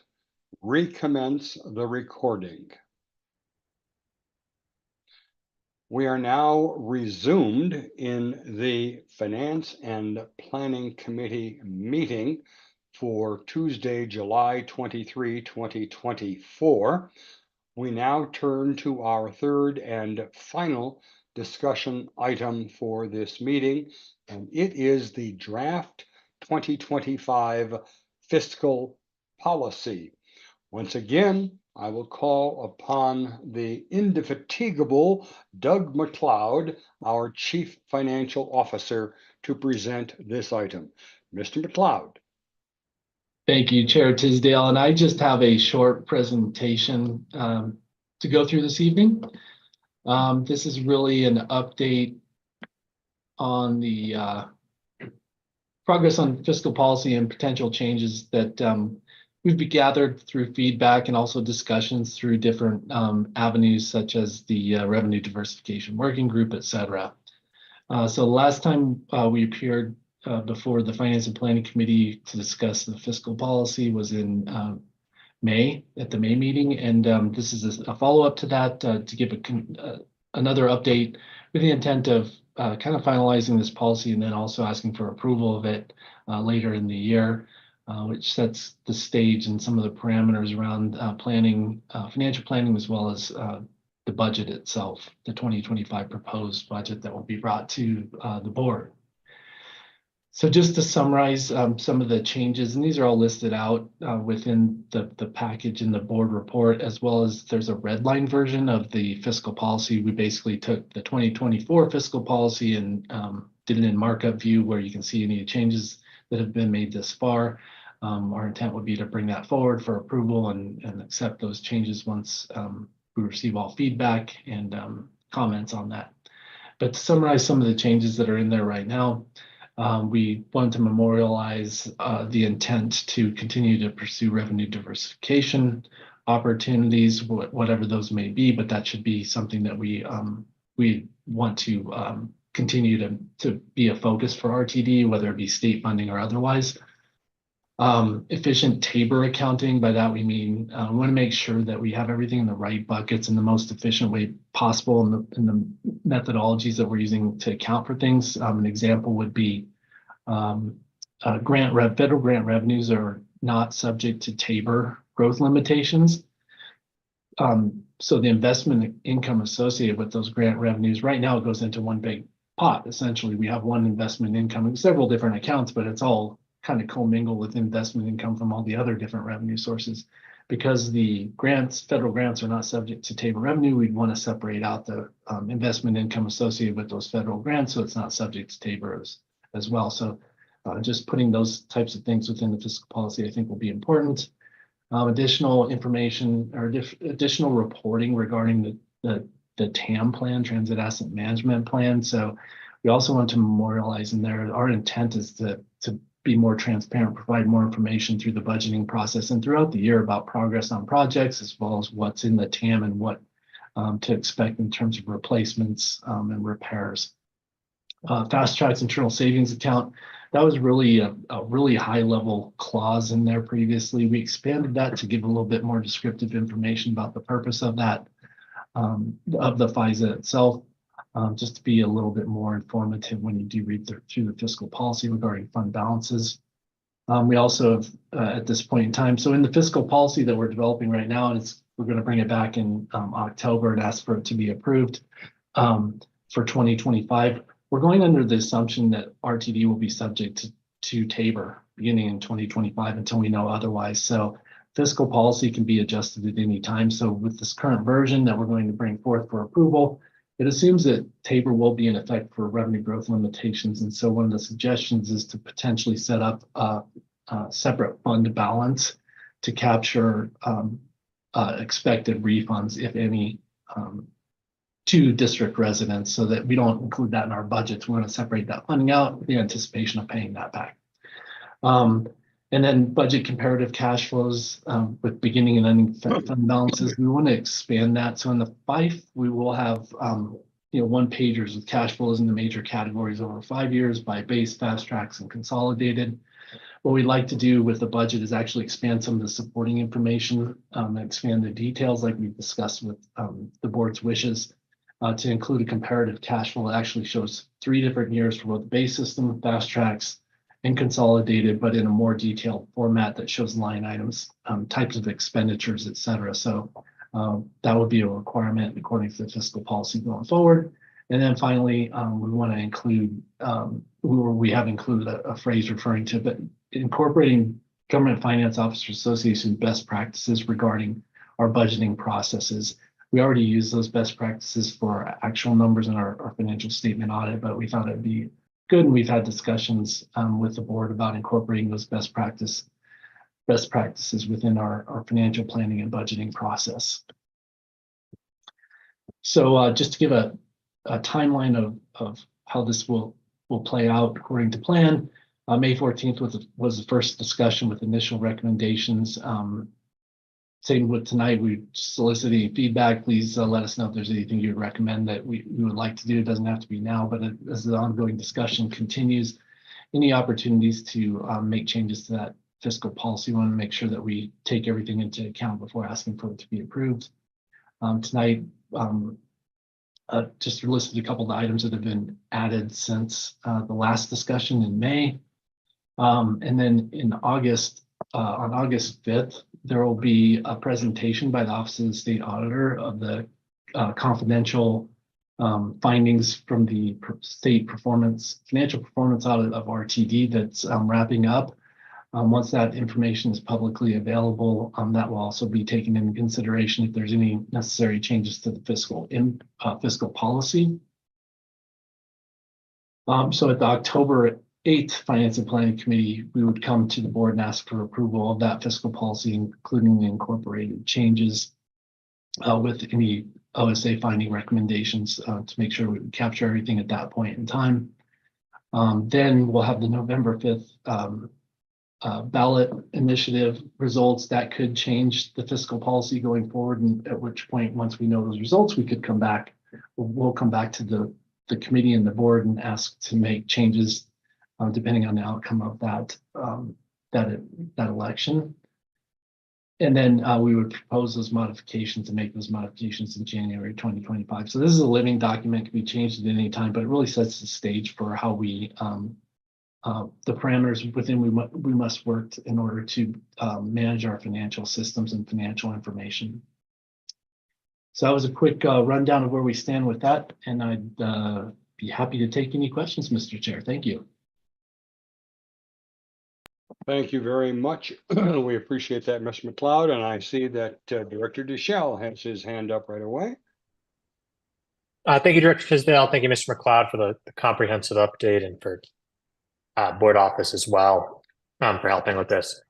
recommence the recording. We are now resumed in the Finance and Planning Committee meeting for Tuesday, July 23, 2024. We now turn to our third and final discussion item for this meeting, and it is the draft 2025 fiscal policy. Once again, I will call upon the indefatigable Doug McLeod, our Chief Financial Officer, to present this item. Mr. McLeod. Thank you, Chair Tisdale. And I just have a short presentation to go through this evening. This is really an update on the progress on fiscal policy and potential changes that we've gathered through feedback and also discussions through different avenues such as the Revenue Diversification Working Group, et cetera. So last time we appeared before the Finance and Planning Committee to discuss the fiscal policy was in May, at the May meeting. And this is a follow-up to that to give another update with the intent of kind of finalizing this policy and then also asking for approval of it later in the year, which sets the stage and some of the parameters around planning, financial planning, as well as the budget itself, the 2025 proposed budget that will be brought to the board. So just to summarize some of the changes, and these are all listed out within the package in the board report, as well as there's a red line version of the fiscal policy. We basically took the 2024 fiscal policy and did it in markup view where you can see any changes that have been made this far. Our intent would be to bring that forward for approval and accept those changes once we receive all feedback and comments on that. But to summarize some of the changes that are in there right now, we want to memorialize the intent to continue to pursue revenue diversification opportunities, whatever those may be, but that should be something that we want to continue to be a focus for RTD, whether it be state funding or otherwise. Efficient TABOR accounting, by that we mean we want to make sure that we have everything in the right buckets in the most efficient way possible in the methodologies that we're using to account for things. An example would be federal grant revenues are not subject to TABOR growth limitations. So the investment income associated with those grant revenues right now goes into one big pot. Essentially, we have one investment income in several different accounts, but it's all kind of commingle with investment income from all the other different revenue sources. Because the federal grants are not subject to TABOR revenue, we'd want to separate out the investment income associated with those federal grants so it's not subject to TABOR as well. So just putting those types of things within the fiscal policy, I think, will be important. Additional information or additional reporting regarding the TAM plan, Transit Asset Management Plan. So we also want to memorialize in there, our intent is to be more transparent, provide more information through the budgeting process and throughout the year about progress on projects, as well as what's in the TAM and what to expect in terms of replacements and repairs. Fast Track's internal savings account, that was really a really high level clause in there previously. We expanded that to give a little bit more descriptive information about the purpose of that, of the FISA itself, just to be a little bit more informative when you do read through the fiscal policy regarding fund balances. We also have, at this point in time, so in the fiscal policy that we're developing right now, and we're going to bring it back in October and ask for it to be approved for 2025. We're going under the assumption that RTD will be subject to TABOR beginning in 2025 until we know otherwise. So fiscal policy can be adjusted at any time. So with this current version that we're going to bring forth for approval, it assumes that TABOR will be in effect for revenue growth limitations. And so one of the suggestions is to potentially set up a separate fund balance to capture expected refunds, if any, to district residents, so that we don't include that in our budgets. We want to separate that funding out with the anticipation of paying that back. And then budget comparative cash flows with beginning and ending fund balances. We want to expand that. So in the FIFE, we will have one pagers with cash flows in the major categories over 5 years by base, fast tracks, and consolidated. What we'd like to do with the budget is actually expand some of the supporting information and expand the details like we've discussed with the board's wishes to include a comparative cash flow that actually shows 3 different years for both the base system, fast tracks, and consolidated, but in a more detailed format that shows line items, types of expenditures, et cetera. So that would be a requirement according to the fiscal policy going forward. And then finally, we want to include, we have included a phrase referring to, but incorporating Government Finance Officers Association best practices regarding our budgeting processes. We already use those best practices for our actual numbers in our financial statement audit, but we thought it'd be good, and we've had discussions with the board about incorporating those best practices within our financial planning and budgeting process. So just to give a timeline of how this will play out according to plan, May 14th was the first discussion with initial recommendations. Same with tonight, we soliciting feedback. Please let us know if there's anything you'd recommend that we would like to do. It doesn't have to be now, but as the ongoing discussion continues, any opportunities to make changes to that fiscal policy, we want to make sure that we take everything into account before asking for it to be approved. Tonight, just listed a couple of items that have been added since the last discussion in May. And then in August, on August 5th, there will be a presentation by the Office of the State Auditor of the confidential findings from the state financial performance audit of RTD that's wrapping up. Once that information is publicly available, that will also be taken into consideration if there's any necessary changes to the fiscal policy. So at the October 8th Finance and Planning Committee, we would come to the board and ask for approval of that fiscal policy, including the incorporated changes with any OSA finding recommendations to make sure we capture everything at that point in time. Then we'll have the November 5th ballot initiative results that could change the fiscal policy going forward, and at which point, once we know those results, we could come back. We'll come back to the committee and the board and ask to make changes depending on the outcome of that election. And then we would propose those modifications and make those modifications in January 2025. So this is a living document, can be changed at any time, but it really sets the stage for how we the parameters within we must work in order to manage our financial systems and financial information. So that was a quick rundown of where we stand with that, and I'd be happy to take any questions, Mr. Chair. Thank you. Thank you very much. We appreciate that, Mr. McLeod, and I see that Director Deschel has his hand up right away. Thank you, Director Tisdale. Thank you, Mr. McLeod, for the comprehensive update, and for board office as well for helping with this.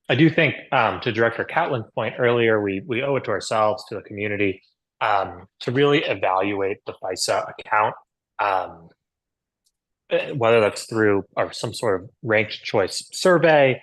I do think, to Director Catlin's point earlier, we owe it to ourselves, to the community, to really evaluate the FISA account whether that's through or some sort of ranked choice survey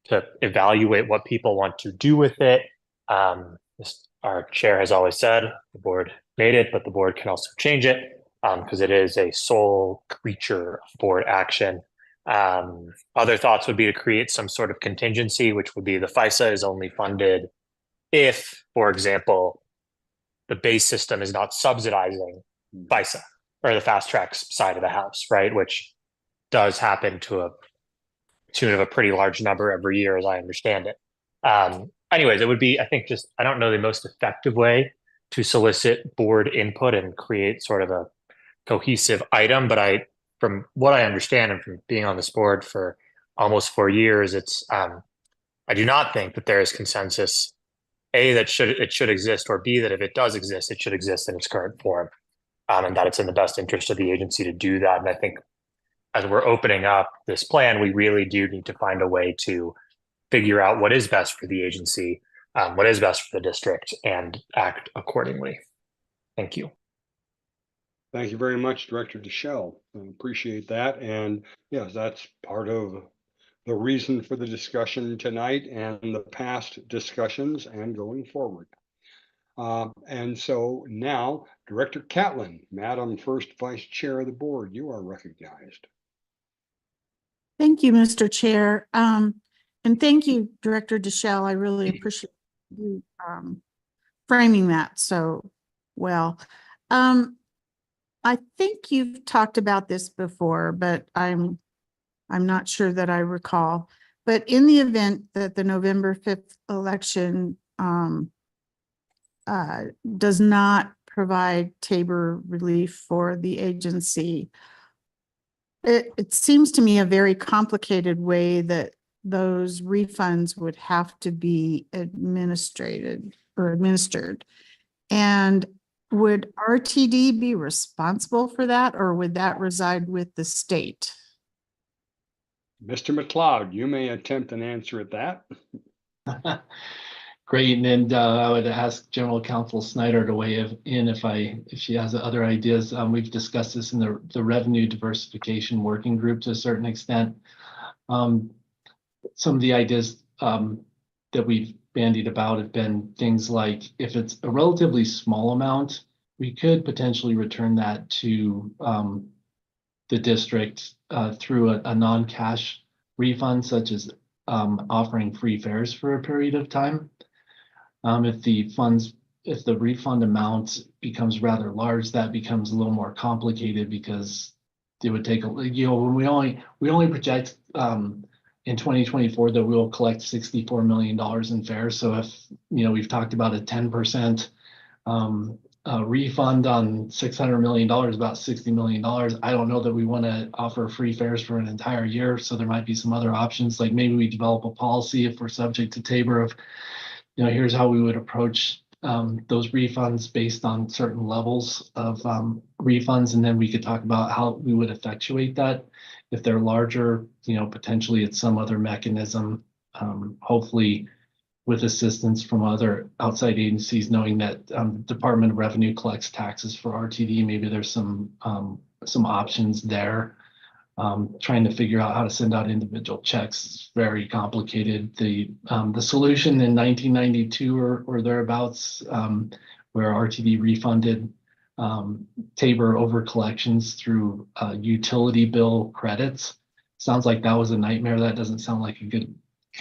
to evaluate what people want to do with it. Our chair has always said the board made it, but the board can also change it because it is a sole creature of board action. Other thoughts would be to create some sort of contingency, which would be the FISA is only funded if, for example, the base system is not subsidizing FISA or the fast track side of the house, right? Which does happen to a tune of a pretty large number every year, as I understand it. Anyways, it would be, I think, just, I don't know the most effective way to solicit board input and create sort of a cohesive item, but from what I understand and from being on this board for almost 4 years, it's, I do not think that there is consensus, A, that it should exist, or B, that if it does exist, it should exist in its current form, and that it's in the best interest of the agency to do that. And I think as we're opening up this plan, we really do need to find a way to figure out what is best for the agency, what is best for the district, and act accordingly. Thank you. Thank you very much, Director Deschel. I appreciate that. And yes, that's part of the reason for the discussion tonight and the past discussions and going forward. And so now, Director Catlin, Madam First Vice Chair of the Board, you are recognized. Thank you, Mr. Chair. And thank you, Director Deschel. I really appreciate you framing that so well. I think you've talked about this before, but I'm not sure that I recall. But in the event that the November 5th election does not provide Tabor relief for the agency, it seems to me a very complicated way that those refunds would have to be administered. And would RTD be responsible for that, or would that reside with the state? Mr. McLeod, you may attempt an answer at that. Great, and I would ask General Counsel Snyder to weigh in if she has other ideas. We've discussed this in the revenue diversification working group to a certain extent. Some of the ideas that we've bandied about have been things like, if it's a relatively small amount, we could potentially return that to the district through a non-cash refund, such as offering free fares for a period of time. If the refund amount becomes rather large, that becomes a little more complicated because it would take when we only project in 2024 that we will collect $64 million in fares. So if we've talked about a 10% refund on $600 million, about $60 million. I don't know that we want to offer free fares for an entire year. So there might be some other options, like maybe we develop a policy if we're subject to Tabor of, here's how we would approach those refunds based on certain levels of refunds. And then we could talk about how we would effectuate that. If they're larger, potentially it's some other mechanism, hopefully with assistance from other outside agencies, knowing that Department of Revenue collects taxes for RTD. Maybe there's some options there. Trying to figure out how to send out individual checks is very complicated. The solution in 1992 or thereabouts, where RTD refunded Tabor over collections through utility bill credits, sounds like that was a nightmare. That doesn't sound like a good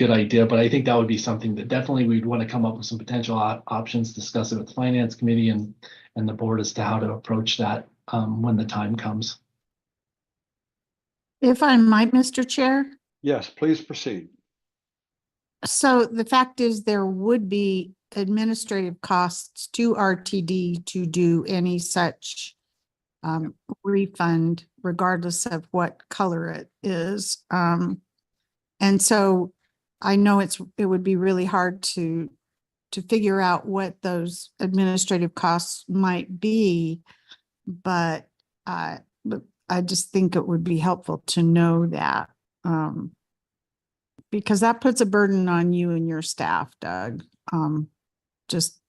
idea, but I think that would be something that definitely we'd want to come up with some potential options, discuss it with the Finance Committee and the board as to how to approach that when the time comes. If I might, Mr. Chair. Yes, please proceed. So the fact is there would be administrative costs to RTD to do any such refund, regardless of what color it is. And so I know it would be really hard to figure out what those administrative costs might be, but I just think it would be helpful to know that, because that puts a burden on you and your staff, Doug. Just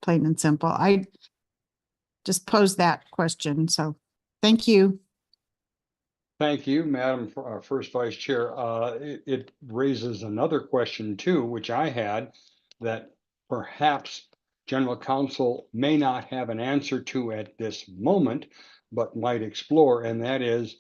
plain and simple. I just posed that question. So thank you. Thank you, Madam First Vice Chair. It raises another question too, which I had, that perhaps General Counsel may not have an answer to at this moment, but might explore, and that is,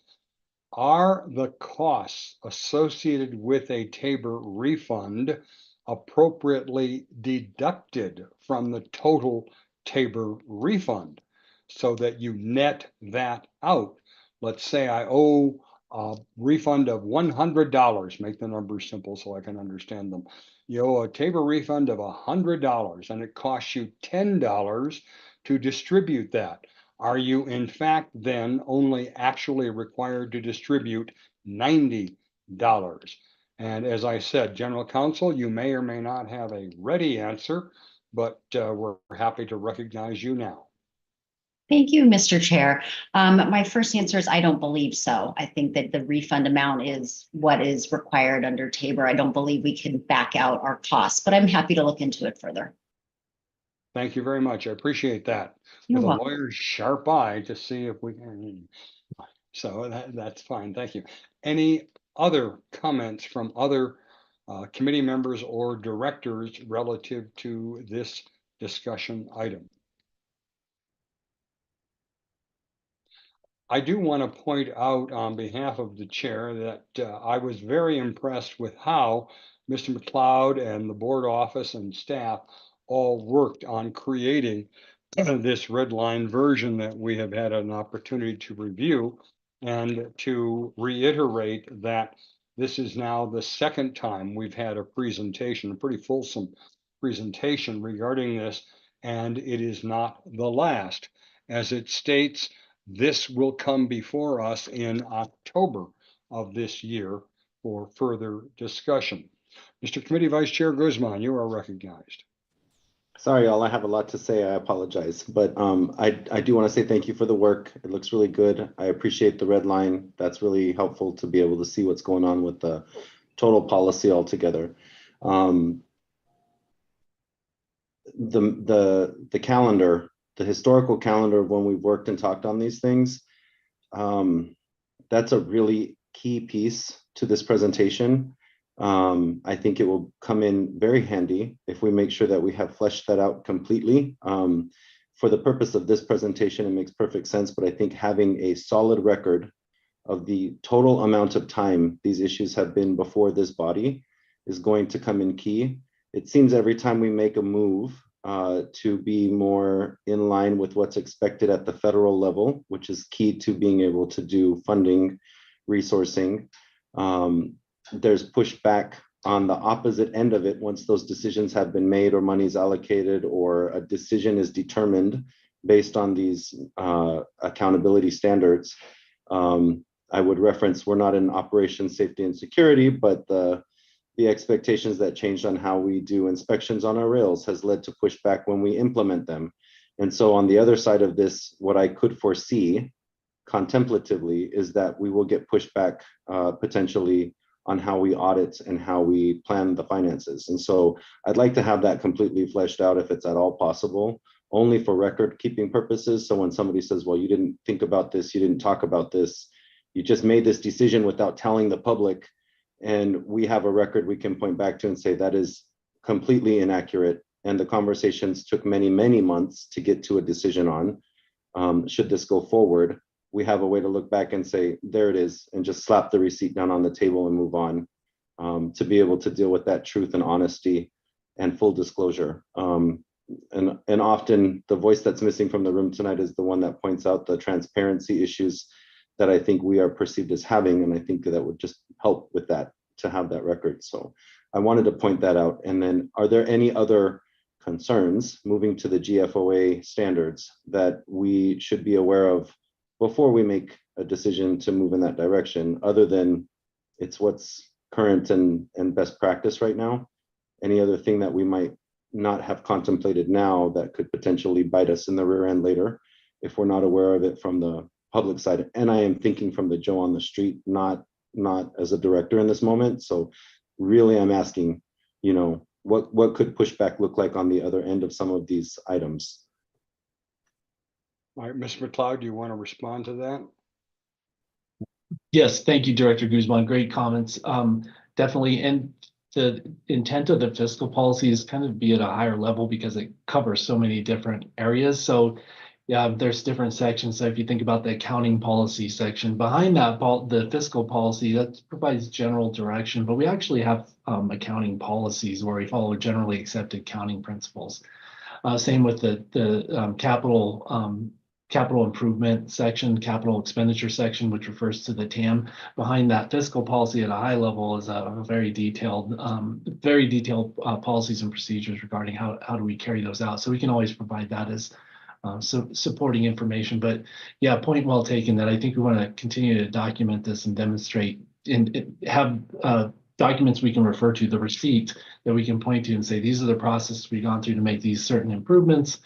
are the costs associated with a Tabor refund appropriately deducted from the total Tabor refund so that you net that out? Let's say I owe a refund of $100, make the numbers simple so I can understand them. You owe a Tabor refund of $100 and it costs you $10 to distribute that. Are you in fact then only actually required to distribute $90? And as I said, General Counsel, you may or may not have a ready answer, but we're happy to recognize you now. Thank you, Mr. Chair. My first answer is I don't believe so. I think that the refund amount is what is required under Tabor. I don't believe we can back out our costs, but I'm happy to look into it further. Thank you very much. I appreciate that. You're With a welcome. lawyer's sharp eye to see if we can. So that's fine. Thank you. Any other comments from other committee members or directors relative to this discussion item? I do want to point out on behalf of the chair that I was very impressed with how Mr. McLeod and the board office and staff all worked on creating this red line version that we have had an opportunity to review, and to reiterate that this is now the second time we've had a presentation, a pretty fulsome presentation regarding this, and it is not the last. As it states, this will come before us in October of this year for further discussion. Mr. Committee Vice Chair Guzman, you are recognized. Sorry, y'all, I have a lot to say. I apologize. But I do want to say thank you for the work. It looks really good. I appreciate the red line. That's really helpful to be able to see what's going on with the total policy altogether. The calendar, the historical calendar of when we've worked and talked on these things, that's a really key piece to this presentation. I think it will come in very handy if we make sure that we have fleshed that out completely. For the purpose of this presentation, it makes perfect sense, but I think having a solid record of the total amount of time these issues have been before this body is going to come in key. It seems every time we make a move to be more in line with what's expected at the federal level, which is key to being able to do funding, resourcing, there's pushback on the opposite end of it once those decisions have been made or money's allocated or a decision is determined based on these accountability standards. I would reference, we're not in operations, safety, and security, but the expectations that changed on how we do inspections on our rails has led to pushback when we implement them. And so on the other side of this, what I could foresee contemplatively is that we will get pushback potentially on how we audit and how we plan the finances. And so I'd like to have that completely fleshed out if it's at all possible, only for record keeping purposes. So when somebody says, well, you didn't think about this, you didn't talk about this, you just made this decision without telling the public, and we have a record we can point back to and say that is completely inaccurate. And the conversations took many, many months to get to a decision on, should this go forward, we have a way to look back and say, there it is, and just slap the receipt down on the table and move on, to be able to deal with that truth and honesty and full disclosure. And often the voice that's missing from the room tonight is the one that points out the transparency issues that I think we are perceived as having. And I think that would just help with that, to have that record. So I wanted to point that out. And then, are there any other concerns moving to the GFOA standards that we should be aware of before we make a decision to move in that direction, other than it's what's current and best practice right now? Any other thing that we might not have contemplated now that could potentially bite us in the rear end later if we're not aware of it from the public side? And I am thinking from the Joe on the street, not as a director in this moment. So really I'm asking, you know, what could pushback look like on the other end of some of these items? All right, Ms. McLeod, do you want to respond to that? Yes, thank you, Director Guzman. Great comments. Definitely. And the intent of the fiscal policy is kind of be at a higher level because it covers so many different areas. So yeah, there's different sections. So if you think about the accounting policy section, behind that, the fiscal policy, that provides general direction, but we actually have accounting policies where we follow generally accepted accounting principles. Same with the capital improvement section, capital expenditure section, which refers to the TAM. Behind that fiscal policy at a high level is a very detailed policies and procedures regarding how do we carry those out. So we can always provide that as supporting information. But yeah, point well taken that I think we want to continue to document this and demonstrate and have documents we can refer to, the receipt that we can point to and say, these are the processes we've gone through to make these certain improvements.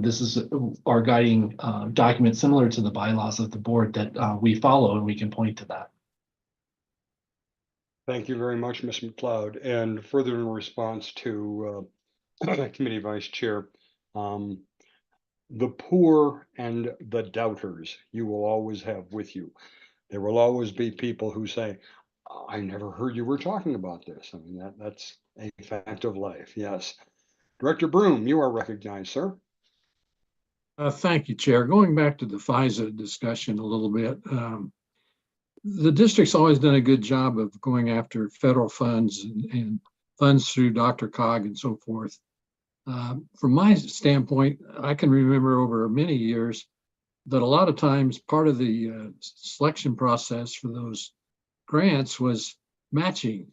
This is our guiding document similar to the bylaws of the board that we follow, and we can point to that. Thank you very much, Ms. McLeod. And further in response to Committee Vice Chair, the poor and the doubters you will always have with you. There will always be people who say, I never heard you were talking about this. I mean, that's a fact of life. Yes. Director Broom, you are recognized, sir. Thank you, Chair. Going back to the FISA discussion a little bit, the district's always done a good job of going after federal funds and funds through DRCOG and so forth. From my standpoint, I can remember over many years that a lot of times part of the selection process for those grants was matching.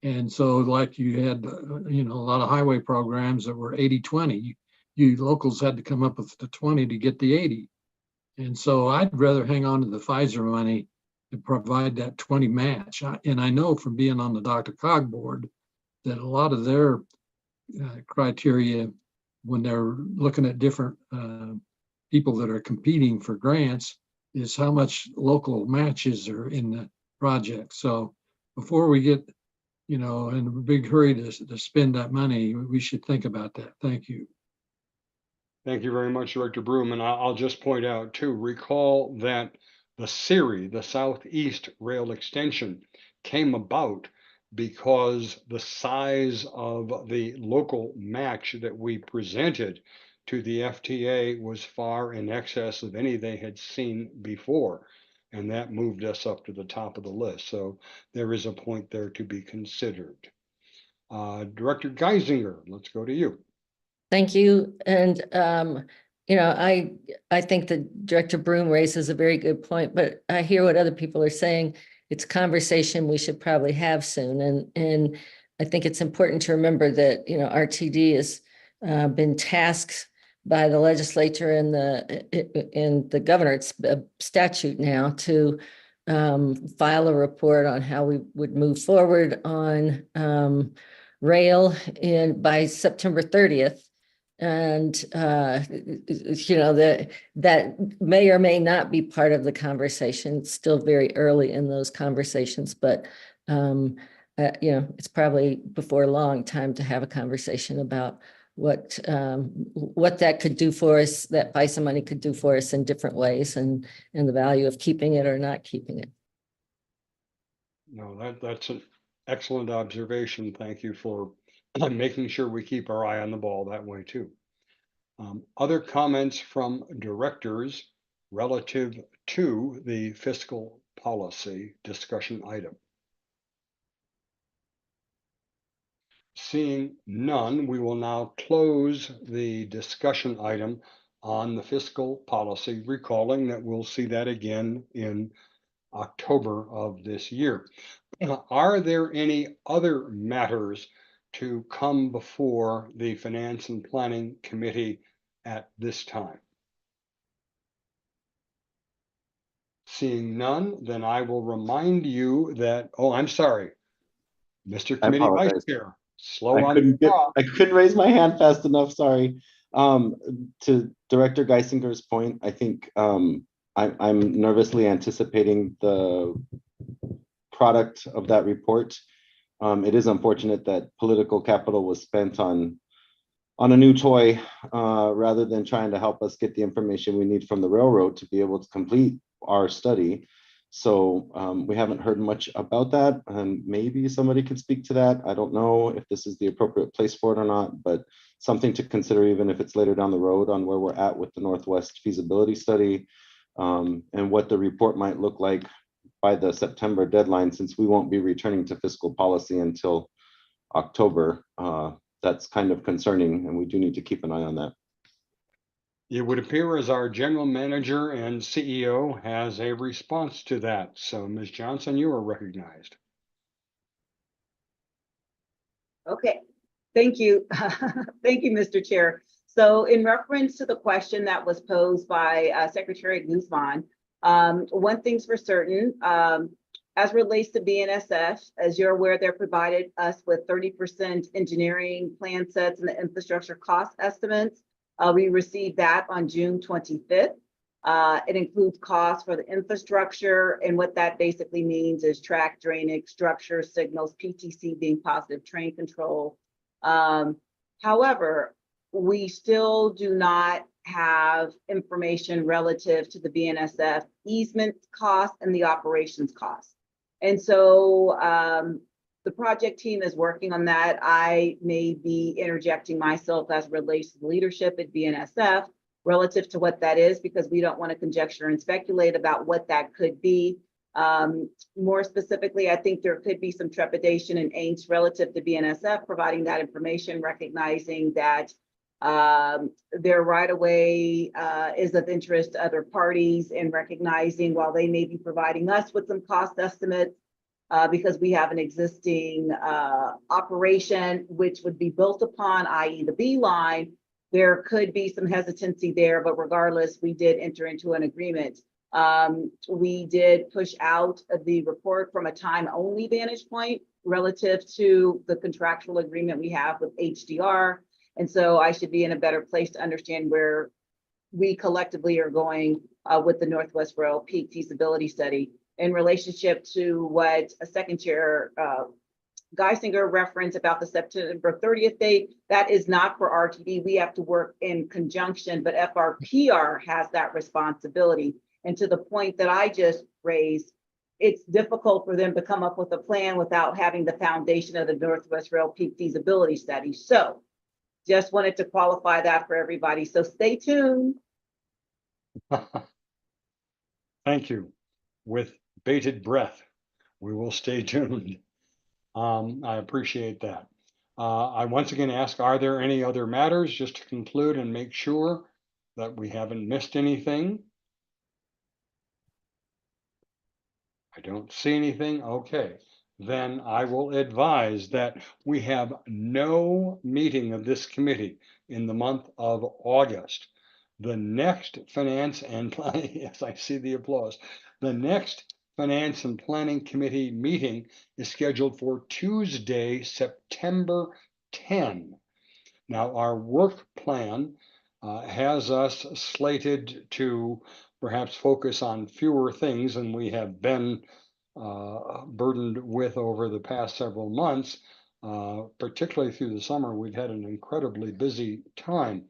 And so like you had, a lot of highway programs that were 80-20. You locals had to come up with the 20 to get the 80. And so I'd rather hang on to the FISA money to provide that 20 match. And I know from being on the DRCOG board that a lot of their criteria when they're looking at different people that are competing for grants is how much local matches are in the project. So before we get, in a big hurry to spend that money, we should think about that. Thank you. Thank you very much, Director Broom. And I'll just point out too, recall that the SERI, the Southeast Rail Extension, came about because the size of the local match that we presented to the FTA was far in excess of any they had seen before. And that moved us up to the top of the list. So there is a point there to be considered. Director Geisinger, let's go to you. Thank you. And, I think that Director Broom raises a very good point, but I hear what other people are saying. It's a conversation we should probably have soon. And I think it's important to remember that, RTD has been tasked by the legislature and the governor's statute now to file a report on how we would move forward on rail by September 30th. And, that may or may not be part of the conversation. It's still very early in those conversations, but, it's probably before long time to have a conversation about what that could do for us, that FISA money could do for us in different ways and the value of keeping it or not keeping it. No, that's an excellent observation. Thank you for making sure we keep our eye on the ball that way too. Other comments from directors relative to the fiscal policy discussion item? Seeing none, we will now close the discussion item on the fiscal policy, recalling that we'll see that again in October of this year. Are there any other matters to come before the Finance and Planning Committee at this time? Seeing none, then I will remind you that, I'm sorry, Mr. Committee Vice Chair, slow on the draw. I couldn't raise my hand fast enough, sorry. To Director Geisinger's point, I think I'm nervously anticipating the product of that report. It is unfortunate that political capital was spent on a new toy rather than trying to help us get the information we need from the railroad to be able to complete our study. So we haven't heard much about that, and maybe somebody could speak to that. I don't know if this is the appropriate place for it or not, but something to consider, even if it's later down the road, on where we're at with the Northwest feasibility study, and what the report might look like by the September deadline, since we won't be returning to fiscal policy until October. That's kind of concerning, and we do need to keep an eye on that. It would appear as our general manager and CEO has a response to that. So Ms. Johnson, you are recognized. Okay, thank you. Thank you, Mr. Chair. So in reference to the question that was posed by Secretary Guzman, one thing's for certain, as relates to BNSF, as you're aware, they provided us with 30% engineering plan sets and the infrastructure cost estimates. We received that on June 25th. It includes costs for the infrastructure, and what that basically means is track, drainage, structure, signals, PTC being positive train control. However, we still do not have information relative to the BNSF easement cost and the operations cost. And so the project team is working on that. I may be interjecting myself as relates to leadership at BNSF relative to what that is, because we don't want to conjecture and speculate about what that could be. More specifically, I think there could be some trepidation and angst relative to BNSF providing that information, recognizing that their right-of-way is of interest to other parties, and recognizing while they may be providing us with some cost estimates, because we have an existing operation which would be built upon, i.e. the B line, there could be some hesitancy there, but regardless, we did enter into an agreement. We did push out the report from a time-only vantage point relative to the contractual agreement we have with HDR. And so I should be in a better place to understand where we collectively are going with the Northwest Rail Peak feasibility study. In relationship to what a second chair Geisinger referenced about the September 30th date, that is not for RTD. We have to work in conjunction, but FRPR has that responsibility. And to the point that I just raised, it's difficult for them to come up with a plan without having the foundation of the Northwest Rail Peak feasibility study. So just wanted to qualify that for everybody. So stay tuned. Thank you. With bated breath, we will stay tuned. I appreciate that. I once again ask, are there any other matters, just to conclude and make sure that we haven't missed anything? I don't see anything. Okay, then I will advise that we have no meeting of this committee in the month of August. The next Finance and Planning, yes, I see the applause. The next Finance and Planning Committee meeting is scheduled for Tuesday, September 10. Now, our work plan has us slated to perhaps focus on fewer things than we have been burdened with over the past several months, particularly through the summer. We've had an incredibly busy time.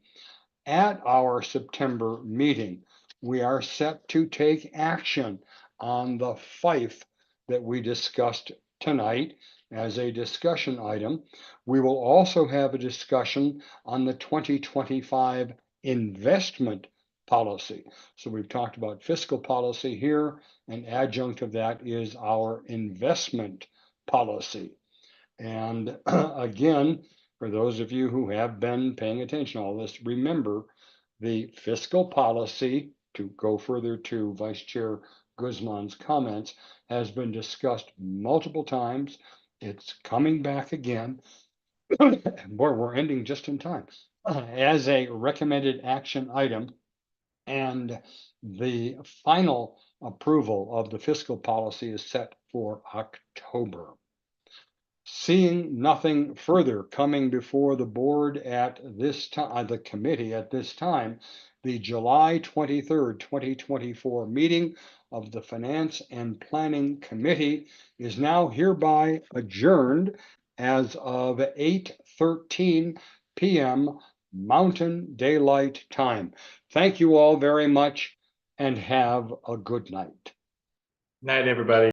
At our September meeting, we are set to take action on the FIFE that we discussed tonight as a discussion item. We will also have a discussion on the 2025 investment policy. So we've talked about fiscal policy here. An adjunct of that is our investment policy. And again, for those of you who have been paying attention to all this, remember the fiscal policy, to go further to Vice Chair Guzman's comments, has been discussed multiple times. It's coming back again. Boy, we're ending just in time. As a recommended action item, and the final approval of the fiscal policy is set for October. Seeing nothing further coming before the board at this time, the committee at this time, the July 23rd, 2024 meeting of the Finance and Planning Committee is now hereby adjourned as of 8:13 p.m. Mountain Daylight Time. Thank you all very much and have a good night. Night, everybody.